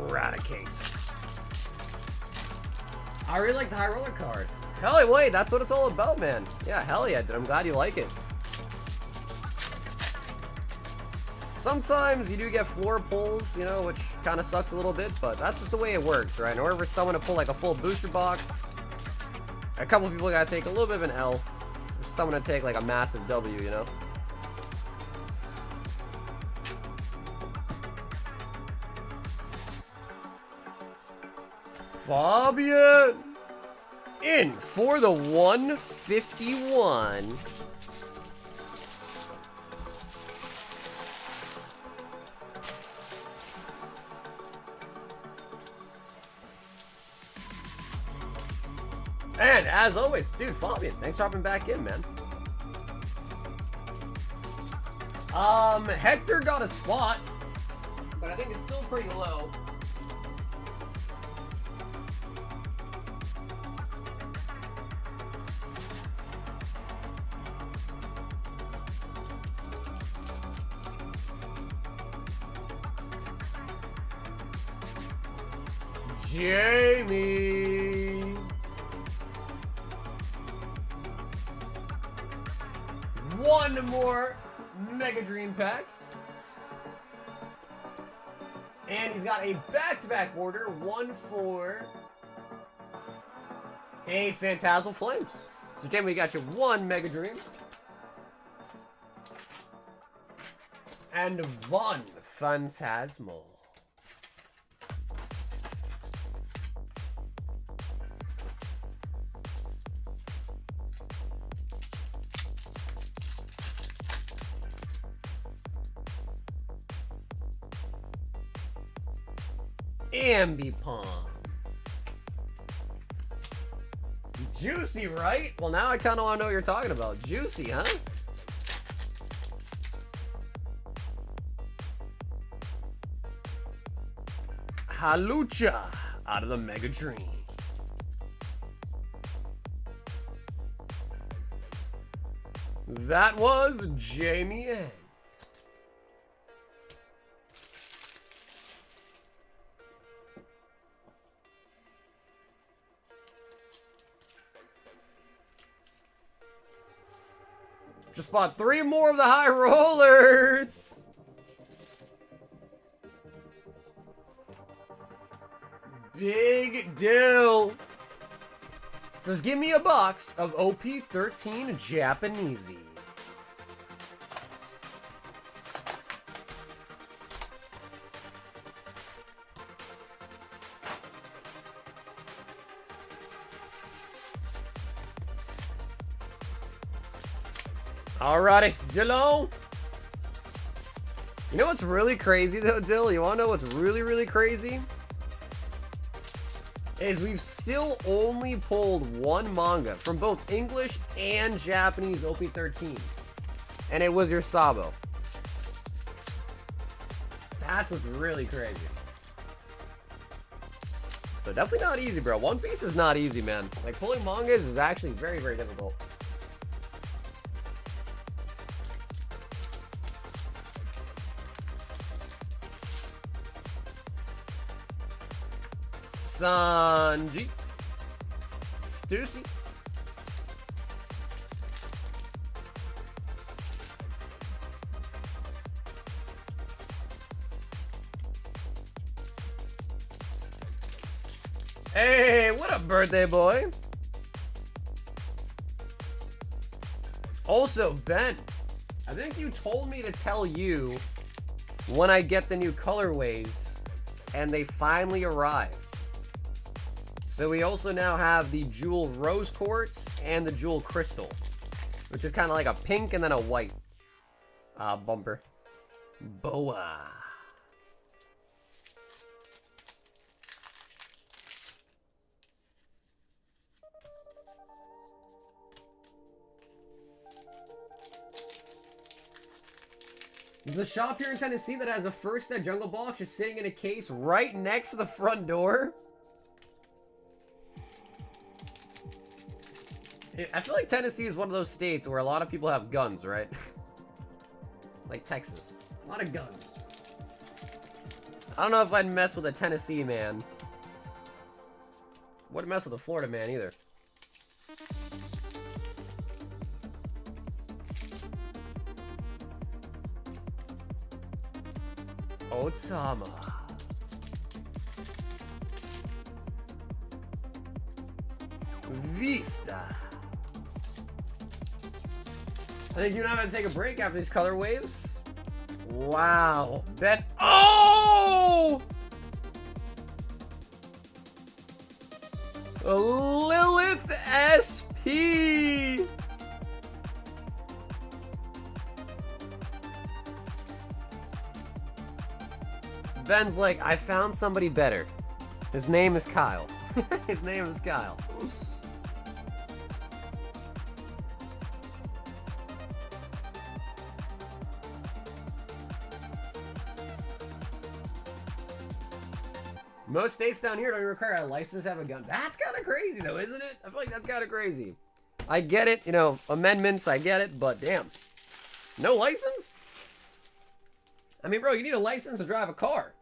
Raticates. I really like the high roller card. Hell yeah, wait, that's what it's all about, man. Yeah, hell yeah, dude. I'm glad you like it. Sometimes you do get floor pulls, you know, which kind of sucks a little bit, but that's just the way it works, right? In order for someone to pull like a full booster box, a couple people gotta take a little bit of an L for someone to take like a massive W, you know? Fabian in for the 151. And as always, dude, Fabian, thanks for hopping back in, man. Hector got a spot, but I think it's still pretty low. Jamie. One more Mega Dream Pack. And he's got a back-to-back order, one for a Phantasmal Flames. So Jamie, we got you one Mega Dream. And one Phantasmal. Ambipom. Juicy, right? Well, now I kind of want to know what you're talking about. Juicy, huh? Halucha out of the Mega Dream. That was Jamie N. Just bought 3 more of the high rollers. Big deal. Says, give me a box of OP13 Japanesey. Alrighty, Dillo. You know what's really crazy though, Dill? You wanna know what's really, really crazy? Is we've still only pulled one manga from both English and Japanese OP13. And it was your Sabo. That's what's really crazy. So definitely not easy, bro. One Piece is not easy, man. Like, pulling mangas is actually very, very difficult. Sanji. Stussy. Hey, what up, birthday boy? Also, Ben, I think you told me to tell you when I get the new colorways, and they finally arrived. So we also now have the Jewel Rose Quartz and the Jewel Crystal, which is kind of like a pink and then a white bumper. Boa. There's a shop here in Tennessee that has a first set Jungle Box just sitting in a case right next to the front door. I feel like Tennessee is one of those states where a lot of people have guns, right? Like Texas. A lot of guns. I don't know if I'd mess with a Tennessee man. Wouldn't mess with the Florida man either. Otama. Vista. I think you and I have to take a break after these color waves. Wow. Bet. Oh! Lilith SP. Ben's like, I found somebody better. His name is Kyle. His name is Kyle. Most states down here don't even require a license to have a gun. That's kind of crazy, though, isn't it? I feel like that's kind of crazy. I get it, you know, amendments, I get it, but damn. No license? I mean, bro, you need a license to drive a car.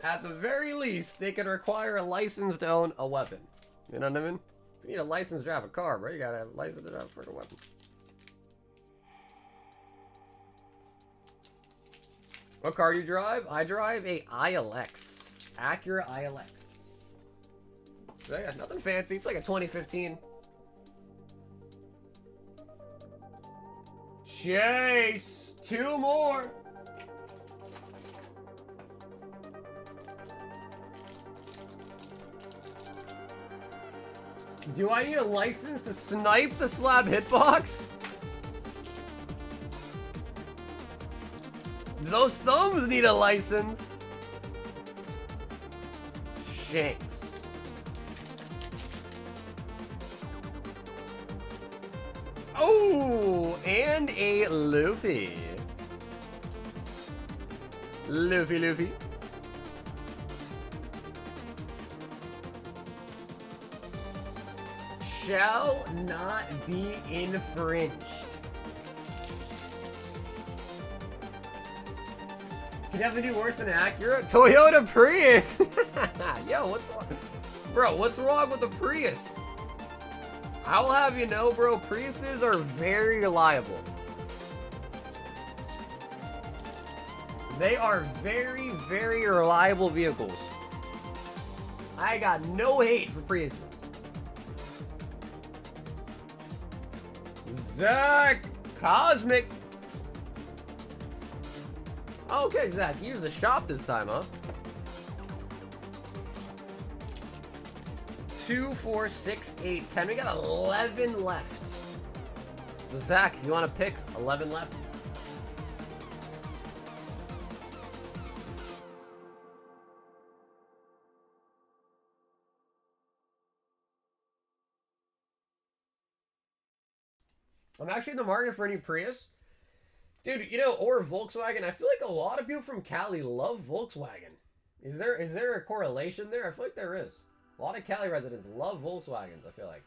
At the very least, they could require a license to own a weapon. You know what I mean? If you need a license to drive a car, bro, you gotta have a license to drive a freaking weapon. What car do you drive? I drive a ILX. Acura ILX. So yeah, nothing fancy. It's like a 2015. Chase! 2 more! Do I need a license to snipe the slab hitbox? Those thumbs need a license. Shanks. Oh, and a Luffy. Luffy. Shall not be infringed. Could definitely do worse than Acura. Toyota Prius. Yo, what's wrong? Bro, what's wrong with the Prius? I will have you know, bro, Priuses are very reliable. They are very, very reliable vehicles. I got no hate for Priuses. Zach Cosmic. Okay, Zach, use the shop this time, huh? 2, 4, 6, 8, 10. We got 11 left. So, Zach, if you want to pick 11 left. I'm actually in the market for a new Prius. Dude, you know, or Volkswagen. I feel like a lot of people from Cali love Volkswagen. Is there a correlation there? I feel like there is. A lot of Cali residents love Volkswagens, I feel like.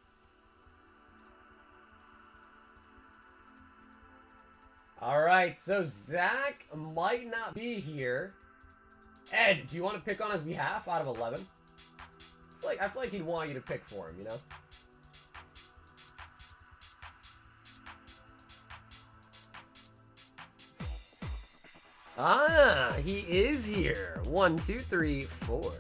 Alright, so Zach might not be here. Ed, do you want to pick on his behalf out of 11? I feel like he'd want you to pick for him, you know? Ah, he is here. 1, 2, 3, 4.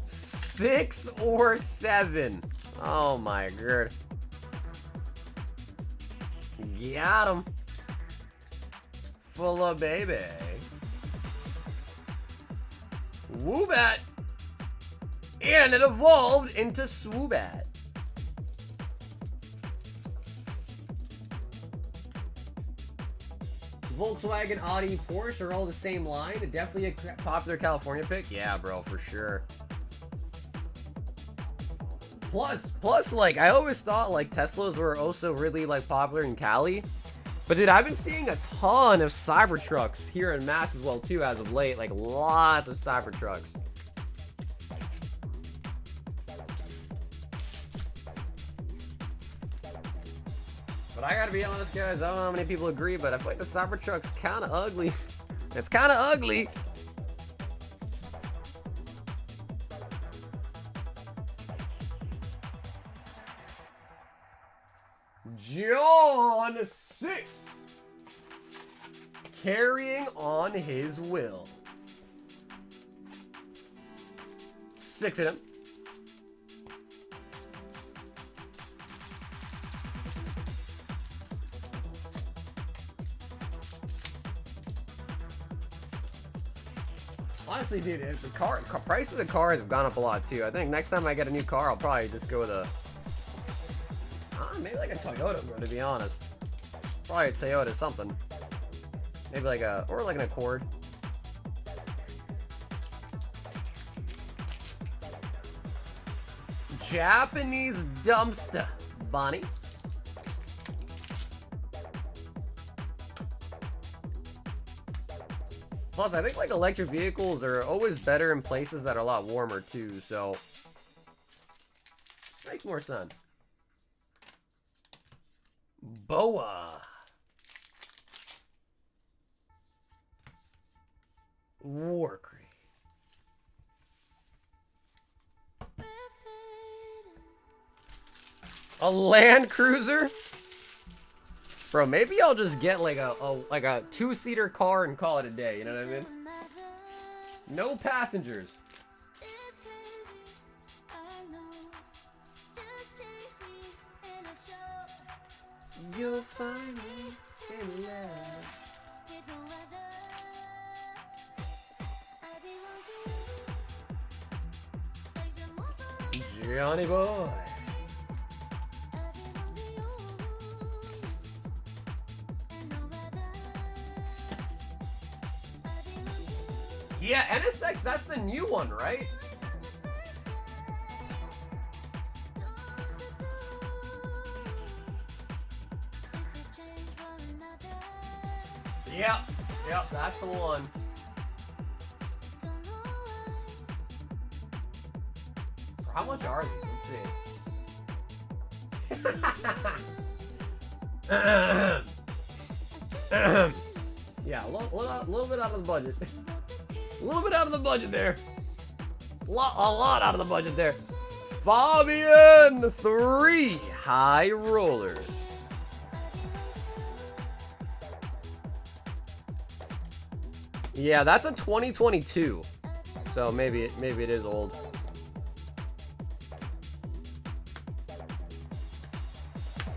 Six or 7. Oh my god. Got him. Full of baby. Woobat. And it evolved into Swoobat. Volkswagen, Audi, Porsche are all the same line. Definitely a popular California pick. Yeah, bro, for sure. Plus, like, I always thought, like, Teslas were also really, like, popular in Cali. But, dude, I've been seeing a ton of Cybertrucks here in Mass as well, too, as of late. Like, lots of Cybertrucks. But I gotta be honest, guys, I don't know how many people agree, but I feel like the Cybertruck's kind of ugly. It's kind of ugly. John 6. Carrying on his will. 6 of them. Honestly, dude, if the prices of cars have gone up a lot too. I think next time I get a new car, I'll probably just go with a maybe like a Toyota, bro, to be honest. Probably a Toyota something. Maybe like or like an Accord. Japanese dumpster, Bonnie. Plus, I think like electric vehicles are always better in places that are a lot warmer too, so this makes more sense. Boa. Warcrate. A Land Cruiser? Bro, maybe I'll just get like a 2-seater car and call it a day, you know what I mean? No passengers. You'll find me in love. Johnny boy. Yeah, NSX, that's the new one, right? Yep, that's the one. How much are these? Let's see. Yeah, a little bit out of the budget. A little bit out of the budget there. A lot out of the budget there. Fabian 3 High Rollers. Yeah, that's a 2022. So maybe it is old.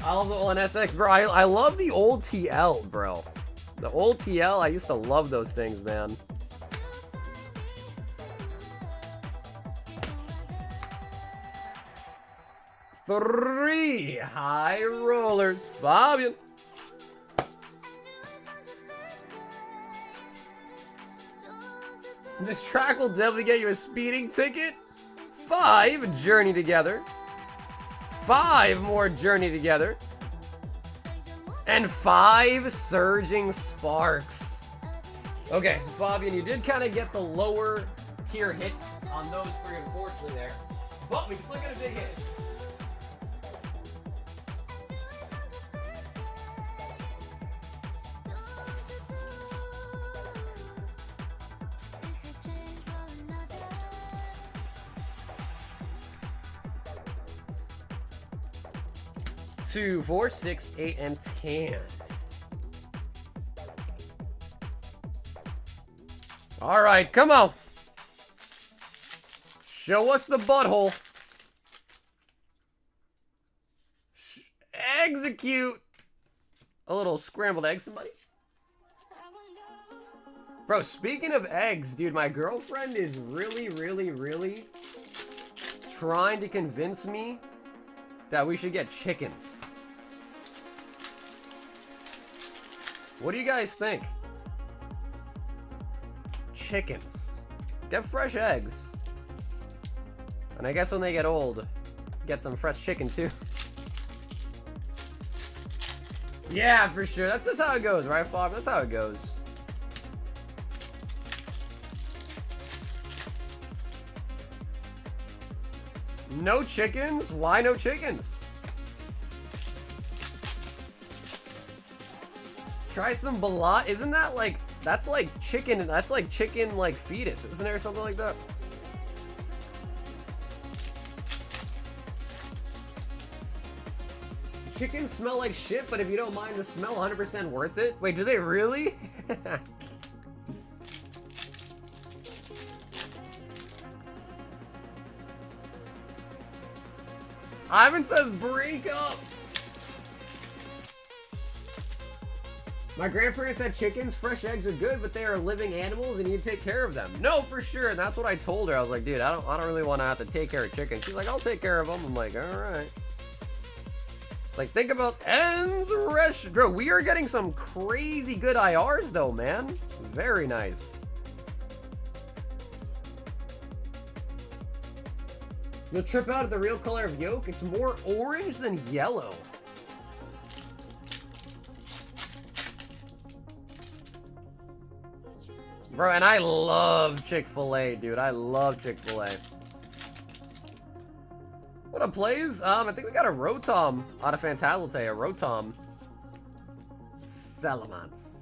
I love the old NSX, bro. I love the old TL, bro. The old TL, I used to love those things, man. Three High Rollers, Fabian. This track will definitely get you a speeding ticket. 5 Journey Together. 5 more Journey Together. And 5 Surging Sparks. Okay, so Fabian, you did kind of get the lower tier hits on those 3, unfortunately, there. But we can still get a big hit. Two, 4, 6, 8, and 10. All right, come on. Show us the butthole. Execute. A little scrambled egg, somebody. Bro, speaking of eggs, dude, my girlfriend is really trying to convince me that we should get chickens. What do you guys think? Chickens. Get fresh eggs. And I guess when they get old, get some fresh chicken too. Yeah, for sure. That's just how it goes, right, Fob? That's how it goes. No chickens? Why no chickens? Try some balat. Isn't that like, that's like chicken like fetus, isn't there something like that? Chickens smell like shit, but if you don't mind the smell, 100% worth it. Wait, do they really? Ivan says break up. My grandparents had chickens. Fresh eggs are good, but they are living animals and you take care of them. No, for sure. And that's what I told her. I was like, dude, I don't really want to have to take care of chickens. She's like, I'll take care of them. I'm like, all right. Like, think about ends rush. Bro, we are getting some crazy good IRs though, man. Very nice. You'll trip out at the real color of yolk. It's more orange than yellow. Bro, and I love Chick-fil-A, dude. I love Chick-fil-A. What up, plays? I think we got a Rotom out of Phantasmal, a Rotom. Salamence.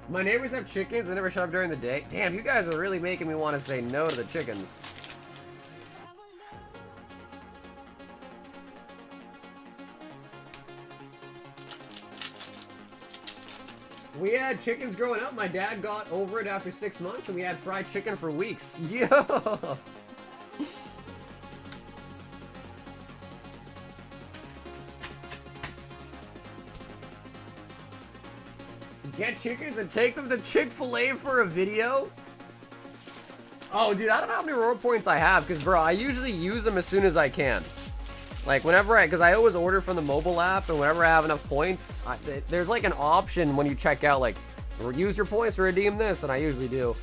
My neighbors have chickens. They never shut up during the day. Damn, you guys are really making me want to say no to the chickens. We had chickens growing up. My dad got over it after 6 months, and we had fried chicken for weeks. Yo! Get chickens and take them to Chick-fil-A for a video? Oh, dude, I don't know how many reward points I have, because, bro, I usually use them as soon as I can. Like, whenever because I always order from the mobile app, and whenever I have enough points, there's like an option when you check out, like, use your points to redeem this, and I usually do.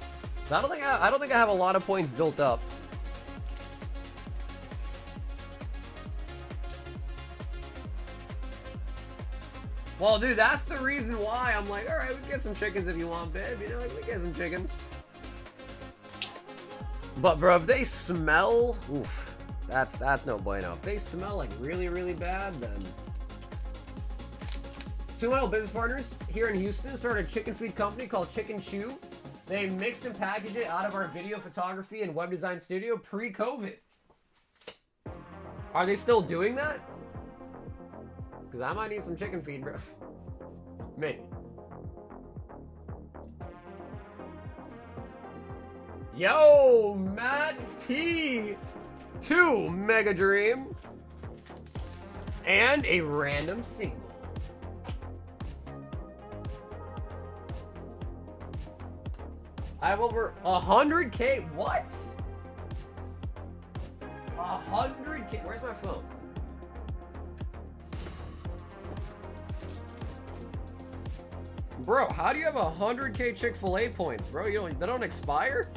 So I don't think I have a lot of points built up. Well, dude, that's the reason why I'm like, all right, we can get some chickens if you want, babe. You know, like, we can get some chickens. But, bro, if they smell, oof. That's no bueno. If they smell like really, really bad, then... Two of my old business partners here in Houston started a chicken feed company called Chicken Chew. They mixed and packaged it out of our video photography and web design studio pre-COVID. Are they still doing that? Because I might need some chicken feed, bro. Maybe. Yo, Matt T! 2 Mega Dream and a random single. I have over 100K. What? 100K. Where's my phone? Bro, how do you have 100K Chick-fil-A points, bro? They don't expire?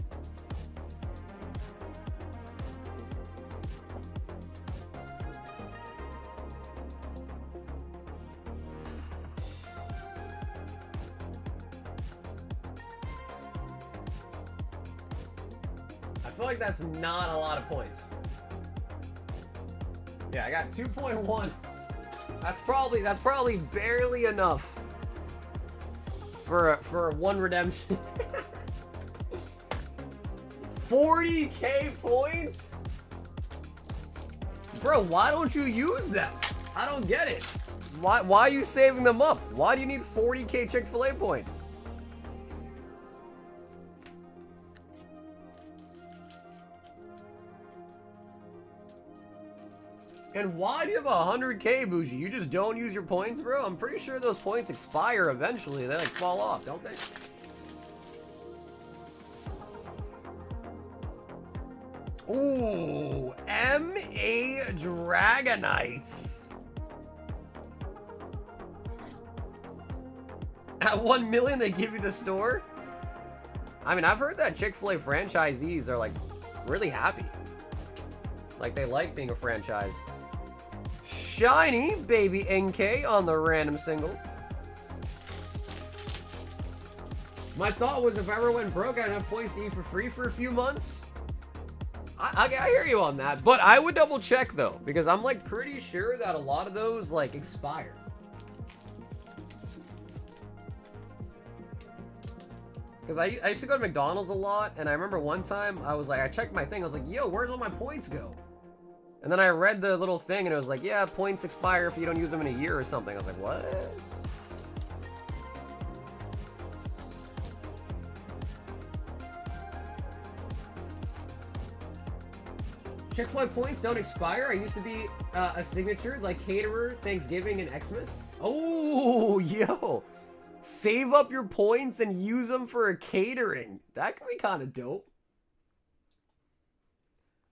I feel like that's not a lot of points. Yeah, I got 2.1. That's probably barely enough for one redemption. 40K points? Bro, why don't you use them? I don't get it. Why are you saving them up? Why do you need 40K Chick-fil-A points? And why do you have 100K, Bougie? You just don't use your points, bro? I'm pretty sure those points expire eventually. They like fall off, don't they? Ooh, MA Dragonites. At 1 million, they give you the store? I mean, I've heard that Chick-fil-A franchisees are like really happy. Like they like being a franchise. Shiny baby NK on the random single. My thought was if I ever went broke, I'd have points to eat for free for a few months. I hear you on that, but I would double check though, because I'm like pretty sure that a lot of those like expire. Because I used to go to McDonald's a lot, and I remember one time I was like, I checked my thing, I was like, yo, where'd all my points go? And then I read the little thing, and it was like, yeah, points expire if you don't use them in a year or something. I was like, what? Chick-fil-A points don't expire. I used to be a signature, like caterer, Thanksgiving, and Xmas. Oh, yo. Save up your points and use them for a catering. That could be kind of dope.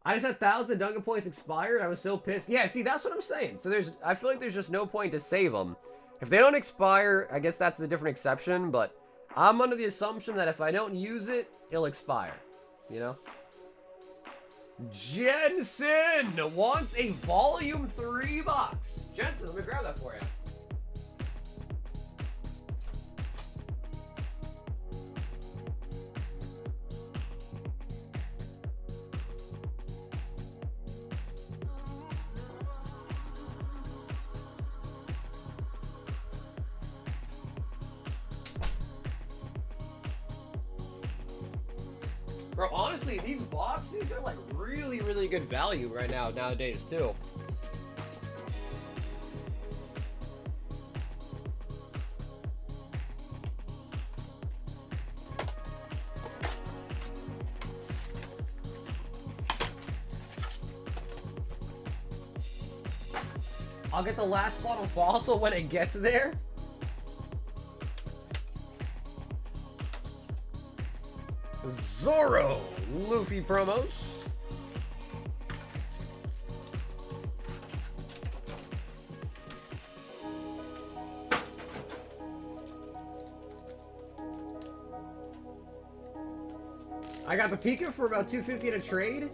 I just had 1,000 Dunkin' points expired. I was so pissed. Yeah, see, that's what I'm saying. So I feel like there's just no point to save them. If they don't expire, I guess that's a different exception, but I'm under the assumption that if I don't use it, it'll expire. You know? Jensen wants a Volume 3 box. Jensen, let me grab that for you. Bro, honestly, these boxes are like really, really good value right now, nowadays, too. I'll get the last bottle fossil when it gets there. Zoro Luffy promos. I got the Pika for about $250 in a trade.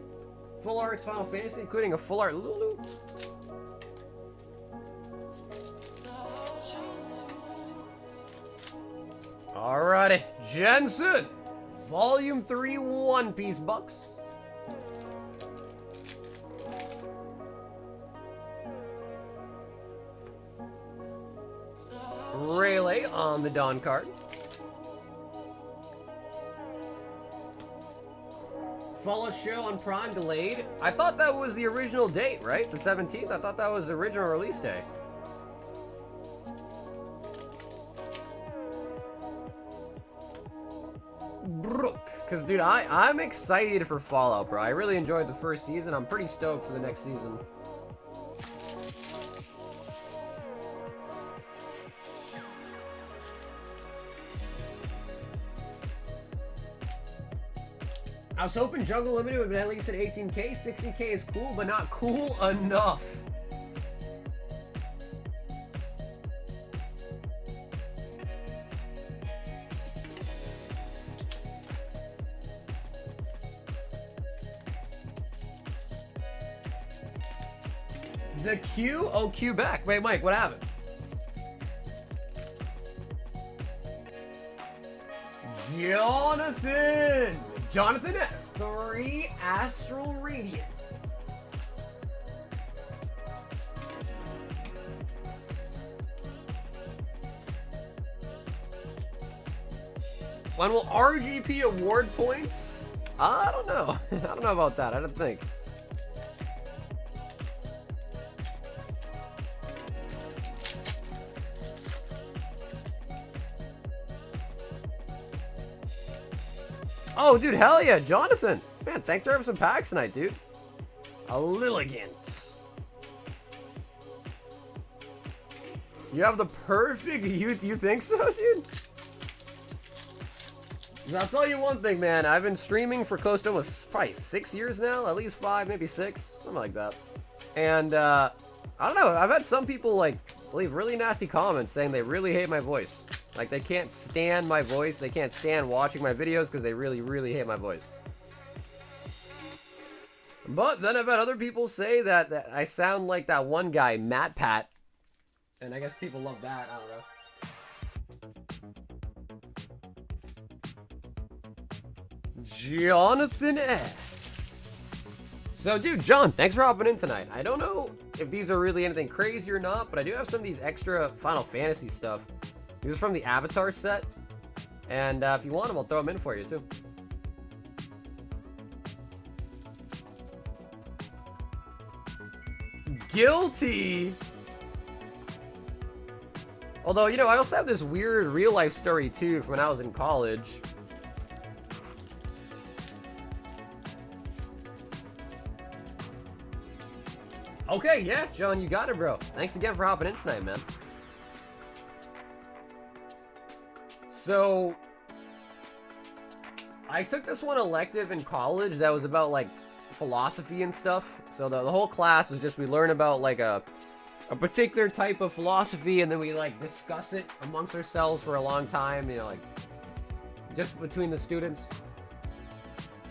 Full arts Final Fantasy, including a full art Lulu. Alrighty, Jensen. Volume 3 One Piece Bucks. Rayleigh on the Dawn card. Follow show on Prime delayed. I thought that was the original date, right? The 17th? I thought that was the original release day. Because, dude, I'm excited for Fallout, bro. I really enjoyed the first season. I'm pretty stoked for the next season. I was hoping Jungle Limited would be at least at 18K. 60K is cool, but not cool enough. The Q? Oh, Q back. Wait, Mike, what happened? Jonathan! Jonathan F3 Astral Radiance. When will RGP award points? I don't know. I don't know about that. I don't think. Oh, dude, hell yeah, Jonathan. Man, thanks for having some packs tonight, dude. A Lilligant. You have the perfect, you think so, dude? I'll tell you one thing, man. I've been streaming for close to almost probably 6 years now. At least 5, maybe 6. Something like that. And, I don't know. I've had some people, like, leave really nasty comments saying they really hate my voice. Like, they can't stand my voice. They can't stand watching my videos because they really, really hate my voice. But then I've had other people say that I sound like that one guy, Matt Pat. And I guess people love that. I don't know. Jonathan F. So, dude, John, thanks for hopping in tonight. I don't know if these are really anything crazy or not, but I do have some of these extra Final Fantasy stuff. These are from the Avatar set. And if you want them, I'll throw them in for you, too. Guilty! Although, you know, I also have this weird real-life story, too, from when I was in college. Okay, yeah, John, you got it, bro. Thanks again for hopping in tonight, man. So, I took this one elective in college that was about, like, philosophy and stuff. So the whole class was just, we learn about, like, a particular type of philosophy, and then we, like, discuss it amongst ourselves for a long time, you know, like, just between the students.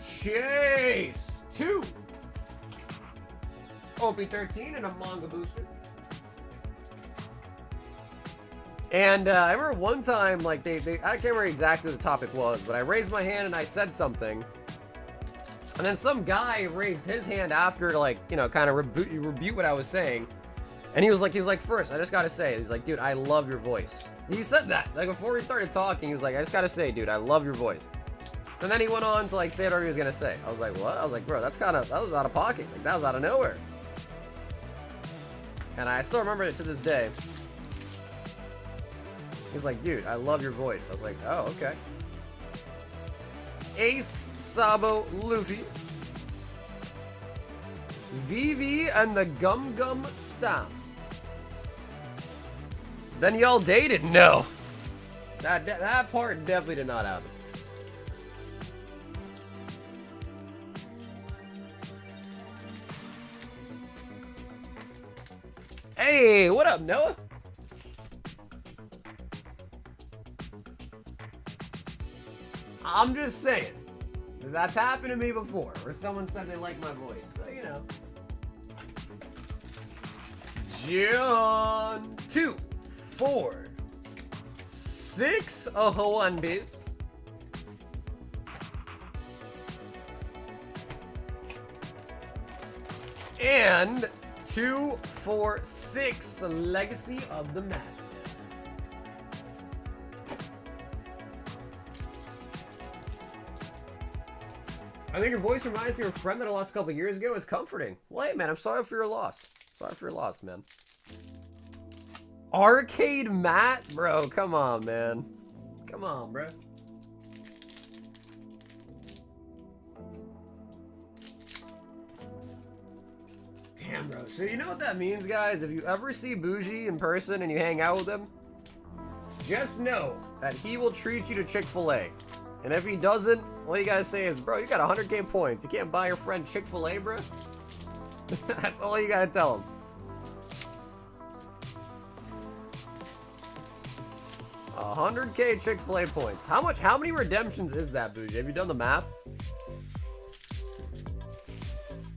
Chase! 2! OP13 and a manga booster. And I remember one time, like, I can't remember exactly what the topic was, but I raised my hand and I said something. And then some guy raised his hand after to, like, you know, kind of rebuke what I was saying. And he was like, first, I just gotta say, he's like, dude, I love your voice. He said that, like, before we started talking, he was like, I just gotta say, dude, I love your voice. And then he went on to, like, say whatever he was gonna say. I was like, what? I was like, bro, that was out of pocket. Like, that was out of nowhere. And I still remember it to this day. He's like, dude, I love your voice. I was like, oh, okay. Ace, Sabo, Luffy. Vivi and the Gum Gum Stamp. Then y'all dated? No. That part definitely did not happen. Hey, what up, Noah? I'm just saying. That's happened to me before, where someone said they like my voice. So, you know. John 2, 4, 6 one base. And 2, 4, 6 Legacy of the Master. I think your voice reminds me of a friend that I lost a couple years ago. It's comforting. Well, hey, man, I'm sorry for your loss. Sorry for your loss, man. Arcade Matt? Bro, come on, man. Come on, bro. Damn, bro. So you know what that means, guys? If you ever see Bougie in person and you hang out with him, just know that he will treat you to Chick-fil-A. And if he doesn't, all you gotta say is, bro, you got 100k points. You can't buy your friend Chick-fil-A, bro? That's all you gotta tell him. A 100k Chick-fil-A points. How many redemptions is that, Bougie? Have you done the math?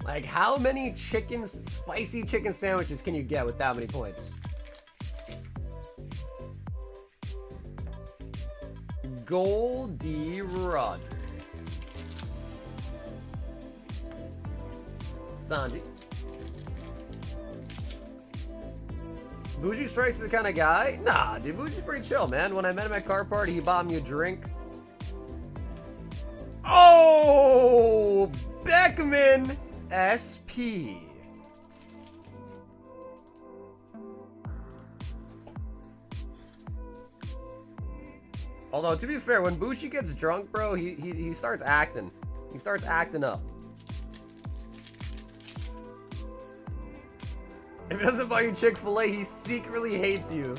Like, how many spicy chicken sandwiches can you get with that many points? Goldie Roger. Sandy. Bougie Strikes is the kind of guy? Nah, dude, Bougie's pretty chill, man. When I met him at car party, he bought me a drink. Oh! Beckman SP. Although, to be fair, when Bushi gets drunk, bro, he starts acting. He starts acting up. If he doesn't buy you Chick-fil-A, he secretly hates you.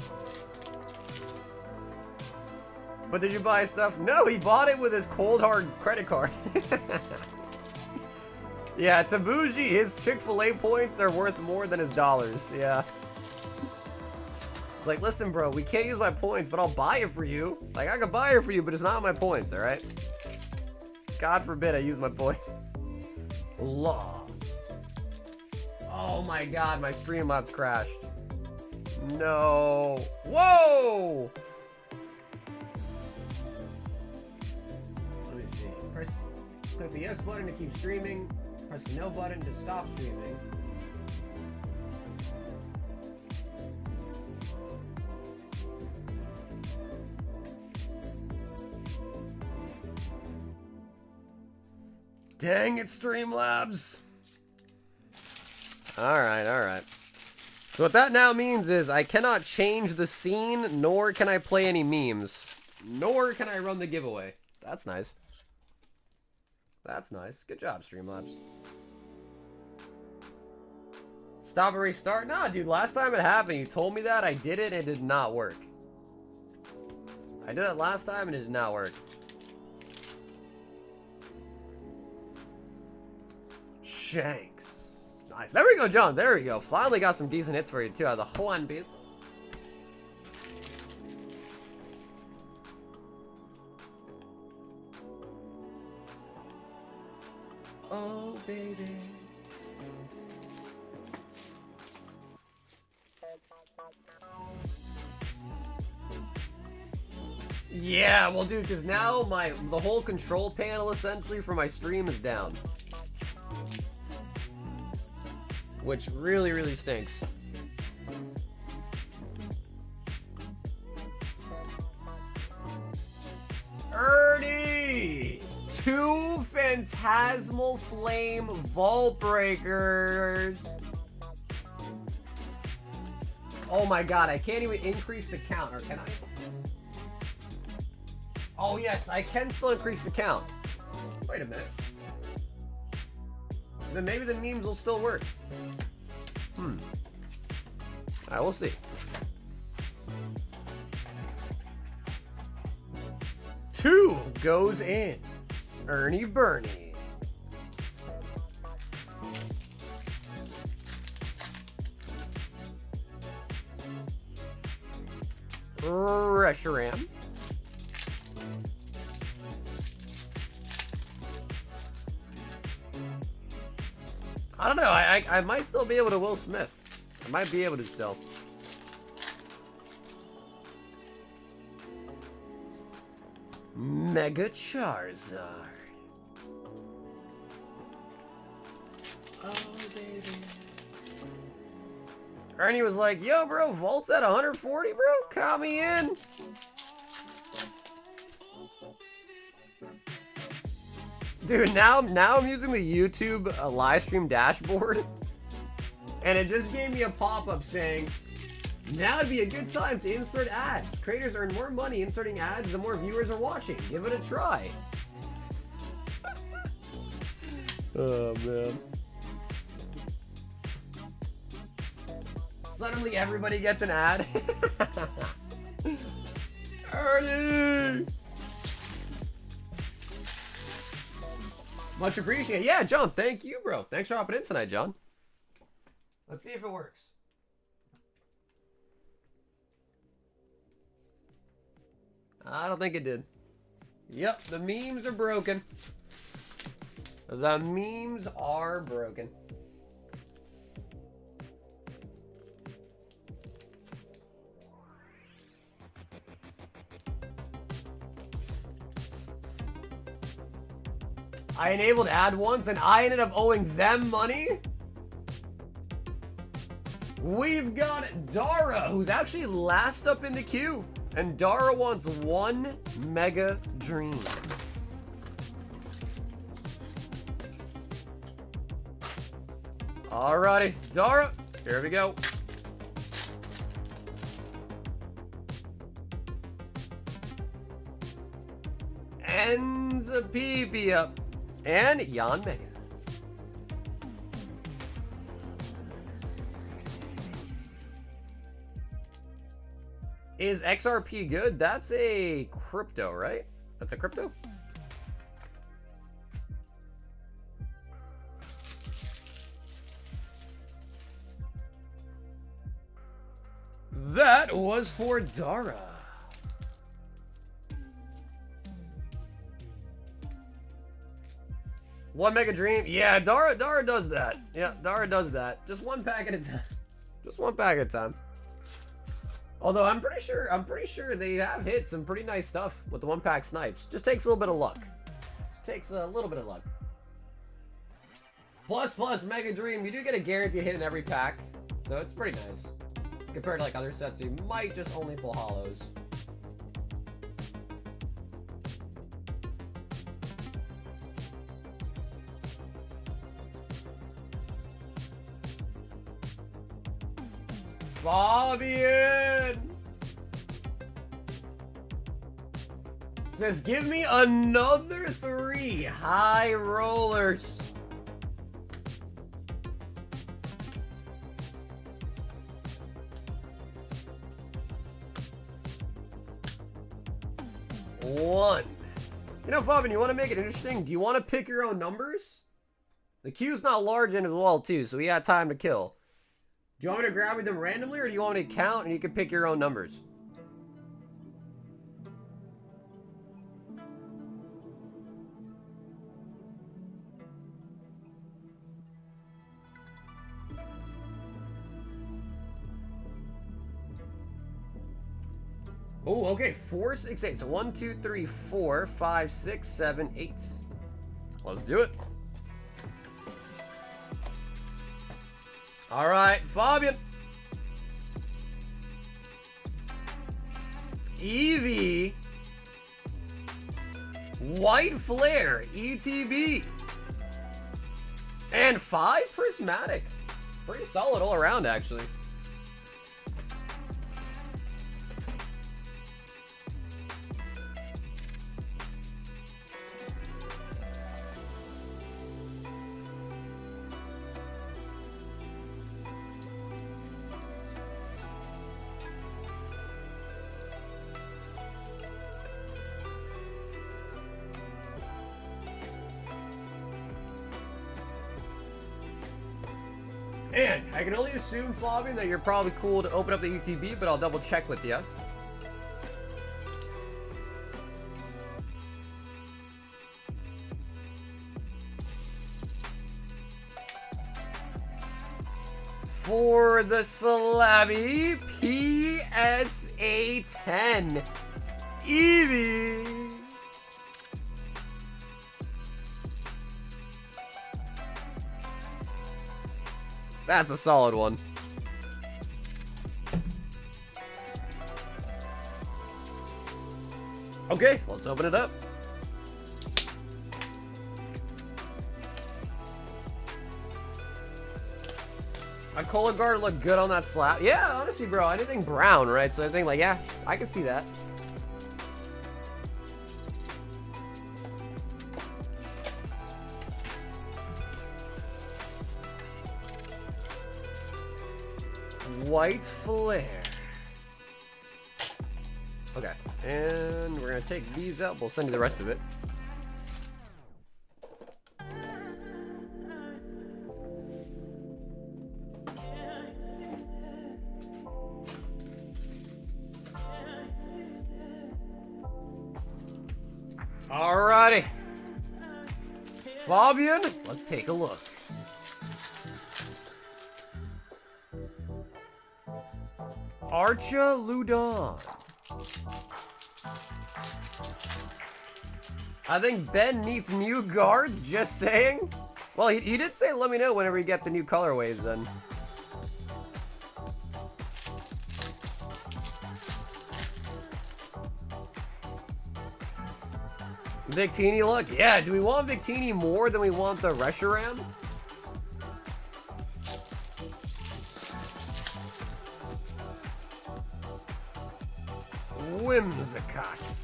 But did you buy stuff? No, he bought it with his cold hard credit card. Yeah, to Bougie, his Chick-fil-A points are worth more than his dollars. Yeah. It's like, listen, bro, we can't use my points, but I'll buy it for you. Like, I can buy it for you, but it's not my points, all right? God forbid I use my points. Law. Oh my God, my Streamlabs crashed. No. Whoa! Let me see. Click the yes button to keep streaming. Press the no button to stop streaming. Dang it, Streamlabs. Alright, alright. So what that now means is I cannot change the scene, nor can I play any memes, nor can I run the giveaway. That's nice. That's nice. Good job, Streamlabs. Stop and restart? Nah, dude, last time it happened, you told me that, I did it, and it did not work. I did it last time, and it did not work. Shanks. Nice. There we go, John. There we go. Finally got some decent hits for you, too, out of the One Piece. Oh, baby. Yeah, well, dude, because now the whole control panel, essentially, for my stream is down. Which really, really stinks. Ernie! 2 Phantasmal Flame Vault Breakers. Oh my god, I can't even increase the count, or can I? Oh yes, I can still increase the count. Wait a minute. Then maybe the memes will still work. Alright, we'll see. 2 goes in. Ernie Bernie. Reshiram. I don't know. I might still be able to Will Smith. I might be able to still. Mega Charizard. Oh, baby. Ernie was like, yo, bro, Vault's at 140, bro? Count me in. Dude, now I'm using the YouTube live stream dashboard, and it just gave me a pop-up saying, now would be a good time to insert ads. Creators earn more money inserting ads the more viewers are watching. Give it a try. Oh, man. Suddenly everybody gets an ad. Ernie! Much appreciated. Yeah, John, thank you, bro. Thanks for hopping in tonight, John. Let's see if it works. I don't think it did. Yep, the memes are broken. The memes are broken. I enabled ad once and I ended up owing them money. We've got Dara, who's actually last up in the queue. And Dara wants 1 Mega Dream. Alrighty, Dara, here we go. Enza PP up. And Jan Mega. Is XRP good? That's a crypto, right? That's a crypto? That was for Dara. One Mega Dream. Yeah, Dara does that. Yeah, Dara does that. Just 1 pack at a time. Just 1 pack at a time. Although I'm pretty sure they have hit some pretty nice stuff with the 1 pack snipes. Just takes a little bit of luck. Just takes a little bit of luck. Plus Mega Dream, you do get a guaranteed hit in every pack, so it's pretty nice. Compared to like other sets, you might just only pull holos. Fabian says, give me another 3 high rollers. One. You know, Fabian, you want to make it interesting? Do you want to pick your own numbers? The queue's not large in as well, too, so we got time to kill. Do you want me to grab them randomly, or do you want me to count and you can pick your own numbers? Oh, okay. 4, 6, 8. So 1, 2, 3, 4, 5, 6, 7, 8. Let's do it. All right, Fabian. Eevee. White Flare. ETB. And 5 Prismatic. Pretty solid all around, actually. And I can only assume, Fabian, that you're probably cool to open up the ETB, but I'll double check with you. For the Slabby PSA 10 Eevee. That's a solid one. Okay, let's open it up. A Cola Guard looked good on that slab. Yeah, honestly, bro, anything brown, right? So I think, like, yeah, I can see that. White Flare. Okay, and we're gonna take these out. We'll send you the rest of it. Alrighty. Fabian, let's take a look. Archa Ludon. I think Ben needs new guards, just saying. Well, he did say let me know whenever you get the new colorways then. Victini look. Yeah, do we want Victini more than we want the Reshiram? Whimsicott.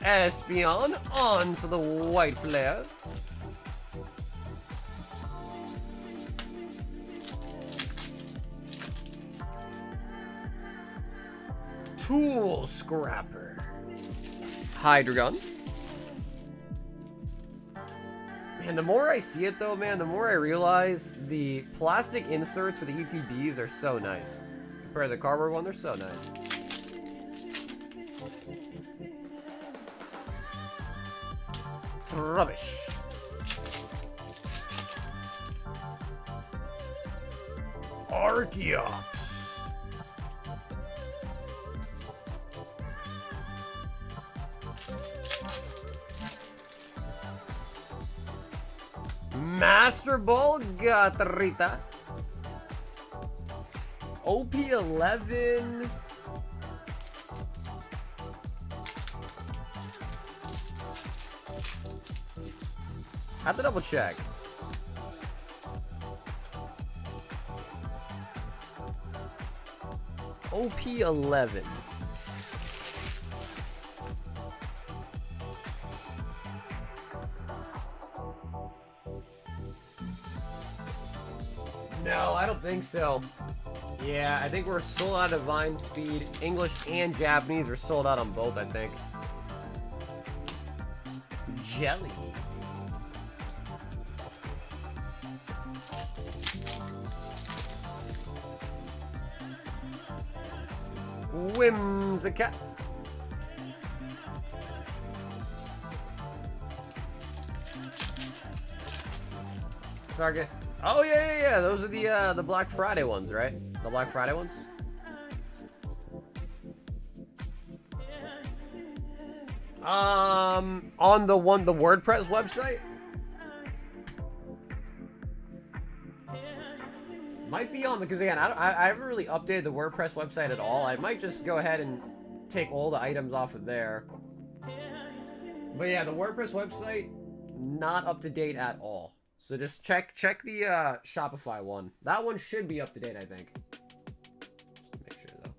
Espeon on for the White Flare. Tool Scrapper. Hydreigon. Man, the more I see it though, man, the more I realize the plastic inserts for the ETBs are so nice. Compared to the cardboard one, they're so nice. Rubbish. Archeops. Master Ball Gatrita. OP11. I have to double check. OP11. No, I don't think so. Yeah, I think we're sold out of Divine Speed. English and Japanese are sold out on both, I think. Jelly. Whimsicat. Target. Oh yeah. Those are the Black Friday ones, right? The Black Friday ones. On the WordPress website. Might be on, because again, I haven't really updated the WordPress website at all. I might just go ahead and take all the items off of there. But yeah, the WordPress website, not up to date at all. So just check the Shopify one. That one should be up to date, I think. Just make sure though.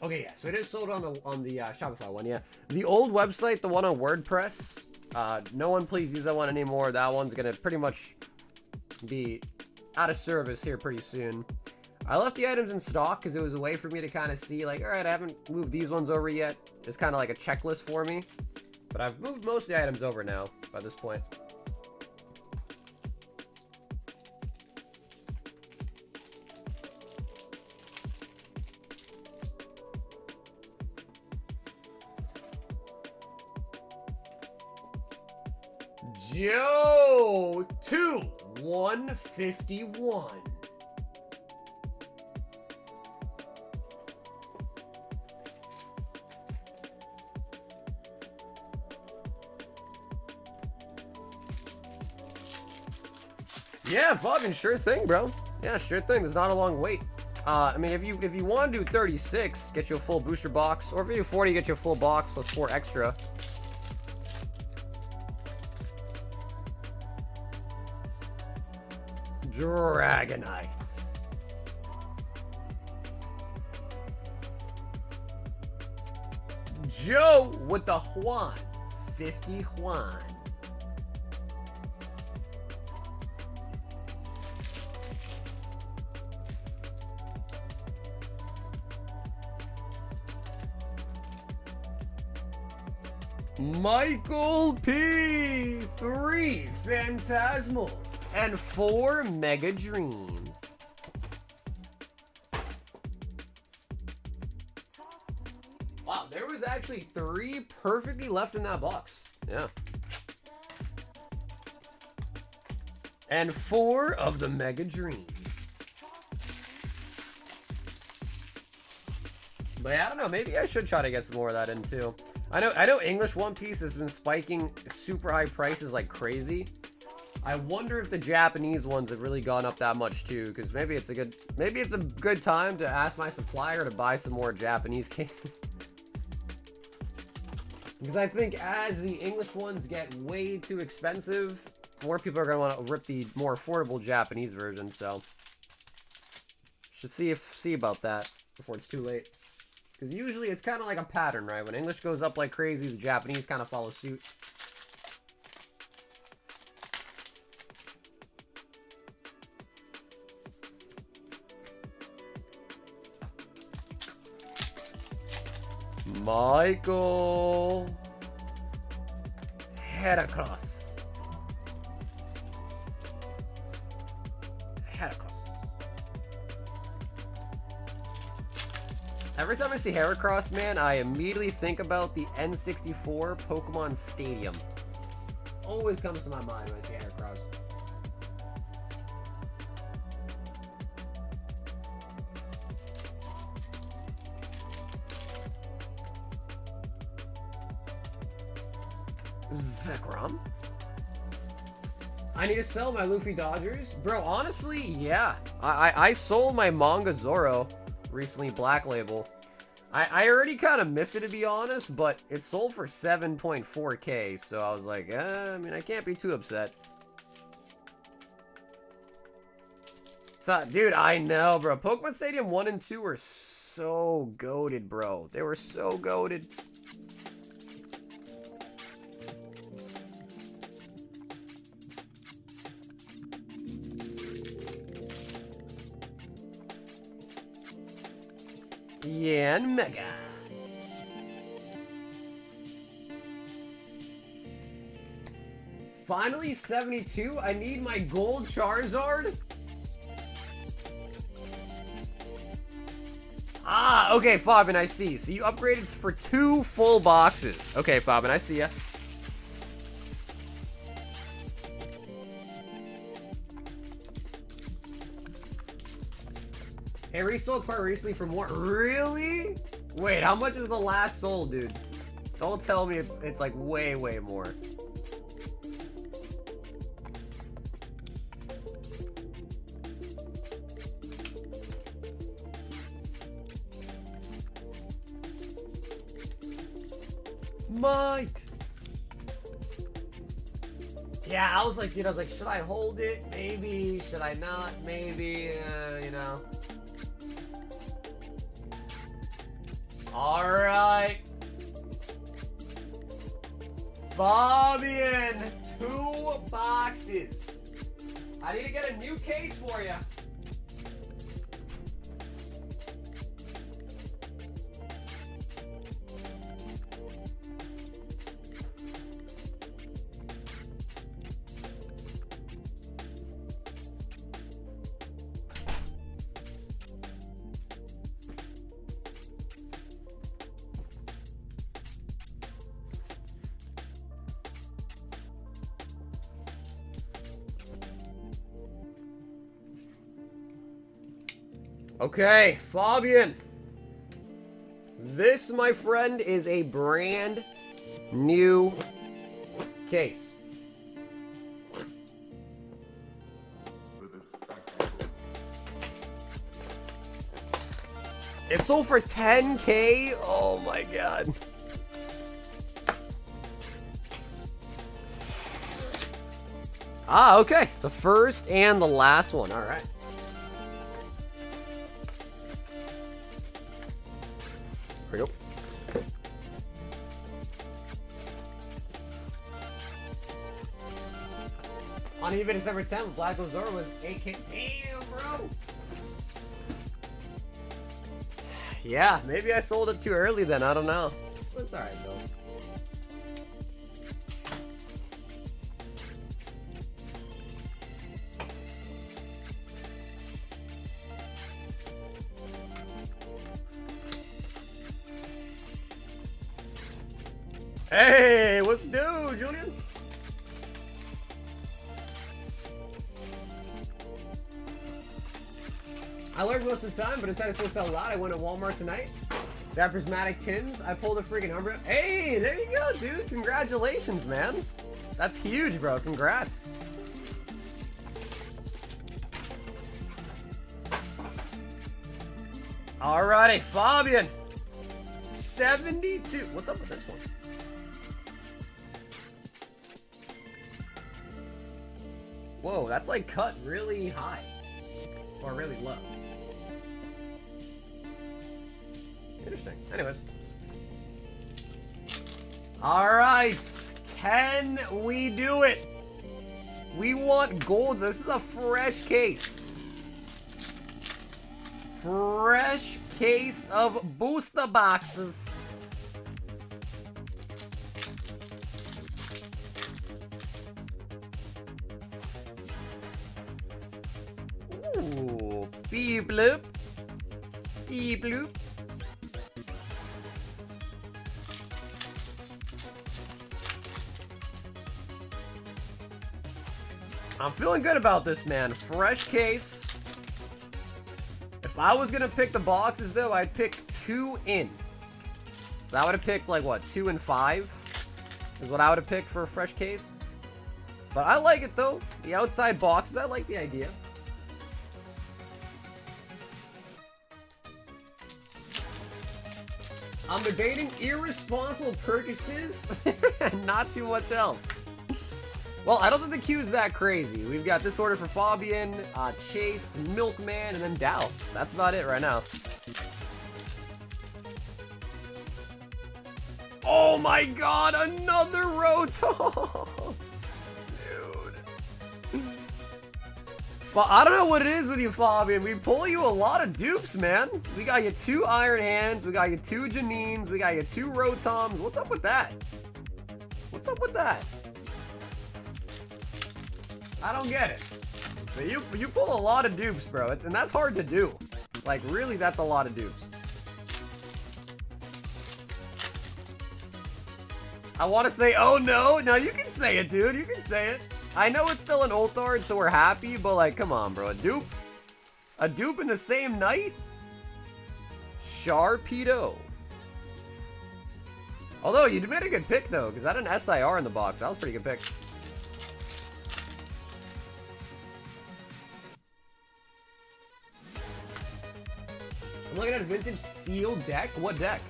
Okay, yeah. So it is sold on the Shopify one. Yeah, the old website, the one on WordPress. No one please use that one anymore. That one's gonna pretty much be out of service here pretty soon. I left the items in stock because it was a way for me to kind of see, like, all right, I haven't moved these ones over yet. It's kind of like a checklist for me. But I've moved most of the items over now by this point. Joe 151. Yeah, fucking sure thing, bro. Yeah, sure thing. There's not a long wait. I mean, if you want to do 36, get you a full booster box, or if you do 40, get you a full box plus 4 extra. Dragonites. Joe with the Juan. 50 Juan. Michael P. 3 Phantasmal and 4 Mega Dreams. Wow, there was actually 3 perfectly left in that box. Yeah. And 4 of the Mega Dreams. But yeah, I don't know, maybe I should try to get some more of that in too. I know English One Piece has been spiking super high prices like crazy. I wonder if the Japanese ones have really gone up that much too, because maybe it's a good time to ask my supplier to buy some more Japanese cases. Because I think as the English ones get way too expensive, more people are going to want to rip the more affordable Japanese version, so should see about that before it's too late. Because usually it's kind of like a pattern, right? When English goes up like crazy, the Japanese kind of follow suit. Michael Heracross. Every time I see Heracross, man, I immediately think about the N64 Pokemon Stadium. Always comes to my mind when I see Heracross. Zekrom. I need to sell my Luffy Dodgers. Bro, honestly, yeah. I sold my Manga Zoro recently, Black Label. I already kind of missed it, to be honest, but it sold for 7.4K, so I was like, I mean, I can't be too upset. So, dude, I know, bro. Pokemon Stadium 1 and 2 were so goated, bro. They were so goated. Yan Mega. Finally, 72. I need my gold Charizard. Ah, okay, Fabian, I see. So you upgraded for 2 full boxes. Okay, Fabian, I see ya. Hey, resold quite recently for more. Really? Wait, how much is the last sold, dude? Don't tell me it's like way more. Mike. Yeah, I was like, dude, should I hold it? Maybe. Should I not? Maybe. You know. All right. Fabian, 2 boxes. I need to get a new case for you. Okay, Fabian. This, my friend, is a brand new case. It sold for 10K? Oh my god. Ah, okay. The first and the last one. All right. Here we go. On eBay December 10th, Black Zoro was 8K. Damn, bro. Yeah, maybe I sold it too early then. I don't know. It's alright, though. Hey, what's new, Julian? I learned most of the time, but instead of sell a lot, I went to Walmart tonight. They have prismatic tins. I pulled a freaking Umbra. Hey, there you go, dude. Congratulations, man. That's huge, bro. Congrats. Alrighty, Fabian. 72. What's up with this one? Whoa, that's like cut really high. Or really low. Interesting. Anyways. Alright. Can we do it? We want gold. This is a fresh case. Fresh case of booster boxes. Ooh, beep bloop. Beep bloop. I'm feeling good about this, man. Fresh case. If I was gonna pick the boxes, though, I'd pick 2 in. So I would have picked, like, what, 2 and 5? is what I would have picked for a fresh case. But I like it though. The outside boxes, I like the idea. I'm debating irresponsible purchases and not too much else. Well, I don't think the queue is that crazy. We've got this order for Fabian, Chase, Milkman, and then Dow. That's about it right now. Oh my god, another Rotom! Dude. I don't know what it is with you, Fabian. We pull you a lot of dupes, man. We got you 2 Iron Hands, we got you 2 Janines, we got you 2 Rotoms. What's up with that? What's up with that? I don't get it. But you pull a lot of dupes, bro. And that's hard to do. Like, really, that's a lot of dupes. I want to say, oh no. No, you can say it, dude. You can say it. I know it's still an Ulthard, so we're happy, but like, come on, bro. A dupe? A dupe in the same night? Sharpedo. Although, you made a good pick, though, because that had an SIR in the box. That was a pretty good pick. I'm looking at a vintage sealed deck. What deck?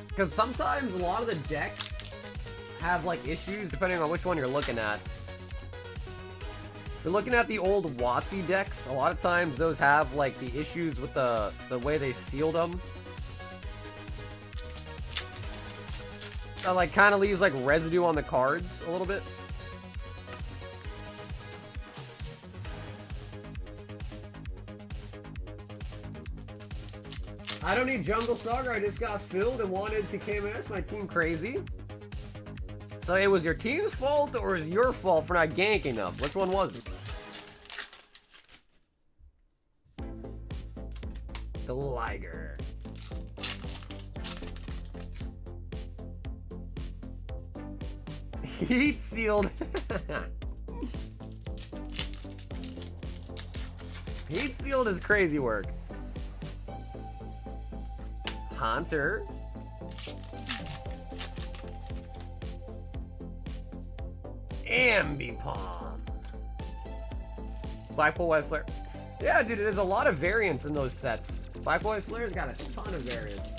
Because sometimes a lot of the decks have like issues depending on which one you're looking at. If you're looking at the old WotC decks, a lot of times those have like the issues with the way they sealed them. That like kind of leaves like residue on the cards a little bit. I don't need Jungle Saga, I just got filled and wanted to KMS my team crazy. So it was your team's fault or is your fault for not ganking them? Which one was it? The Liger. Heat sealed. Heat sealed is crazy work. Hunter. Ambipom. Blackpool White Flare. Yeah, dude, there's a lot of variants in those sets. Blackpool White Flare's got a ton of variants.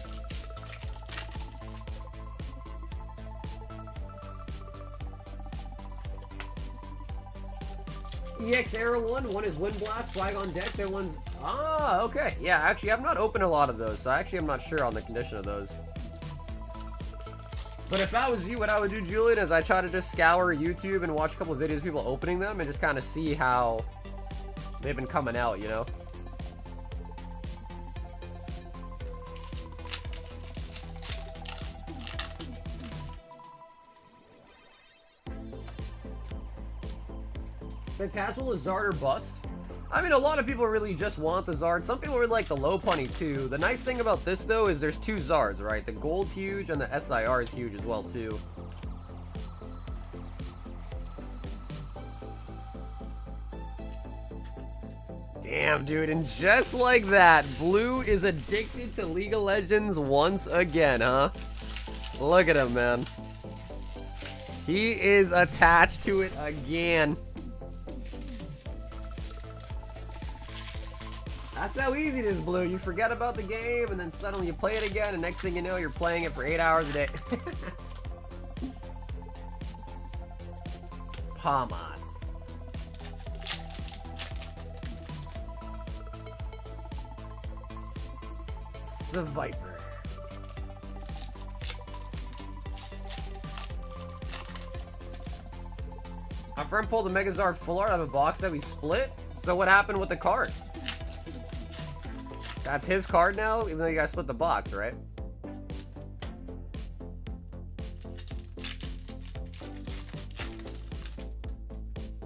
EX Arrow one is Wind Blast, Flag on deck, that one's... Ah, okay. Yeah, actually, I've not opened a lot of those, so actually I'm not sure on the condition of those. But if I was you, what I would do, Julian, is I try to just scour YouTube and watch a couple of videos of people opening them and just kind of see how they've been coming out, you know? Phantasmal is Zard or bust. I mean, a lot of people really just want the Zard. Some people really like the low punny too. The nice thing about this though is there's 2 Zards, right? The gold's huge and the SIR is huge as well too. Damn, dude, and just like that, Blue is addicted to League of Legends once again, huh? Look at him, man. He is attached to it again. That's how easy it is, Blue. You forget about the game, and then suddenly you play it again, and next thing you know, you're playing it for 8 hours a day. Palmots. Viper. My friend pulled a Megazard full art out of a box that we split. So what happened with the card? That's his card now, even though you guys split the box, right?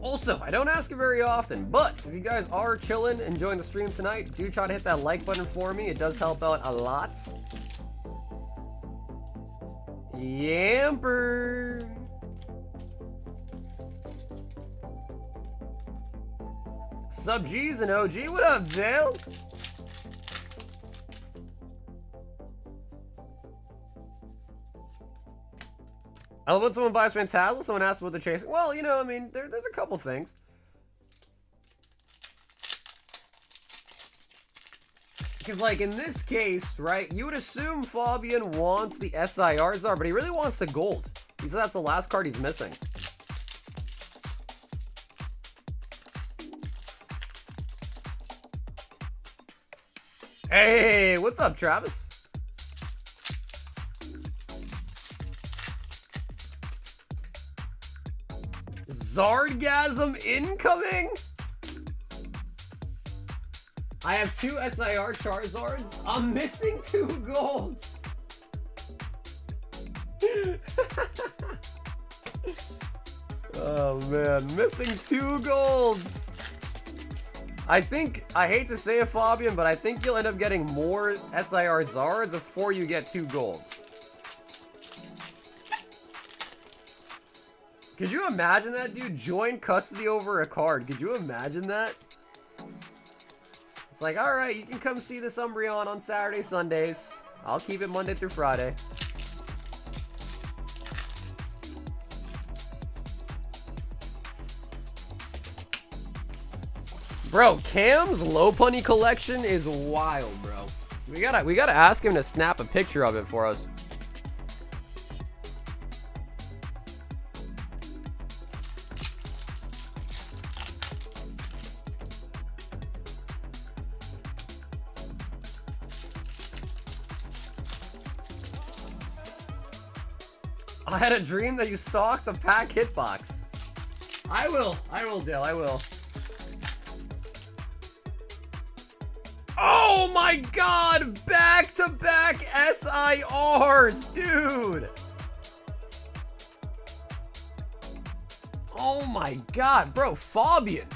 Also, I don't ask it very often, but if you guys are chilling, enjoying the stream tonight, do try to hit that like button for me. It does help out a lot. Yamper. Sub G's and OG. What up, Zelle? I love when someone buys Phantasmal, someone asks what they're chasing. Well, you know, I mean, there's a couple things. Because, like, in this case, right, you would assume Fabian wants the SIR Czar, but he really wants the gold. He said that's the last card he's missing. Hey, what's up, Travis? Zardgasm incoming? I have 2 SIR Charizards. I'm missing 2 golds. Oh man, missing 2 golds. I hate to say it, Fabian, but I think you'll end up getting more SIR Zards before you get 2 golds. Could you imagine that, dude? Join custody over a card. Could you imagine that? It's like, alright, you can come see this Umbreon on Saturday, Sundays. I'll keep it Monday through Friday. Bro, Cam's Lopunny collection is wild, bro. We gotta ask him to snap a picture of it for us. I had a dream that you stocked a pack hitbox. I will, Dale, I will. Oh my god! Back-to-back SIRs, dude! Oh my god, bro, Fabian.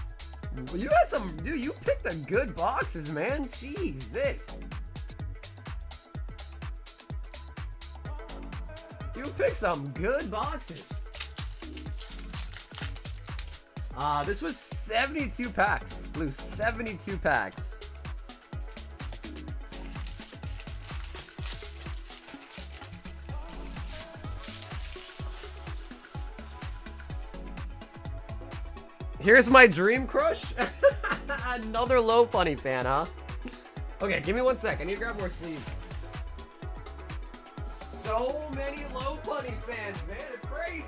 You had some, dude, you picked the good boxes, man. Jesus. You picked some good boxes. This was 72 packs. Blue, 72 packs. Here's my dream crush. Another Lopunny fan, huh? Okay, give me 1 sec. I need to grab more sleeves. So many Lopunny fans, man. It's crazy.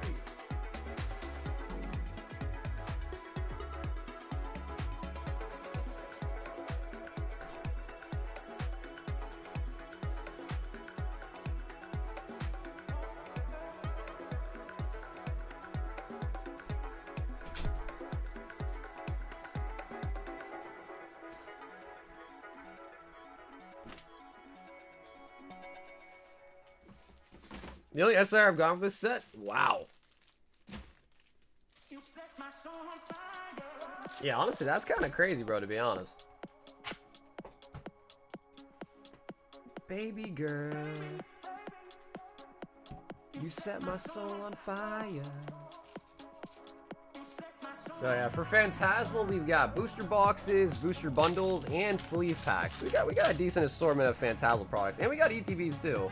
The only SIR I've gone for this set? Wow. Yeah, honestly, that's kind of crazy, bro, to be honest. Baby girl, you set my soul on fire. So yeah, for Phantasmal, we've got booster boxes, booster bundles, and sleeve packs. We got a decent assortment of Phantasmal products, and we got ETBs too.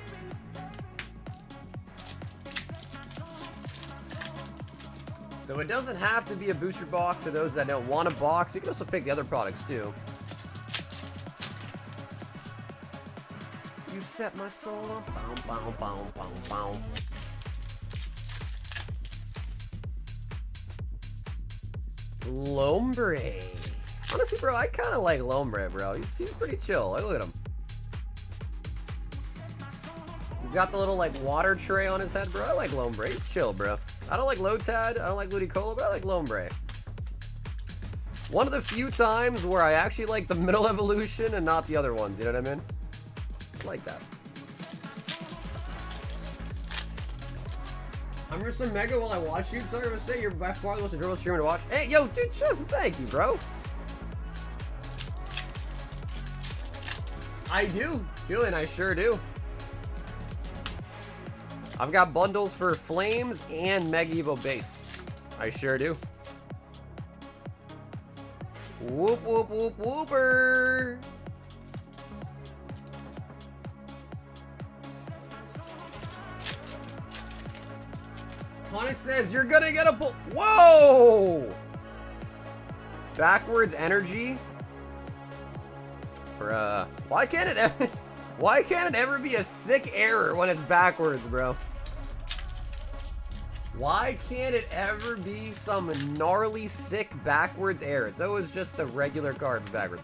So it doesn't have to be a booster box for those that don't want a box. You can also pick the other products too. You set my soul on bow, bow, bow, bow. Lombre. Honestly, bro, I kind of like Lombre, bro. He's pretty chill. Like, look at him. He's got the little, like, water tray on his head, bro. I like Lombre. He's chill, bro. I don't like Lotad, I don't like Ludicolo, but I like Lombre. One of the few times where I actually like the middle evolution and not the other ones, you know what I mean? I like that. I'm for some mega while I watch you. Sorry to say, you're by far the most enjoyable streamer to watch. Hey, yo, dude, just thank you, bro. I do, Julian, I sure do. I've got bundles for Flames and Mega Evo Base. I sure do. Whoop, whoop, whoop, whooper. Iconic says you're gonna get a pull. Whoa! Backwards energy. Bruh. Why can't it ever be a sick error when it's backwards, bro? Why can't it ever be some gnarly sick backwards error? It's always just a regular card backwards.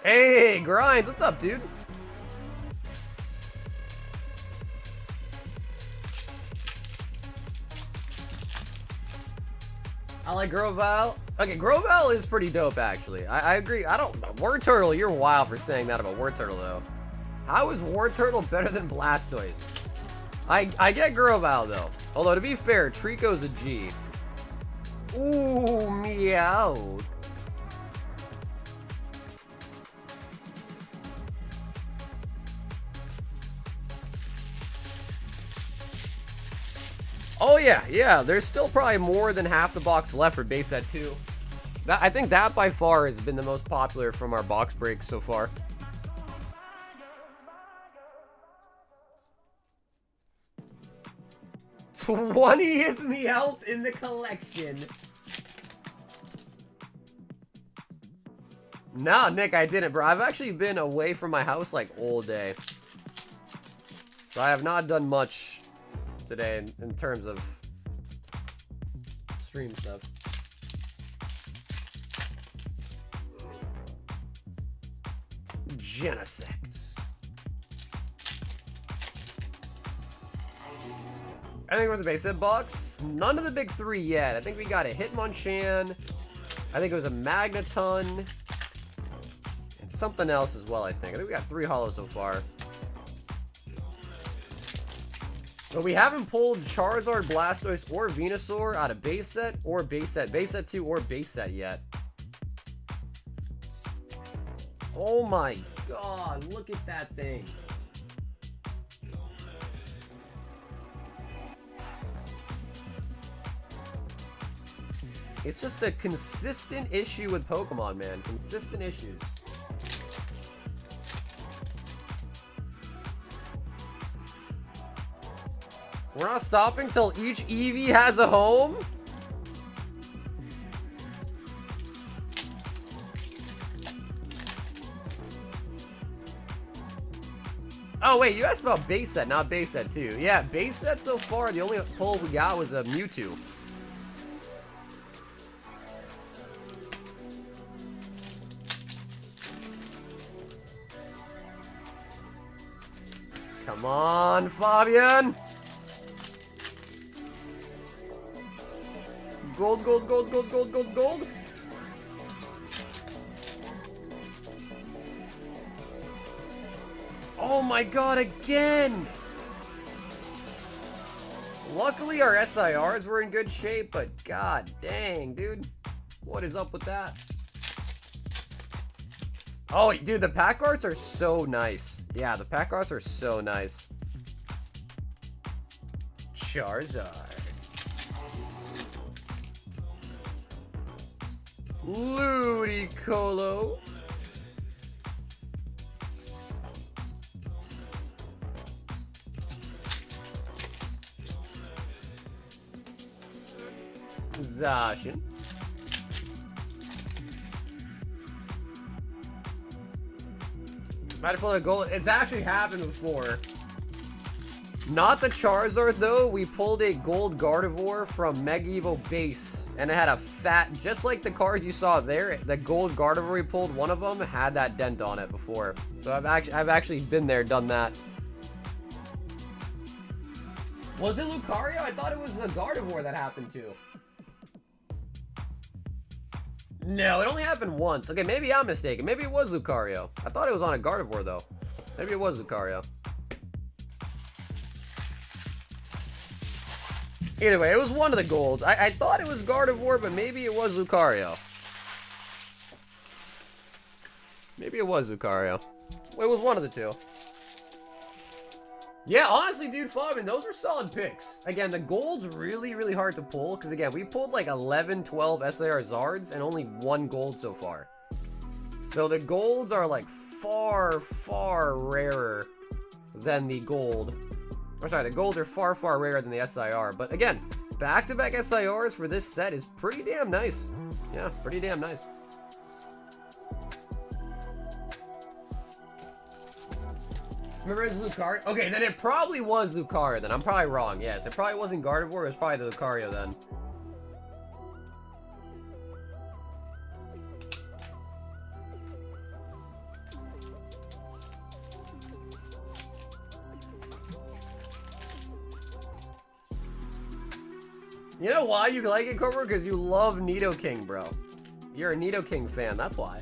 Hey, Grinds, what's up, dude? I like Groval. Okay, Groval is pretty dope, actually. I agree. War Turtle, you're wild for saying that about War Turtle, though. How is War Turtle better than Blastoise? I get Groval, though. Although, to be fair, Trico's a G. Ooh, meow. Oh yeah, there's still probably more than half the box left for base set 2. I think that by far has been the most popular from our box breaks so far. '20th Meowth in the collection. Nah, Nick, I didn't, bro. I've actually been away from my house like all day. So I have not done much today in terms of stream stuff. Genesect. I think we're the base set box. None of the big 3 yet. I think we got a Hitmonchan. I think it was a Magneton. And something else as well, I think. I think we got 3 holos so far. But we haven't pulled Charizard, Blastoise, or Venusaur out of base set 2, or base set yet. Oh my god, look at that thing. It's just a consistent issue with Pokemon, man. Consistent issues. We're not stopping till each Eevee has a home? Oh, wait, you asked about base set, not base set 2. Yeah, base set so far, the only pull we got was a Mewtwo. Come on, Fabian! Gold, gold, gold, gold, gold, gold, gold. Oh my god, again! Luckily our SIRs were in good shape, but god dang, dude. What is up with that? Oh, dude, the pack arts are so nice. Yeah, the pack arts are so nice. Charizard. Ludicolo. Zacian. Might have pulled a gold. It's actually happened before. Not the Charizard though. We pulled a gold Gardevoir from Mega Evo Base, and it had a fat, just like the cards you saw there. The gold Gardevoir we pulled, one of them had that dent on it before. So I've actually been there, done that. Was it Lucario? I thought it was a Gardevoir that happened to. No, it only happened once. Okay, maybe I'm mistaken. Maybe it was Lucario. I thought it was on a Gardevoir, though. Maybe it was Lucario. Either way, it was one of the golds. I thought it was Gardevoir, but maybe it was Lucario. Maybe it was Lucario. It was one of the two. Yeah, honestly, dude, Fabian, those are solid picks. Again, the gold's really, really hard to pull, because, again, we pulled like 11, 12 SAR Zards and only 1 gold so far. So the golds are like far, far rarer than the gold. Or sorry, the golds are far, far rarer than the SIR. But again, back-to-back SIRs for this set is pretty damn nice. Yeah, pretty damn nice. Remember it's Lucario? Okay, then it probably was Lucario then. I'm probably wrong. Yes, it probably wasn't Gardevoir. It was probably the Lucario then. You know why you like it, Cobra? Because you love Nidoking, bro. You're a Nidoking fan, that's why.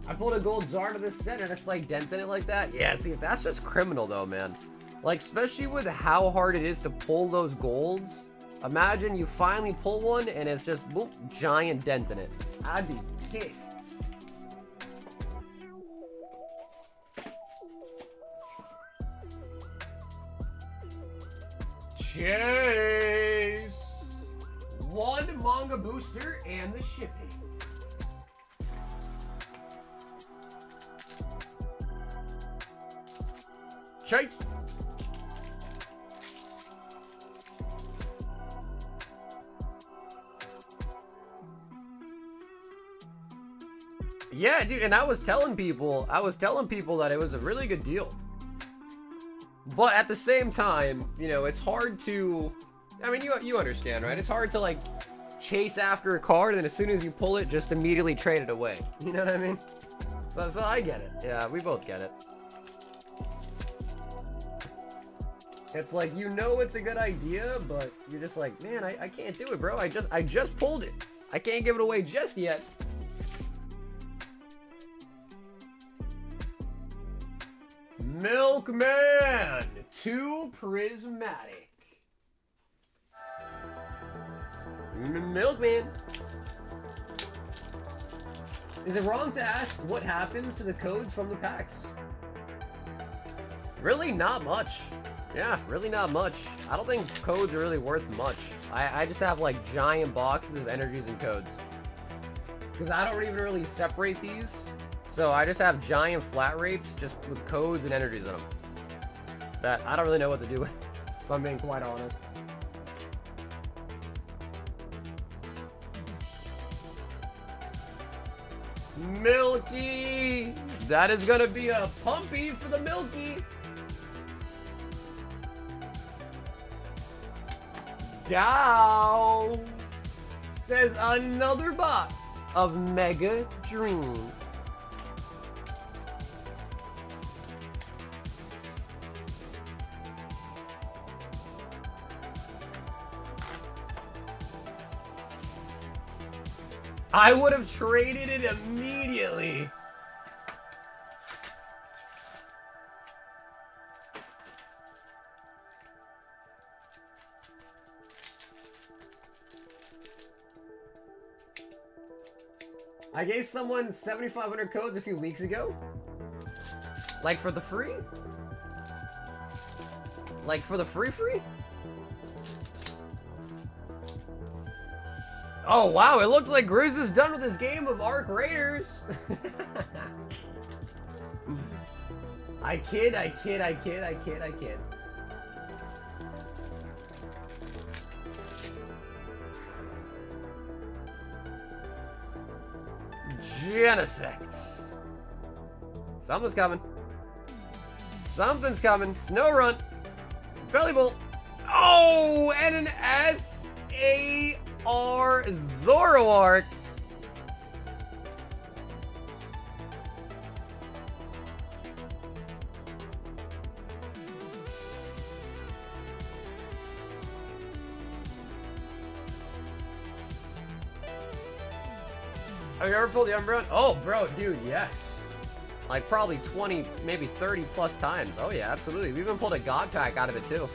I pulled a gold Zard of this set and it's like denting it like that. Yeah, see, that's just criminal though, man. Like, especially with how hard it is to pull those golds. Imagine you finally pull one and it's just, boop, giant dent in it. I'd be pissed. Chase! One manga booster and the shipping. Chase! Yeah, dude, and I was telling people that it was a really good deal. But at the same time, you know, it's hard to, I mean, you understand, right? It's hard to, like, chase after a card and as soon as you pull it, just immediately trade it away. You know what I mean? So I get it. Yeah, we both get it. It's like, you know it's a good idea, but you're just like, man, I can't do it, bro. I just pulled it. I can't give it away just yet. Milkman, 2 prismatic. Milkman. Is it wrong to ask what happens to the codes from the packs? Really not much. Yeah, really not much. I don't think codes are really worth much. I just have like giant boxes of energies and codes. Because I don't even really separate these. So I just have giant flat rates just with codes and energies in them. That I don't really know what to do with, if I'm being quite honest. Milky! That is gonna be a pumpy for the Milky! Dow says another box of Mega Dreams. I would have traded it immediately. I gave someone 7,500 codes a few weeks ago. Like for the free? Like for the free? Oh wow, it looks like Grizz is done with his game of Arc Raiders. I kid. Genesect. Something's coming. Something's coming. Snow Run. Belly Bolt. Oh, and an S.A.R. Zoroark. Have you ever pulled the Umbreon? Oh, bro, dude, yes. Like probably 20, maybe 30 plus times. Oh yeah, absolutely. We even pulled a God Pack out of it too.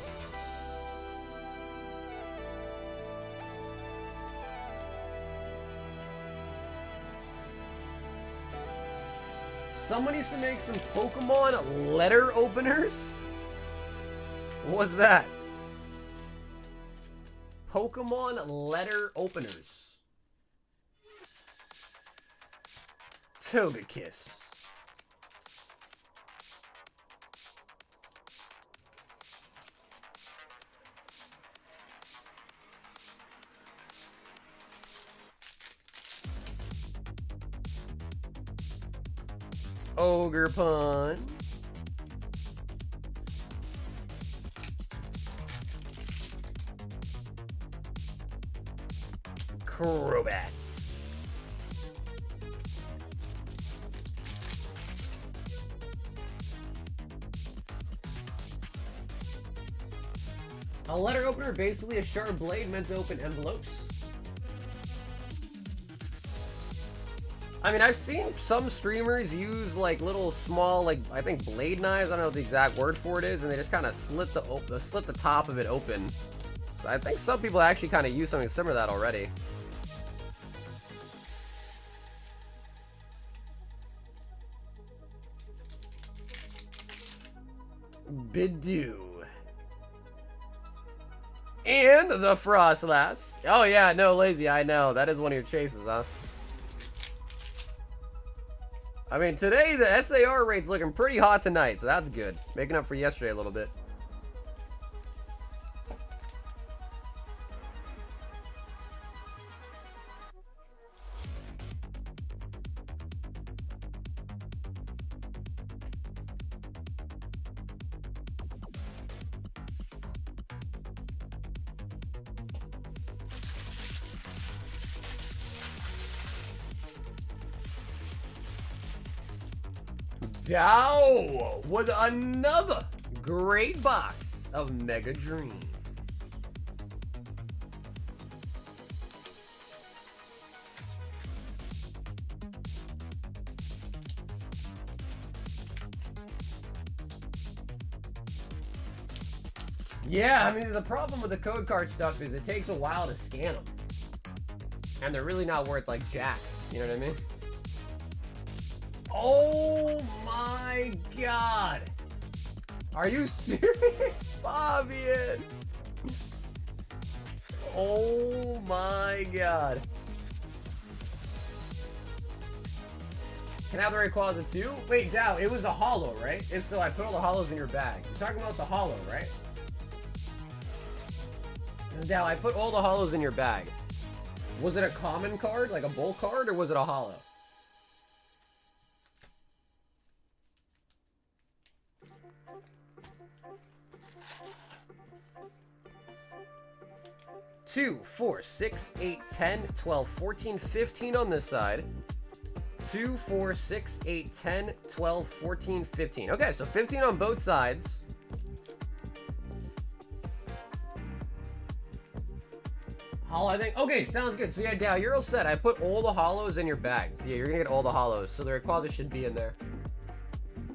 Someone needs to make some Pokemon letter openers? What's that? Pokemon letter openers. Togekiss. Ogre Pun. Crobats. A letter opener, basically a sharp blade meant to open envelopes. I mean, I've seen some streamers use like little small, like I think blade knives. I don't know what the exact word for it is, and they just kind of slit the top of it open. So I think some people actually kind of use something similar to that already. Bidoo. And the Frostlass. Oh yeah, no, Lazy, I know. That is one of your chases, huh? I mean, today the SAR rate's looking pretty hot tonight, so that's good. Making up for yesterday a little bit. Dow with another great box of Mega Dream. Yeah, I mean, the problem with the code card stuff is it takes a while to scan them. And they're really not worth, like, jack. You know what I mean? Oh my god! Are you serious, Fabian? Oh my god. Can I have the Rayquaza too? Wait, Dow, it was a holo, right? If so, I put all the holos in your bag. You're talking about the holo, right? Dow, I put all the holos in your bag. Was it a common card, like a bull card, or was it a holo? Two, 4, 6, 8, 10, 12, 14, 15 on this side. 2, 4, 6, 8, 10, 12, 14, 15. Okay, so 15 on both sides. Holo, I think. Okay, sounds good. So yeah, Dow, you're all set. I put all the holos in your bag. So yeah, you're gonna get all the holos. So the Rayquaza should be in there.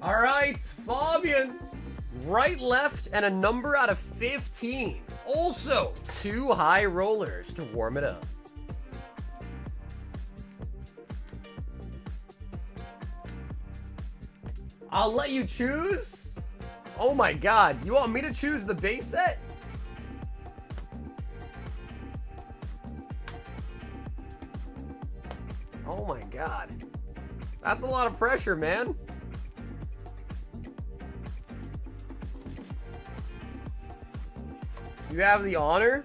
All right, Fabian. Right, left, and a number out of 15. Also, 2 high rollers to warm it up. I'll let you choose. Oh my god, you want me to choose the base set? Oh my god. That's a lot of pressure, man. You have the honor.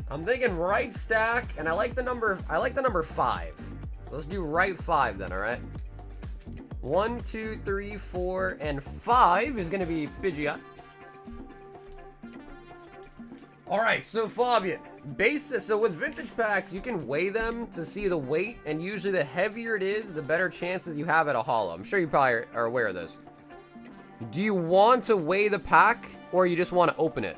I'm thinking right stack, and I like the number 5. So let's do right 5 then, alright? 1, 2, 3, 4, and 5 is gonna be Pidgeot. Alright, so Fabian, basis. So with vintage packs, you can weigh them to see the weight, and usually the heavier it is, the better chances you have at a holo. I'm sure you probably are aware of this. Do you want to weigh the pack, or you just want to open it?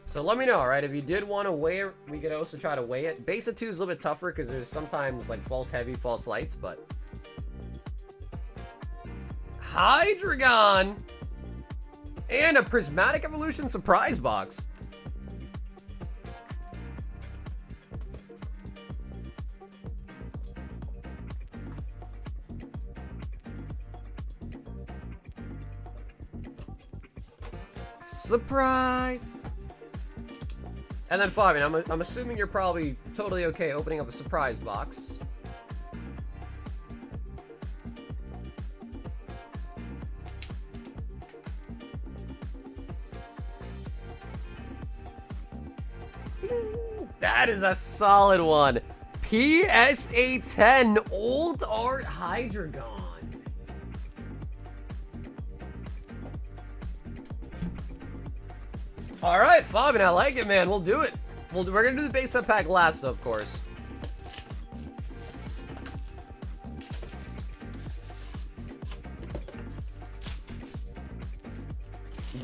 So let me know, alright? If you did want to weigh it, we could also try to weigh it. Base of 2 is a little bit tougher because there's sometimes like false heavy, false lights, but... Hydreigon! And a Prismatic Evolution surprise box. Surprise! And then Fabian, I'm assuming you're probably totally okay opening up a surprise box. That is a solid one. PSA 10 Old Art Hydreigon. All right, Fabian, I like it, man. We'll do it. We're gonna do the base set pack last, of course.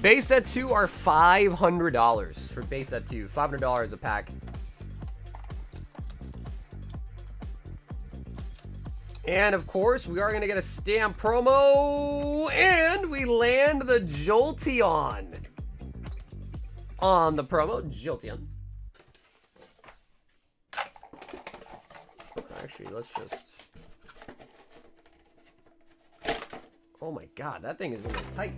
Base set 2 are $500 for base set 2. $500 a pack. And of course, we are going to get a stamp promo. And we land the Jolteon on the promo. Jolteon. Actually, let's just... Oh my god, that thing is in there tight.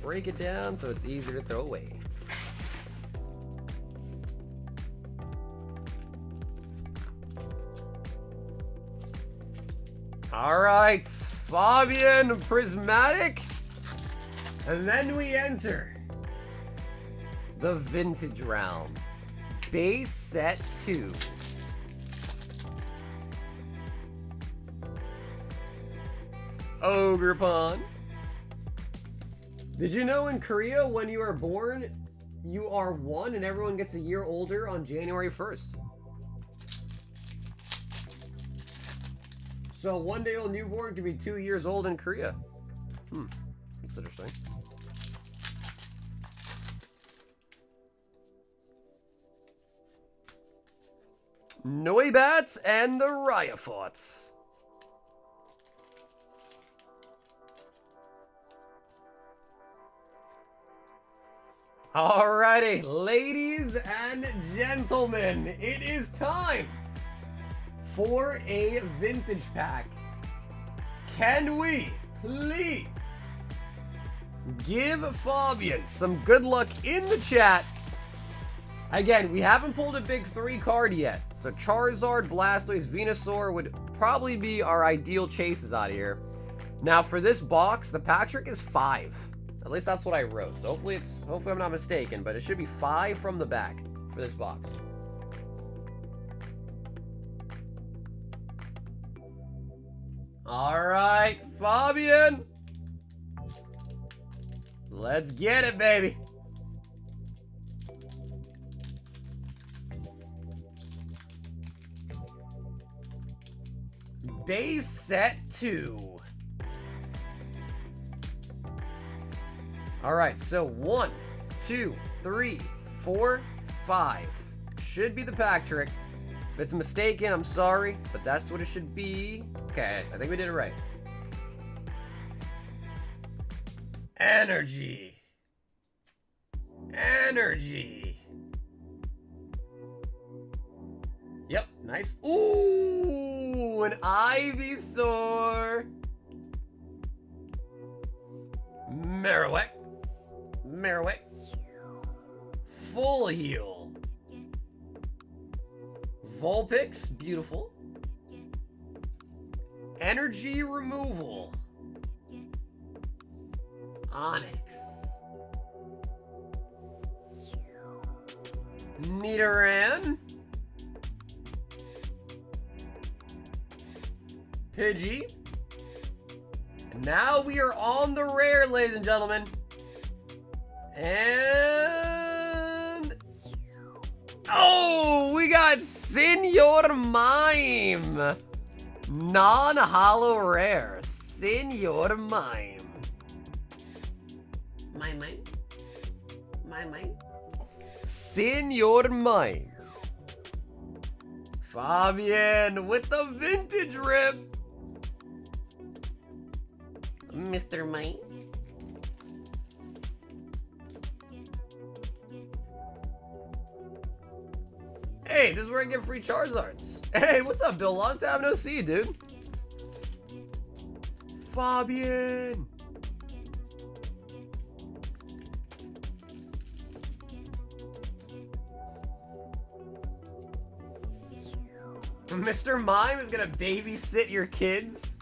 Break it down so it's easier to throw away. All right, Fabian Prismatic. And then we enter the vintage round. Base set 2. Ogerpon. Did you know in Korea, when you are born, you are 1 and everyone gets a year older on January 1st? So 1 day old newborn can be 2 years old in Korea. That's interesting. Noibats and the Ryafots. Alrighty, ladies and gentlemen, it is time for a vintage pack. Can we please give Fabian some good luck in the chat? Again, we haven't pulled a big 3 card yet, so Charizard, Blastoise, Venusaur would probably be our ideal chases out of here. Now for this box, the pack trick is 5. At least that's what I wrote. So hopefully I'm not mistaken, but it should be 5 from the back for this box. All right, Fabian. Let's get it, baby. Base set 2. All right, so 1, 2, 3, 4, 5 should be the pack trick. If it's mistaken, I'm sorry, but that's what it should be. Okay, I think we did it right. Energy. Yep, nice. Ooh, an Ivysaur. Marowak. Full heal. Vulpix, beautiful. Energy removal. Onyx. Nidoran. Pidgey. And now we are on the rare, ladies and gentlemen. And... oh, we got Senor Mime. Non-holo rare. Senor Mime. Mime. Senor Mime. Fabian with the vintage rip. Mr. Mime. Hey, this is where I get free Charizards. Hey, what's up, Bill? Long time no see, dude. Fabian. Mr. Mime is gonna babysit your kids?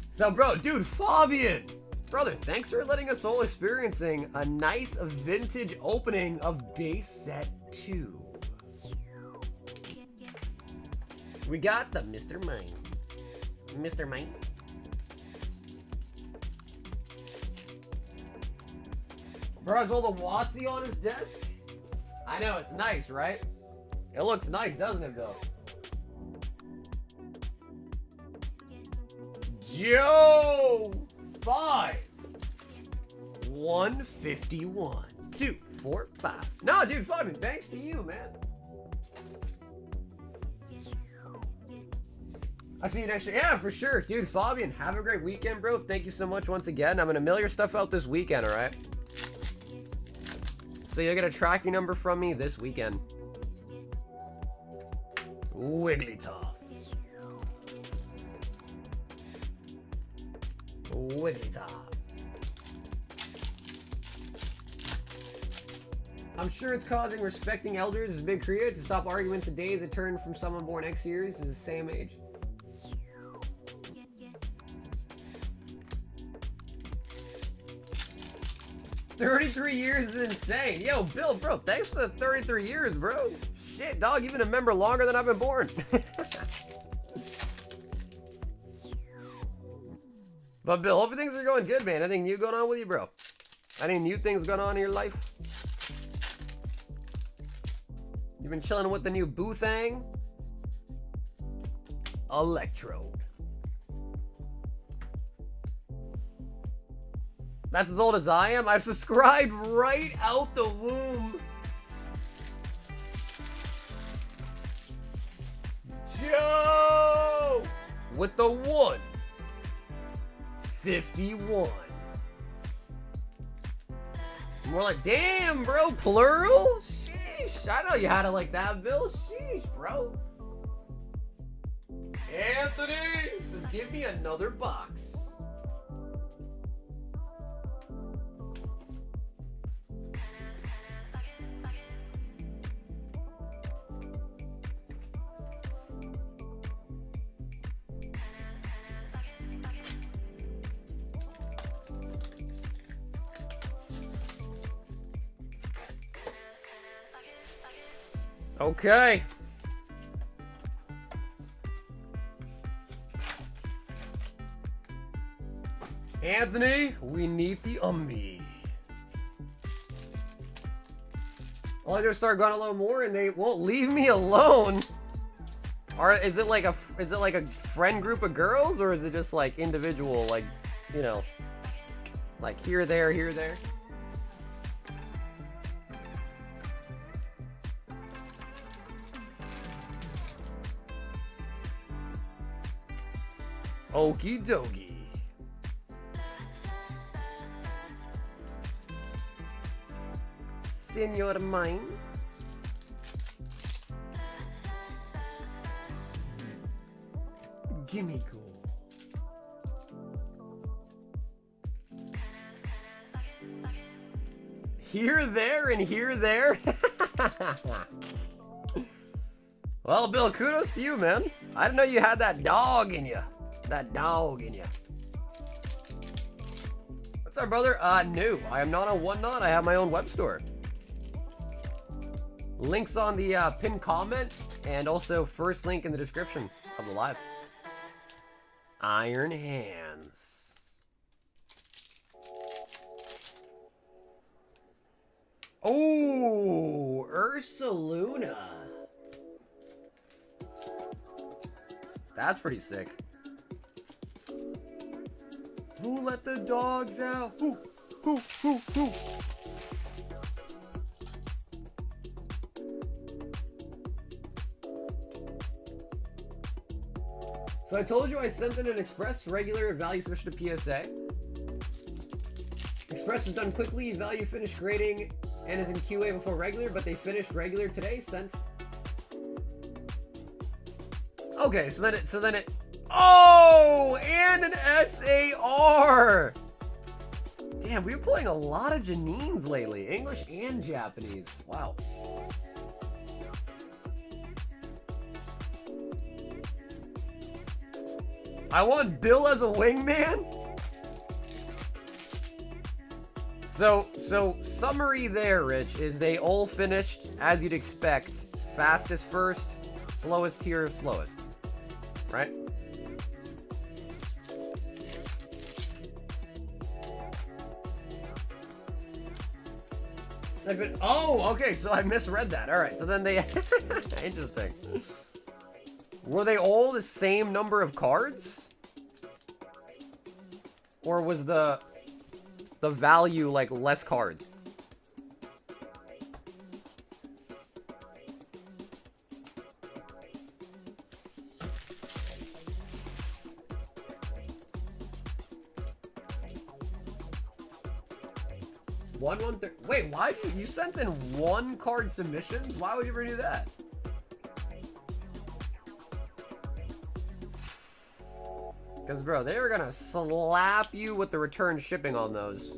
So, bro, dude, Fabian. Brother, thanks for letting us all experiencing a nice vintage opening of base set 2. We got the Mr. Mine. Mr. Mine. Bro has all the WotC on his desk? I know, it's nice, right? It looks nice, doesn't it, Bill? Joe! 5. 151. 2, 4, 5. No, dude, Fabian, thanks to you, man. I'll see you next year. Yeah, for sure. Dude, Fabian, have a great weekend, bro. Thank you so much once again. I'm going to mail your stuff out this weekend, all right? So you'll get a tracking number from me this weekend. Wigglytuff. Wigglytuff. I'm sure it's causing respecting elders as Big Korea to stop arguments a day as it turned from someone born X years is the same age. $33 years is insane. Yo, Bill, bro, thanks for the 33 years, bro. Shit, dog, you've been a member longer than I've been born. But Bill, hopefully things are going good, man. Anything new going on with you, bro? Any new things going on in your life? You've been chilling with the new boo thing? Electrode. That's as old as I am. I've subscribed right out the womb. Joe! With the 151. More like, damn, bro, plural? Sheesh, I know you had it like that, Bill. Sheesh, bro. Anthony says, give me another box. Okay. Anthony, we need the umbi. All I do is start going a little more and they won't leave me alone. Or is it like a friend group of girls, or is it just like individual, like, you know, like here, there, here, there? Okie dokie. Senor mine. Gimme cool. Here, there, and here, there. Well, Bill, kudos to you, man. I didn't know you had that dog in you. That dog in you. What's up, brother? No, I am not on Whatnot. I have my own web store. Links on the pinned comment, and also first link in the description of the live. Iron Hands. Oh, Ursaluna. That's pretty sick. Who let the dogs out? Who? So I told you I sent in an Express regular value sufficient to PSA. Express was done quickly, value finished grading, and is in QA before regular, but they finished regular today, sent. Okay, so then it, oh, and an SAR. Damn, we've been playing a lot of Janines lately, English and Japanese. Wow. I want Bill as a wingman? So summary there, Rich, is they all finished as you'd expect. Fastest first, slowest tier slowest. Right? Oh, okay, so I misread that. Alright, so then they... Interesting. Were they all the same number of cards? Or was the value, like, less cards? Wait, why do you sent in 1 card submissions? Why would you ever do that? Because, bro, they were gonna slap you with the return shipping on those.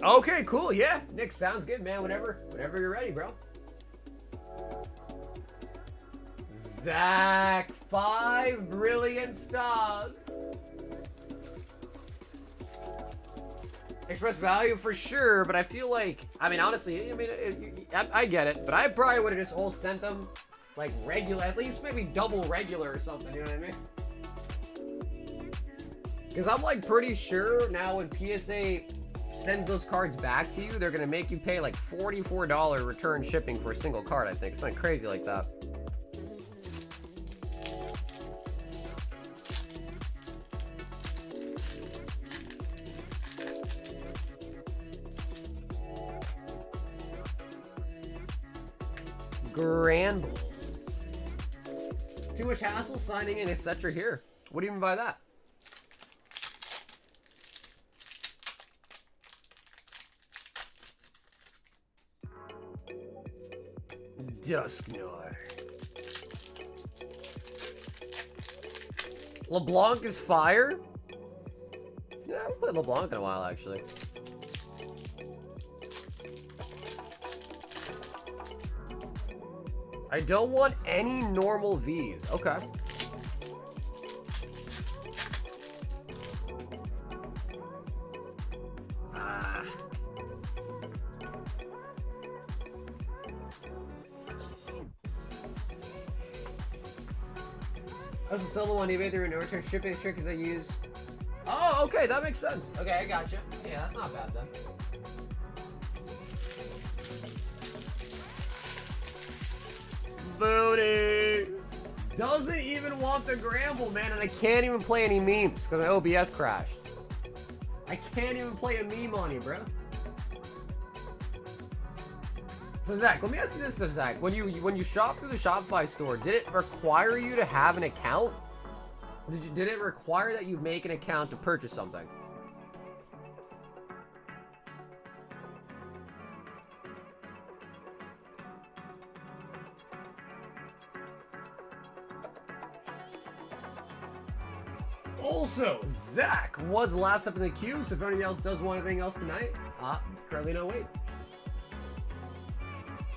Okay, cool, yeah. Nick, sounds good, man. Whenever you're ready, bro. Zach, 5 brilliant stars. Express value for sure, but I feel like, I mean, honestly, I get it, but I probably would have just all sent them like regular, at least maybe double regular or something, you know what I mean? Because I'm like pretty sure now when PSA sends those cards back to you, they're gonna make you pay like $44 return shipping for a single card, I think. Something crazy like that. Granble. Too much hassle signing in, etc. here. What do you mean by that? Dusknoir. LeBlanc is fire? Yeah, I haven't played LeBlanc in a while, actually. I don't want any normal Vs. Okay. I was a solo on eBay. There were no return shipping trick as I use. Oh, okay, that makes sense. Okay, I gotcha. Yeah, that's not bad then. Booty doesn't even want the Gramble, man, and I can't even play any memes because my OBS crashed. I can't even play a meme on you, bro. So Zach, let me ask you this, though, Zach. When you shop through the Shopify store, did it require you to have an account? Did it require that you make an account to purchase something? Also, Zach was last up in the queue, so if anybody else does want anything else tonight, currently no wait.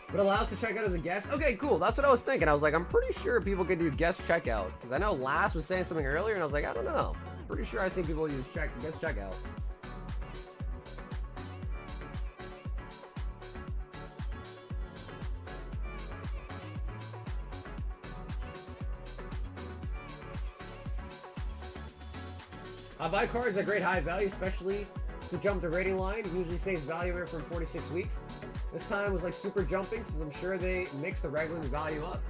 But allows to check out as a guest. Okay, cool. That's what I was thinking. I was like, I'm pretty sure people can do guest checkout. Because I know Last was saying something earlier, and I was like, I don't know. I'm pretty sure I've seen people use guest checkout. Buy cards at great high value, especially to jump the rating line. It usually saves value here for 46 weeks. This time was like super jumping, since I'm sure they mix the regular value up.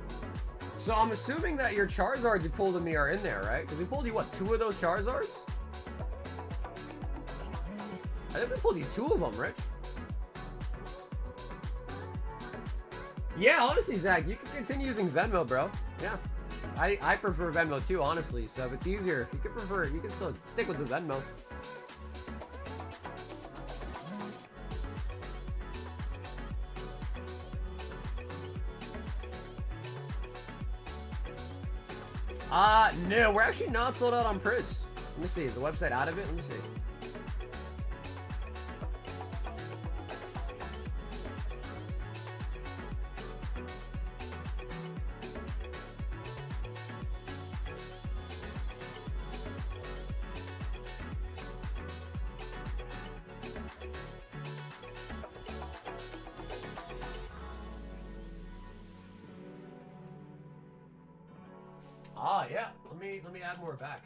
So I'm assuming that your Charizards you pulled in me are in there, right? Because we pulled you, what, 2 of those Charizards? I think we pulled you 2 of them, Rich. Yeah, honestly, Zach, you can continue using Venmo, bro. Yeah. I prefer Venmo too, honestly. So if it's easier, you can still stick with the Venmo. No, we're actually not sold out on Priz. Let me see, is the website out of it? Let me see. Ah, yeah. Let me add more back.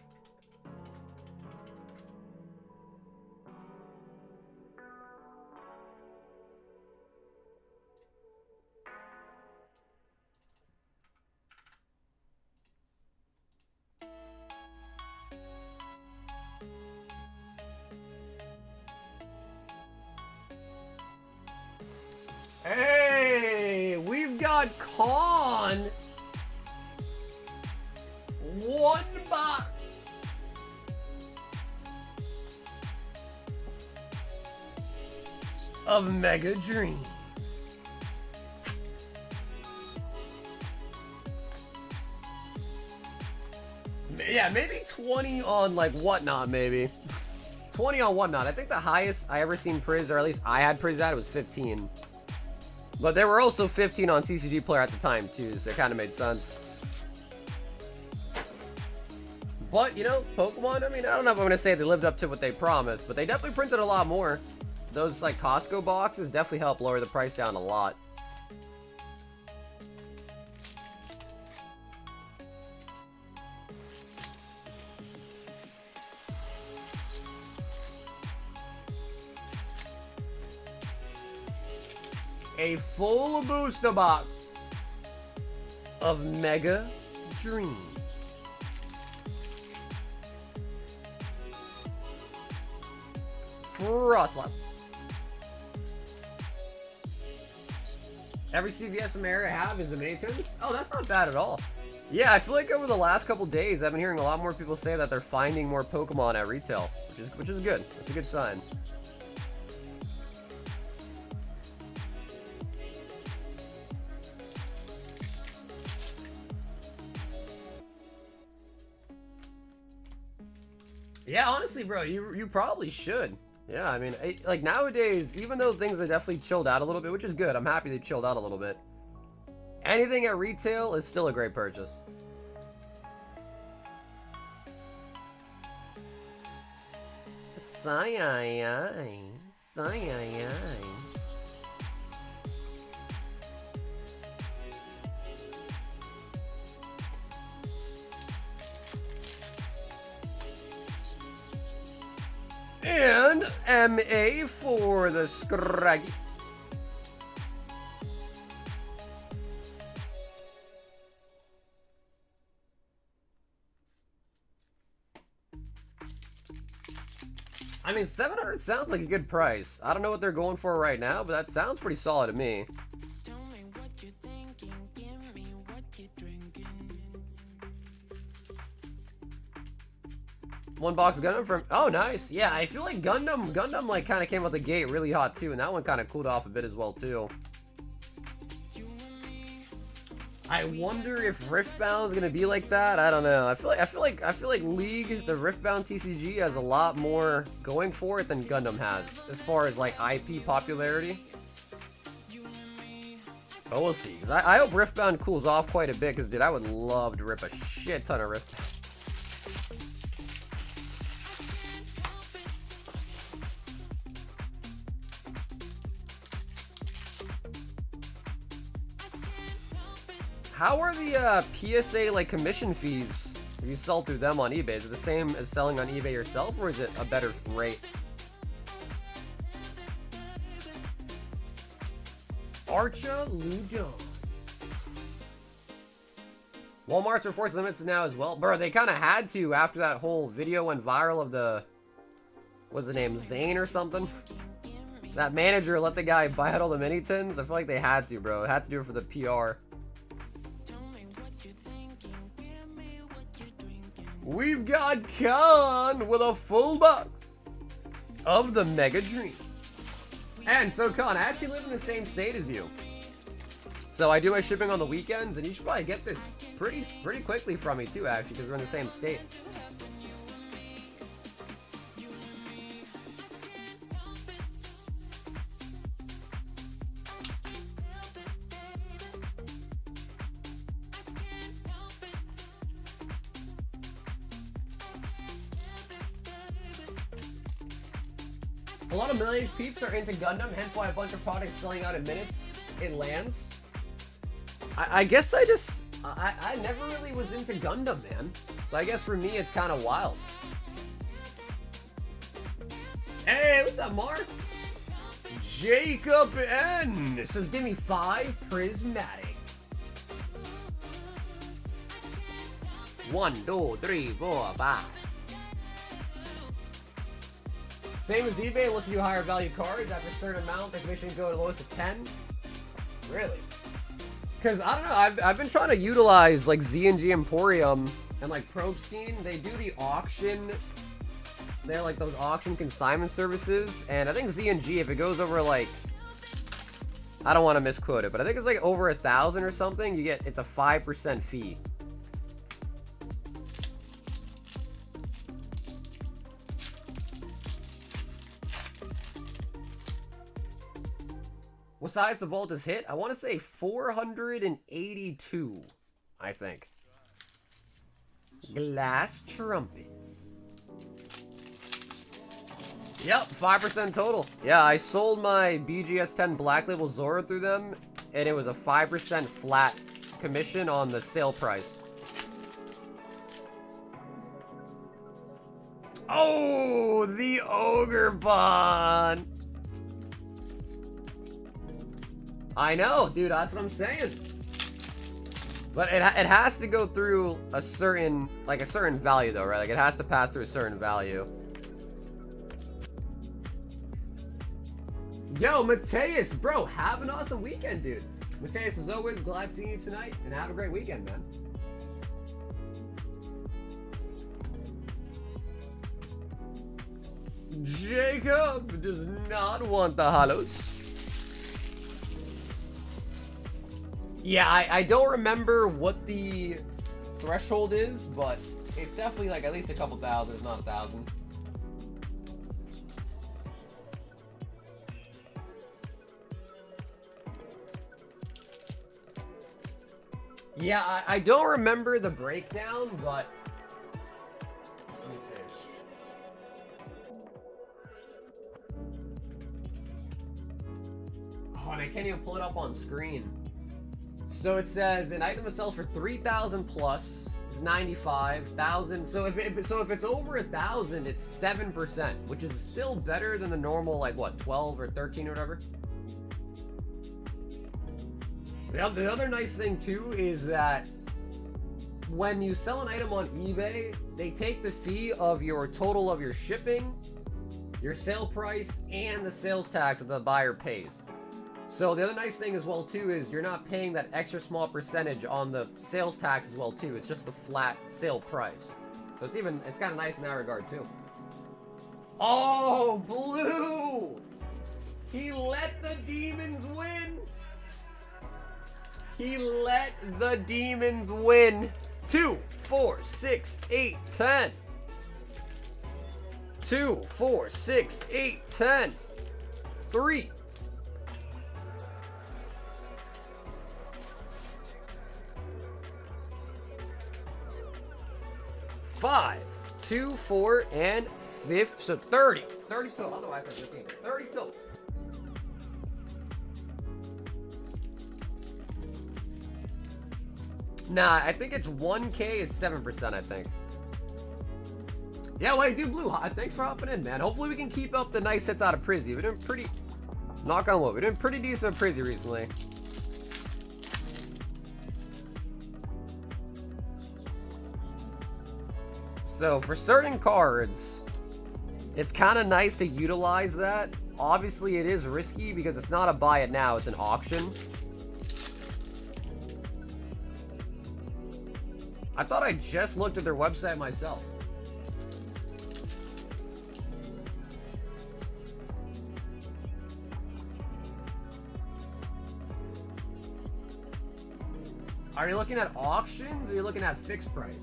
Hey, we've got Khan. One box. Of Mega Dream. Yeah, maybe 20 on like Whatnot, maybe. 20 on Whatnot. I think the highest I ever seen Priz, or at least I had Priz at, it was 15. But there were also 15 on TCG Player at the time too, so it kind of made sense. But, you know, Pokemon, I mean, I don't know if I'm going to say they lived up to what they promised, but they definitely printed a lot more. Those, like, Costco boxes definitely help lower the price down a lot. A full booster box of Mega Dream. Frostlass. Every CVS in my area have is the mini tunes. Oh, that's not bad at all. Yeah, I feel like over the last couple days, I've been hearing a lot more people say that they're finding more Pokemon at retail, which is good. It's a good sign. Yeah, honestly, bro, you probably should. Yeah, I mean, like nowadays, even though things are definitely chilled out a little bit, which is good, I'm happy they chilled out a little bit. Anything at retail is still a great purchase. Saiyans. And MA for the Scraggy. I mean, 700 sounds like a good price. I don't know what they're going for right now, but that sounds pretty solid to me. Tell me what you're thinking, give me what you're drinking. One box of Gundam from... Oh, nice. Yeah, I feel like Gundam like kind of came out the gate really hot too, and that one kind of cooled off a bit as well too. I wonder if Riftbound is gonna be like that. I don't know. I feel like League, the Riftbound TCG, has a lot more going for it than Gundam has as far as like IP popularity. But we'll see. 'Cause I hope Riftbound cools off quite a bit. Because dude, I would love to rip a shit ton of Riftbound. How are the PSA like commission fees if you sell through them on eBay? Is it the same as selling on eBay yourself, or is it a better rate? Archa Ludon. Walmart's are forced limits now as well. Bro, they kind of had to after that whole video went viral of the... What's the name? Zane or something? That manager let the guy buy out all the mini tins. I feel like they had to, bro. They had to do it for the PR. We've got Khan with a full box of the Mega Dream. And so Khan, I actually live in the same state as you. So I do my shipping on the weekends, and you should probably get this pretty quickly from me too, actually, because we're in the same state. A lot of middle-aged peeps are into Gundam, hence why a bunch of products selling out in minutes. It lands. I guess I just... I never really was into Gundam, man. So I guess for me, it's kind of wild. Hey, what's up, Mark? Jacob N says, give me 5 prismatic. 1, 2, 3, 4, 5. Same as eBay, unless you do higher value cards. After a certain amount, the commission go to the lowest of 10. Really? Because, I don't know, I've been trying to utilize, like, Z&G Emporium and, like, Probestein. They do the auction. They're, like, those auction consignment services. And I think Z&G, if it goes over, like, I don't want to misquote it, but I think it's, like, over 1,000 or something, it's a 5% fee. What size the vault has hit? I want to say 482, I think. Glass trumpets. Yep, 5% total. Yeah, I sold my BGS 10 Black Label Zora through them, and it was a 5% flat commission on the sale price. Oh, the Ogre Bond. I know, dude, that's what I'm saying. But it has to go through a certain value, though, right? Like, it has to pass through a certain value. Yo, Mateus, bro, have an awesome weekend, dude. Mateus, as always, glad seeing you tonight, and have a great weekend, man. Jacob does not want the holos. Yeah, I don't remember what the threshold is, but it's definitely like at least a couple thousand, if not 1,000. Yeah, I don't remember the breakdown, but let me see. Oh, and I can't even pull it up on screen. So it says an item that sells for 3,000 plus is 95,000. So if it's over 1,000, it's 7%, which is still better than the normal, like what, 12 or 13 or whatever. The other nice thing too is that when you sell an item on eBay, they take the fee of your total of your shipping, your sale price, and the sales tax that the buyer pays. So the other nice thing as well too is you're not paying that extra small percentage on the sales tax as well too. It's just the flat sale price. So it's kind of nice in that regard too. Oh, Blue! He let the demons win! He let the demons win! 2, 4, 6, 8, 10. 2, 4, 6, 8, 10. 3. 5, 2, 4, and 5, so 30. 30 total, otherwise I said 15. 30 total. Nah, I think it's 1K is 7%, I think. Yeah, well, dude, Blue, thanks for hopping in, man. Hopefully we can keep up the nice hits out of Prizzy. We're doing pretty, knock on wood, we're doing pretty decent with Prizzy recently. So for certain cards, it's kind of nice to utilize that. Obviously, it is risky because it's not a buy it now, it's an auction. I thought I just looked at their website myself. Are you looking at auctions or are you looking at fixed price?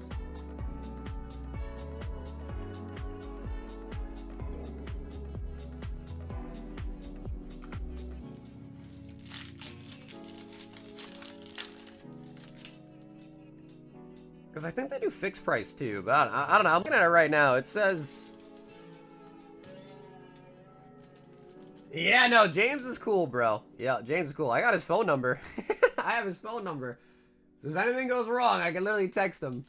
Because I think they do fixed price too, but I don't know. I'm looking at it right now. It says... Yeah, no, James is cool, bro. Yeah, James is cool. I got his phone number. I have his phone number. So if anything goes wrong, I can literally text him.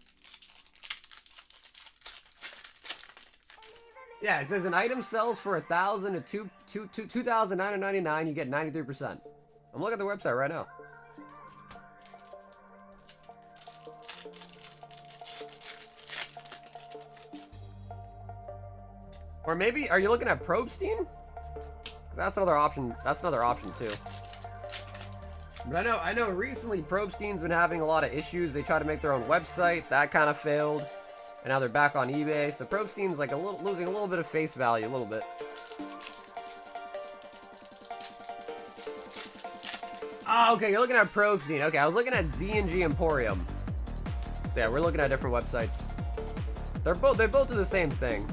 Yeah, it says an item sells for 1,000 to 2,999. You get 93%. I'm looking at the website right now. Or maybe, are you looking at Probstein? That's another option. That's another option too. But I know recently Probstein's been having a lot of issues. They tried to make their own website. That kind of failed. And now they're back on eBay. So Probstein's like losing a little bit of face value, a little bit. Oh, okay, you're looking at Probstein. Okay, I was looking at Z&G Emporium. So yeah, we're looking at different websites. They both do the same thing.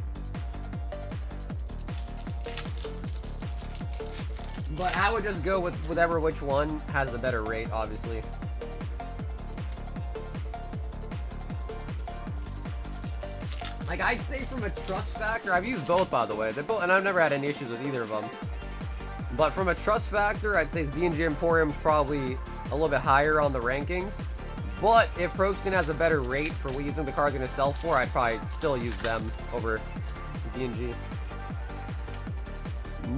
But I would just go with whatever which one has the better rate, obviously. Like, I'd say from a trust factor, I've used both, by the way. They're both, and I've never had any issues with either of them. But from a trust factor, I'd say Z&G Emporium's probably a little bit higher on the rankings. But if Probstein has a better rate for what you think the card's going to sell for, I'd probably still use them over Z&G.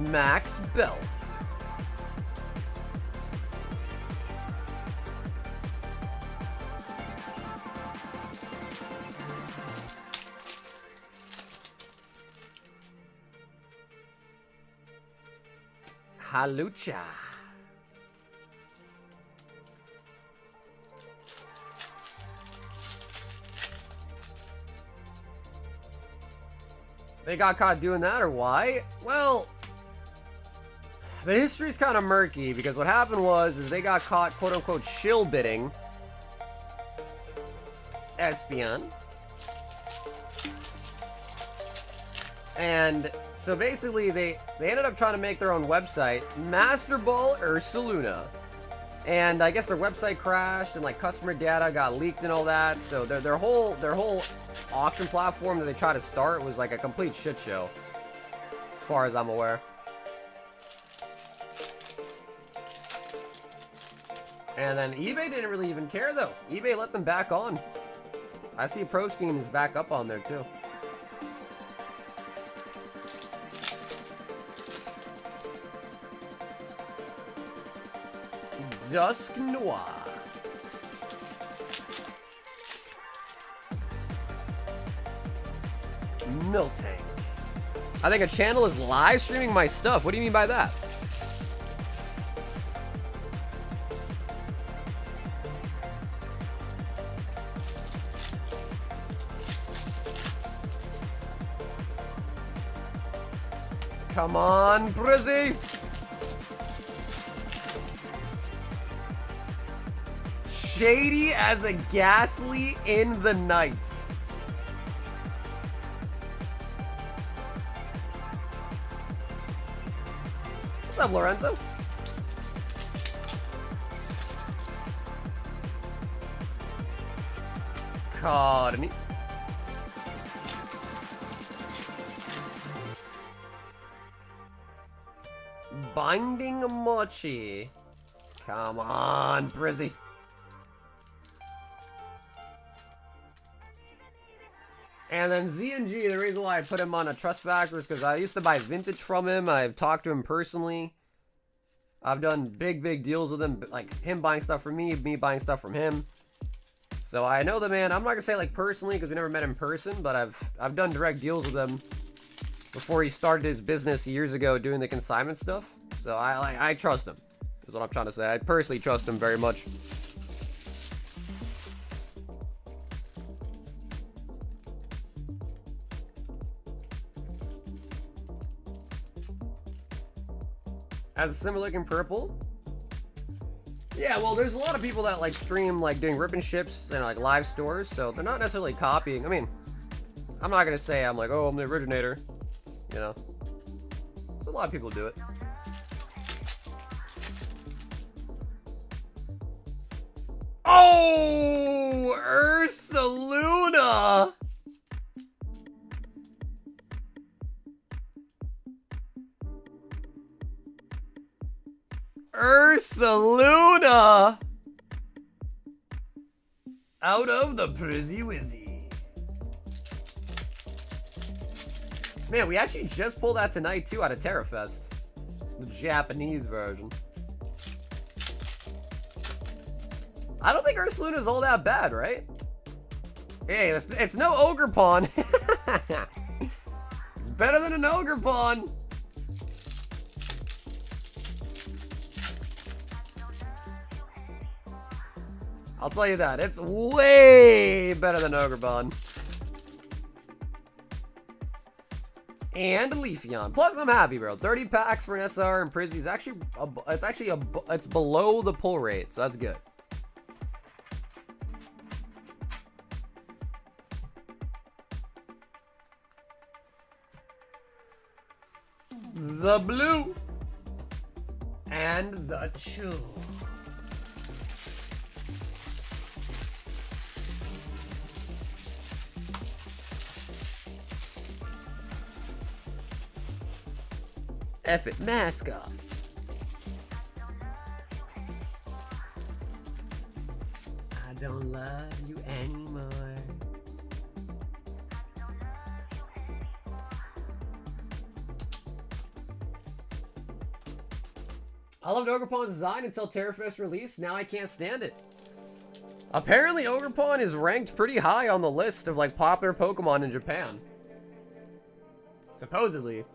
Max Belt. Halucha. They got caught doing that, or why? Well, the history's kind of murky, because what happened was they got caught, quote-unquote, shill bidding Espion. And so basically, they ended up trying to make their own website, Master Ball Ursaluna. And I guess their website crashed, and like customer data got leaked and all that. So their whole auction platform that they tried to start was like a complete shit show, as far as I'm aware. And then eBay didn't really even care though. eBay let them back on. I see Probstein is back up on there too. Dusk Noir. Miltank. I think a channel is live streaming my stuff. What do you mean by that? Come on, Brizzy. Shady as a ghastly in the nights. What's up, Lorenzo? Carney. Binding Mochi. Come on, Brizzy. And then Z&G, the reason why I put him on a trust factor is because I used to buy vintage from him. I've talked to him personally. I've done big deals with him, like him buying stuff from me buying stuff from him. So I know the man. I'm not gonna say like personally because we never met in person, but I've done direct deals with him before he started his business years ago doing the consignment stuff. So I trust him. Is what I'm trying to say. I personally trust him very much. As a similar looking purple. Yeah, well, there's a lot of people that like stream like doing rip and ships and like live stores, so they're not necessarily copying. I mean, I'm not gonna say I'm like, oh, I'm the originator, you know. So a lot of people do it. Oh, Ursaluna. Ursaluna. Out of the Prizzy Wizzy. Man, we actually just pulled that tonight too out of TerraFest. The Japanese version. I don't think Ursaluna's all that bad, right? Hey, it's no Ogre Pawn. It's better than an Ogre Pawn. I'll tell you that. It's way better than Ogre Pawn. And a Leafeon. Plus, I'm happy, bro. 30 packs for an SR and Prizzy is actually, it's below the pull rate, so that's good. The blue and the chew. F it, mask off. I don't love you anymore. I loved Ogrepawn's design until TerraFest release. Now I can't stand it. Apparently, Ogrepawn is ranked pretty high on the list of like popular Pokemon in Japan. Supposedly.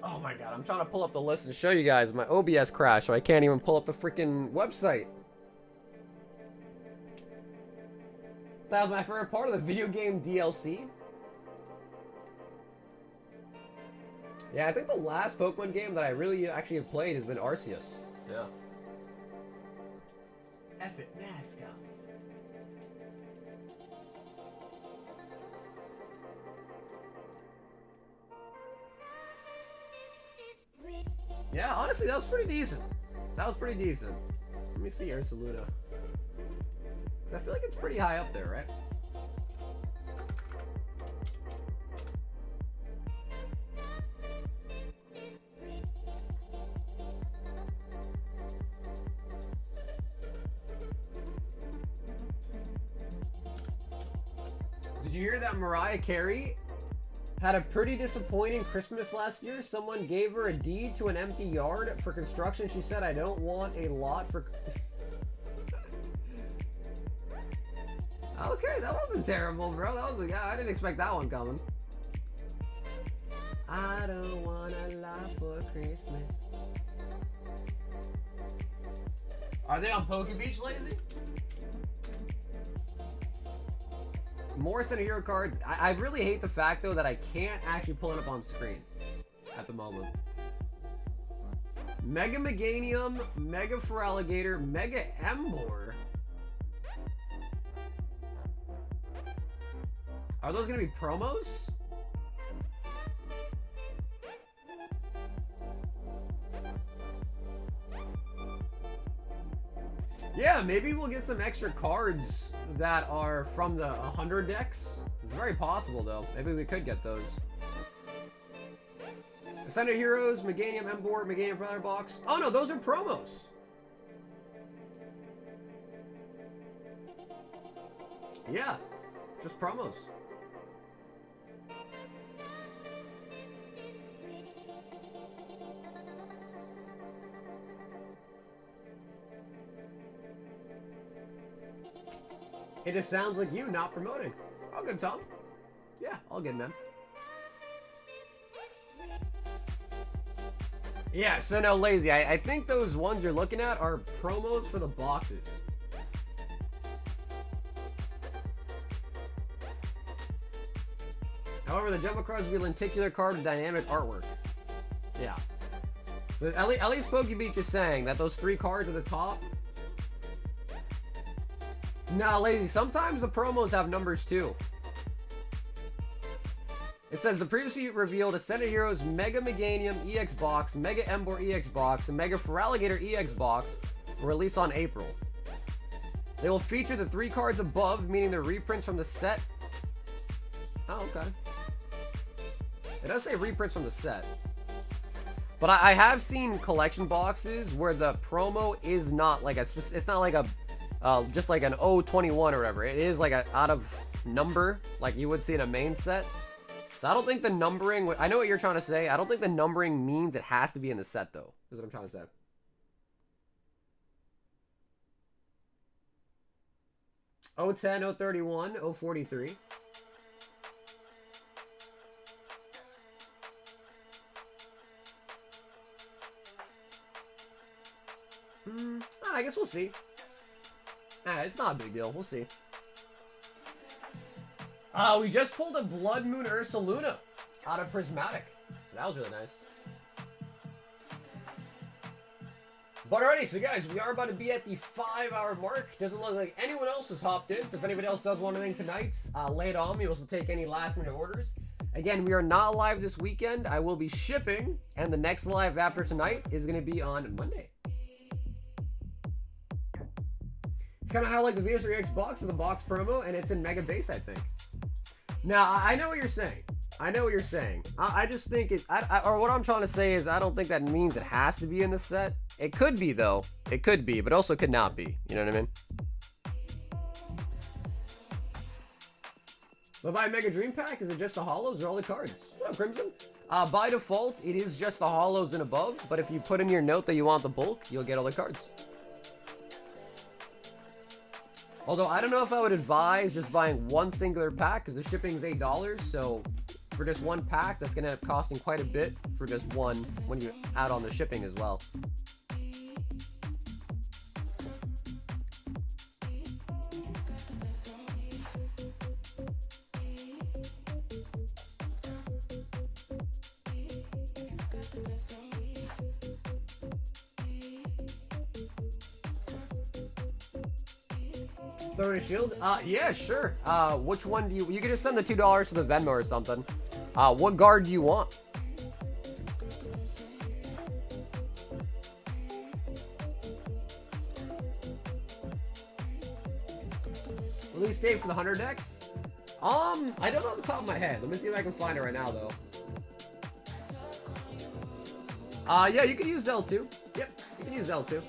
Oh my god, I'm trying to pull up the list and show you guys. My OBS crashed, so I can't even pull up the freaking website. That was my favorite part of the video game DLC. Yeah, I think the last Pokemon game that I really actually have played has been Arceus. Yeah. F it, mascot. Yeah, honestly, that was pretty decent. That was pretty decent. Let me see Ursaluna. Because I feel like it's pretty high up there, right? Did you hear that Mariah Carey had a pretty disappointing Christmas last year? Someone gave her a deed to an empty yard for construction. She said, I don't want a lot for... Okay, that wasn't terrible, bro. That was I didn't expect that one coming. I don't want a lot for Christmas. Are they on Poke Beach, Lazy? More Center Hero cards. I really hate the fact, though, that I can't actually pull it up on screen at the moment. Mega Meganium, Mega Feraligatr, Mega Emboar. Are those going to be promos? Yeah, maybe we'll get some extra cards that are from the 100 decks. It's very possible, though. Maybe we could get those. Ascended Heroes, Meganium Emboar, Meganium Feather Box. Oh no, those are promos. Yeah, just promos. It just sounds like you not promoting. All good, Tom. Yeah, all good, man. Yeah, so no, Lazy. I think those ones you're looking at are promos for the boxes. However, the jumbo cards will be lenticular card with dynamic artwork. Yeah. So at least Pokebeach is saying that those 3 cards at the top. Nah, Lazy, sometimes the promos have numbers too. It says the previously revealed Ascended Heroes Mega Meganium EX Box, Mega Emboar EX Box, and Mega Feraligatr EX Box Release on April. They will feature the 3 cards above, meaning they're reprints from the set. Oh, okay. It does say reprints from the set. But I have seen collection boxes where the promo is not like a, it's not like a, just like an O21 or whatever. It is like a out of number, like you would see in a main set. So I don't think the numbering, I know what you're trying to say. I don't think the numbering means it has to be in the set though, is what I'm trying to say. O10, O31, O43. I guess we'll see. It's not a big deal. We'll see. We just pulled a Blood Moon Ursa Luna out of Prismatic. So that was really nice. But alrighty, so guys, we are about to be at the 5-hour mark. Doesn't look like anyone else has hopped in. So if anybody else does want anything tonight, lay it on me. We'll also take any last-minute orders. Again, we are not live this weekend. I will be shipping, and the next live after tonight is going to be on Monday. It's kind of how like the VS3X box is the box promo, and it's in Mega Base, I think. Now, I know what you're saying. I know what you're saying. I just think it, or what I'm trying to say is I don't think that means it has to be in the set. It could be, though. It could be, but also could not be. You know what I mean? But by Mega Dream Pack, is it just the holos or all the cards? Oh, Crimson. By default, it is just the holos and above, but if you put in your note that you want the bulk, you'll get all the cards. Although, I don't know if I would advise just buying one singular pack, because the shipping is $8, so for just one pack, that's going to end up costing quite a bit for just one when you add on the shipping as well. Throw in a shield? Yeah, sure. Which one do you can just send the $2 to the Venmo or something. What guard do you want? Release date for the 100 decks? I don't know off the top of my head. Let me see if I can find it right now, though. Yeah, you can use Zelle too. Yep, you can use Zelle too.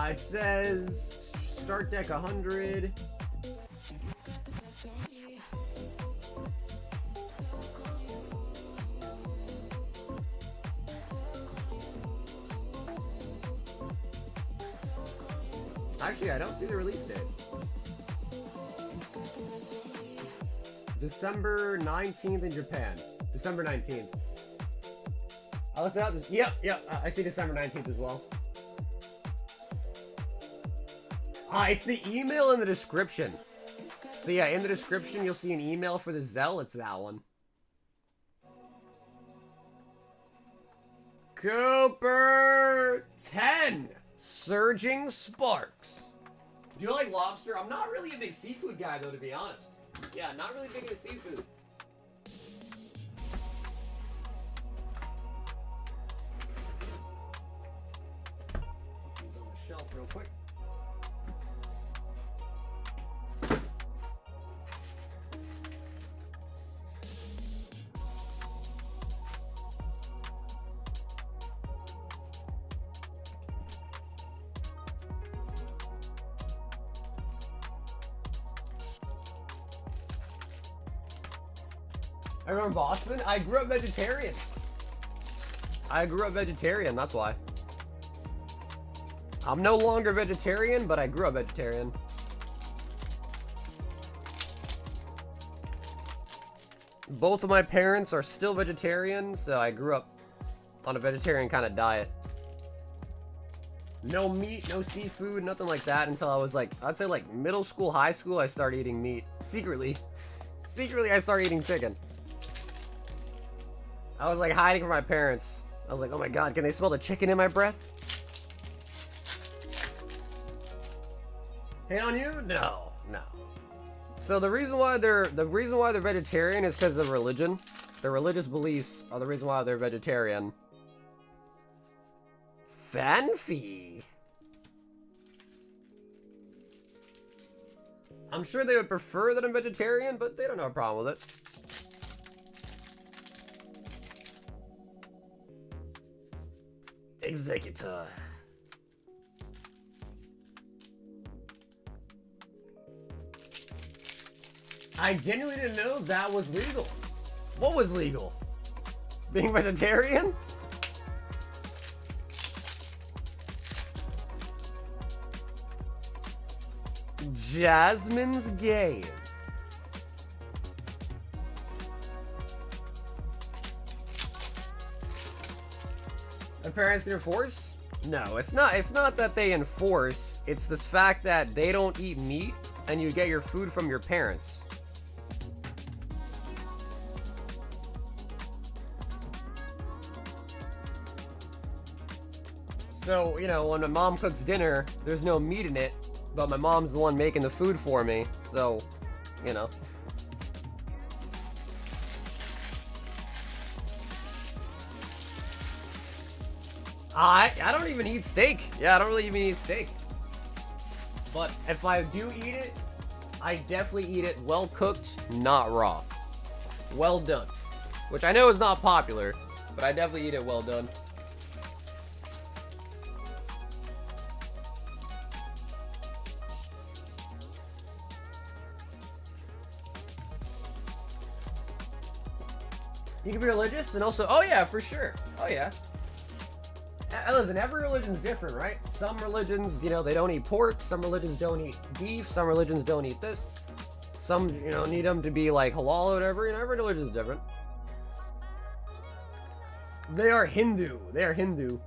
It says start deck 100. Actually, I don't see the release date. December 19th in Japan. December 19th. I looked it up. Yep, I see December 19th as well. It's the email in the description. So yeah, in the description, you'll see an email for the Zelle. It's that one. Cooper 10. Surging Sparks. Do you like lobster? I'm not really a big seafood guy, though, to be honest. Yeah, not really big into seafood. These on the shelf real quick. I remember Boston. I grew up vegetarian. That's why. I'm no longer vegetarian, but I grew up vegetarian. Both of my parents are still vegetarian, so I grew up on a vegetarian kind of diet. No meat, no seafood, nothing like that until I was like, I'd say like middle school, high school, I started eating meat. Secretly, I started eating chicken. I was like hiding from my parents. I was like, oh my god, can they smell the chicken in my breath? Hate on you? No, no. So the reason why they're vegetarian is because of religion. Their religious beliefs are the reason why they're vegetarian. Fanfi. I'm sure they would prefer that I'm vegetarian, but they don't have a problem with it. Executor. I genuinely didn't know that was legal. What was legal? Being vegetarian? Jasmine's Gaze. The parents can enforce? No, it's not that they enforce. It's this fact that they don't eat meat and you get your food from your parents. So, you know, when my mom cooks dinner, there's no meat in it, but my mom's the one making the food for me, so, you know. I don't even eat steak. Yeah, I don't really even eat steak. But if I do eat it, I definitely eat it well cooked, not raw. Well done. Which I know is not popular, but I definitely eat it well done. You can be religious and also, oh yeah, for sure. Oh yeah. Listen, every religion's different, right? Some religions, you know, they don't eat pork. Some religions don't eat beef. Some religions don't eat this. Some, you know, need them to be like halal or whatever. You know, every religion's different. They are Hindu. They are Hindu.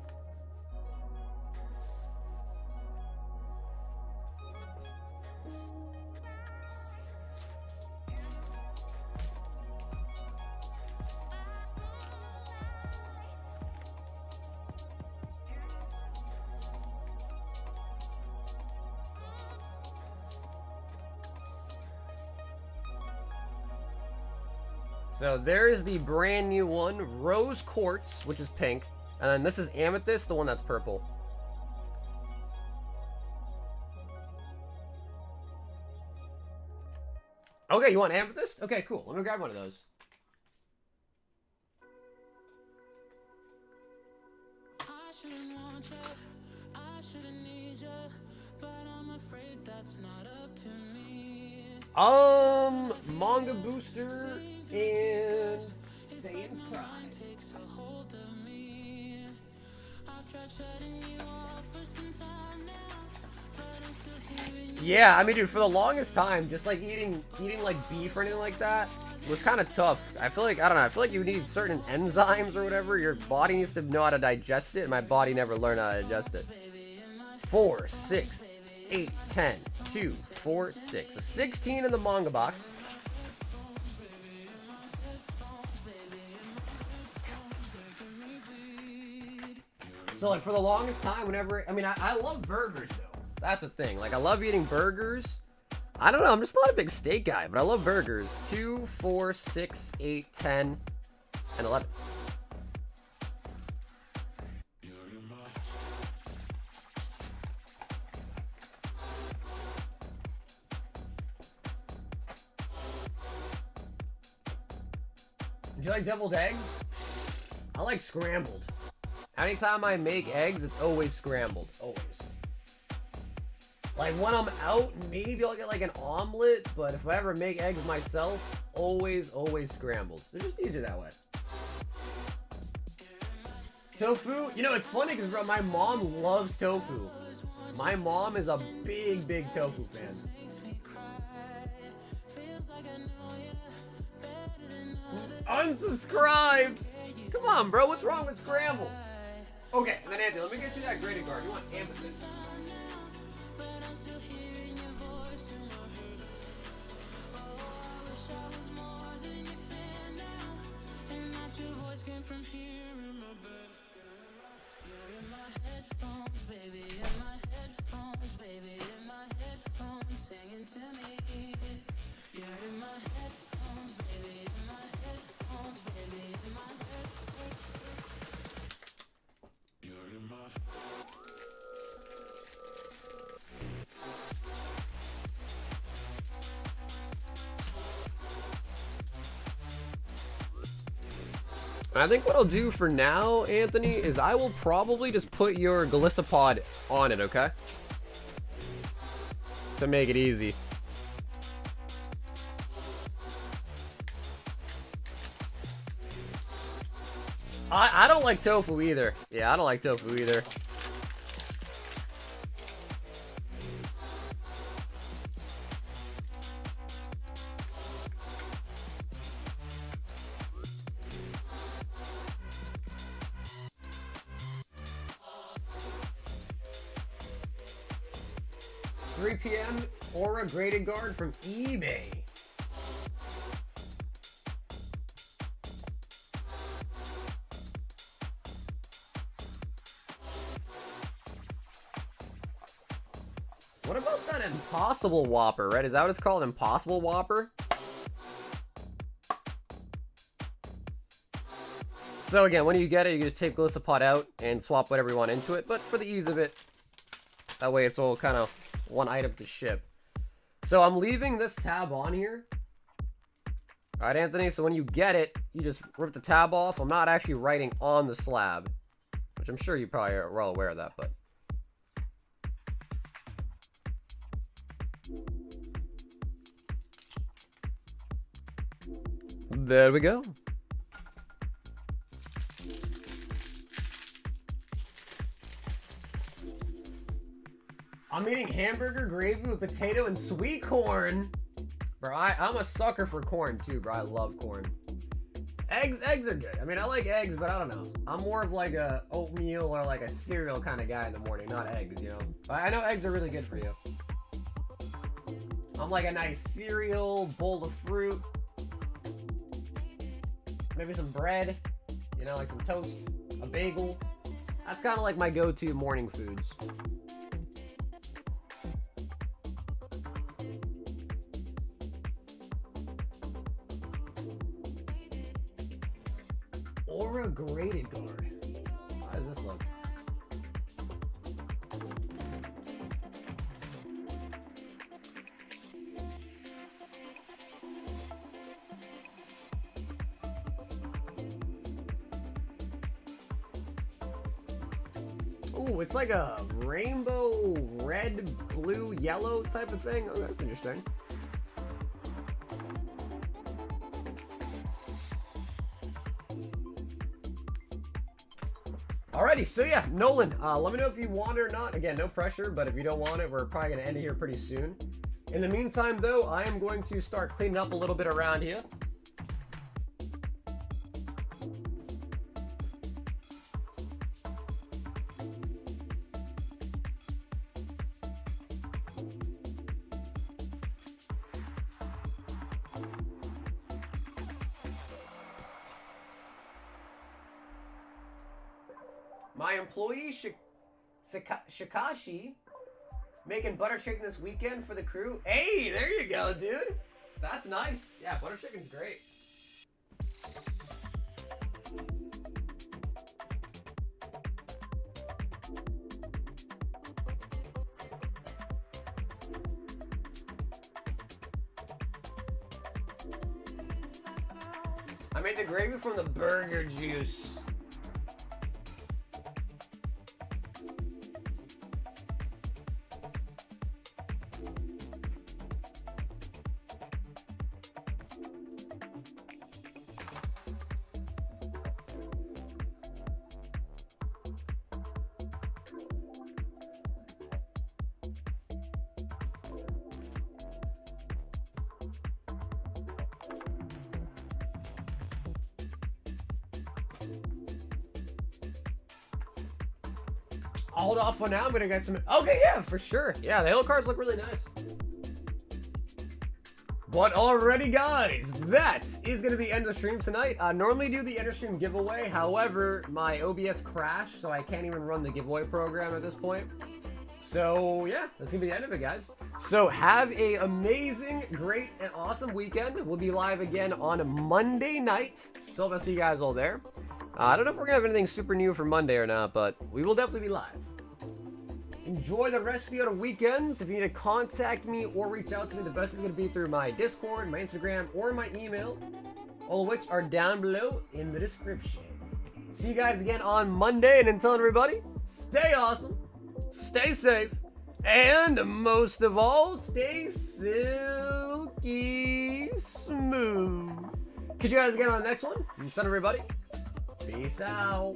So there's the brand new one, Rose Quartz, which is pink. And then this is Amethyst, the one that's purple. Okay, you want Amethyst? Okay, cool. Let me grab one of those. I shouldn't want you, I shouldn't need you, but I'm afraid that's not up to me. Manga Booster and Saiyans Pride. Takes a hold of me. I've tried shutting you off for some time now, but I'm still hearing you. Yeah, I mean, dude, for the longest time, just like eating like beef or anything like that was kind of tough. I feel like, I don't know, I feel like you need certain enzymes or whatever. Your body needs to know how to digest it, and my body never learned how to digest it. 4, 6, 8, 10, 2, 4, 6. So 16 in the manga box. So like for the longest time, whenever, I mean, I love burgers though. That's the thing. Like I love eating burgers. I don't know, I'm just not a big steak guy, but I love burgers. 2, 4, 6, 8, 10, and 11. Do you like deviled eggs? I like scrambled. Anytime I make eggs, it's always scrambled. Always. Like when I'm out, maybe I'll get like an omelet, but if I ever make eggs myself, always scrambled. They're just easier that way. Tofu? You know, it's funny because my mom loves tofu. My mom is a big tofu fan. Unsubscribed! Come on, bro. What's wrong with scramble? Okay, and then Anthony, let me get you that graded guard. You want amethyst? From here in my bed, you're in my headphones, baby, in my headphones, baby, in my headphones. And I think what I'll do for now, Anthony, is I will probably just put your Galissapod on it, okay? To make it easy. I don't like tofu either. Yeah, I don't like tofu either. PM Aura Graded Guard from eBay. What about that Impossible Whopper, right? Is that what it's called? Impossible Whopper? So again, when you get it, you can just take Galissapod out and swap whatever you want into it, but for the ease of it, that way it's all kind of one item to ship. So I'm leaving this tab on here. All right, Anthony, so when you get it, you just rip the tab off. I'm not actually writing on the slab, which I'm sure you probably are well aware of that, but. There we go. I'm eating hamburger gravy with potato and sweet corn. Bro, I'm a sucker for corn too, bro. I love corn. Eggs are good. I mean, I like eggs, but I don't know. I'm more of like a oatmeal or like a cereal kind of guy in the morning, not eggs, you know? But I know eggs are really good for you. I'm like a nice cereal, bowl of fruit. Maybe some bread, you know, like some toast, a bagel. That's kind of like my go-to morning foods. Aura Graded Guard. How does this look? Ooh, it's like a rainbow red, blue, yellow type of thing. Oh, that's interesting. Alrighty, so yeah, Nolan, let me know if you want it or not. Again, no pressure, but if you don't want it, we're probably going to end it here pretty soon. In the meantime, though, I am going to start cleaning up a little bit around here. My employee, Shikashi, making butter chicken this weekend for the crew. Hey, there you go, dude. That's nice. Yeah, butter chicken's great. I made the gravy from the burger juice. I'll hold off for now. I'm gonna get some. Okay, yeah, for sure. Yeah, the Halo cards look really nice. But already, guys, that is gonna be the end of the stream tonight. Normally do the end of stream giveaway. However, my OBS crashed, so I can't even run the giveaway program at this point. So yeah, that's gonna be the end of it, guys. So have a amazing, great, and awesome weekend. We'll be live again on Monday night. So hope I'll see you guys all there. I don't know if we're gonna have anything super new for Monday or not, but we will definitely be live. Enjoy the rest of your weekends. If you need to contact me or reach out to me, the best is gonna be through my Discord, my Instagram, or my email, all of which are down below in the description. See you guys again on Monday, and until then, everybody, stay awesome, stay safe, and most of all, stay silky smooth. Catch you guys again on the next one. Until then, everybody, peace out.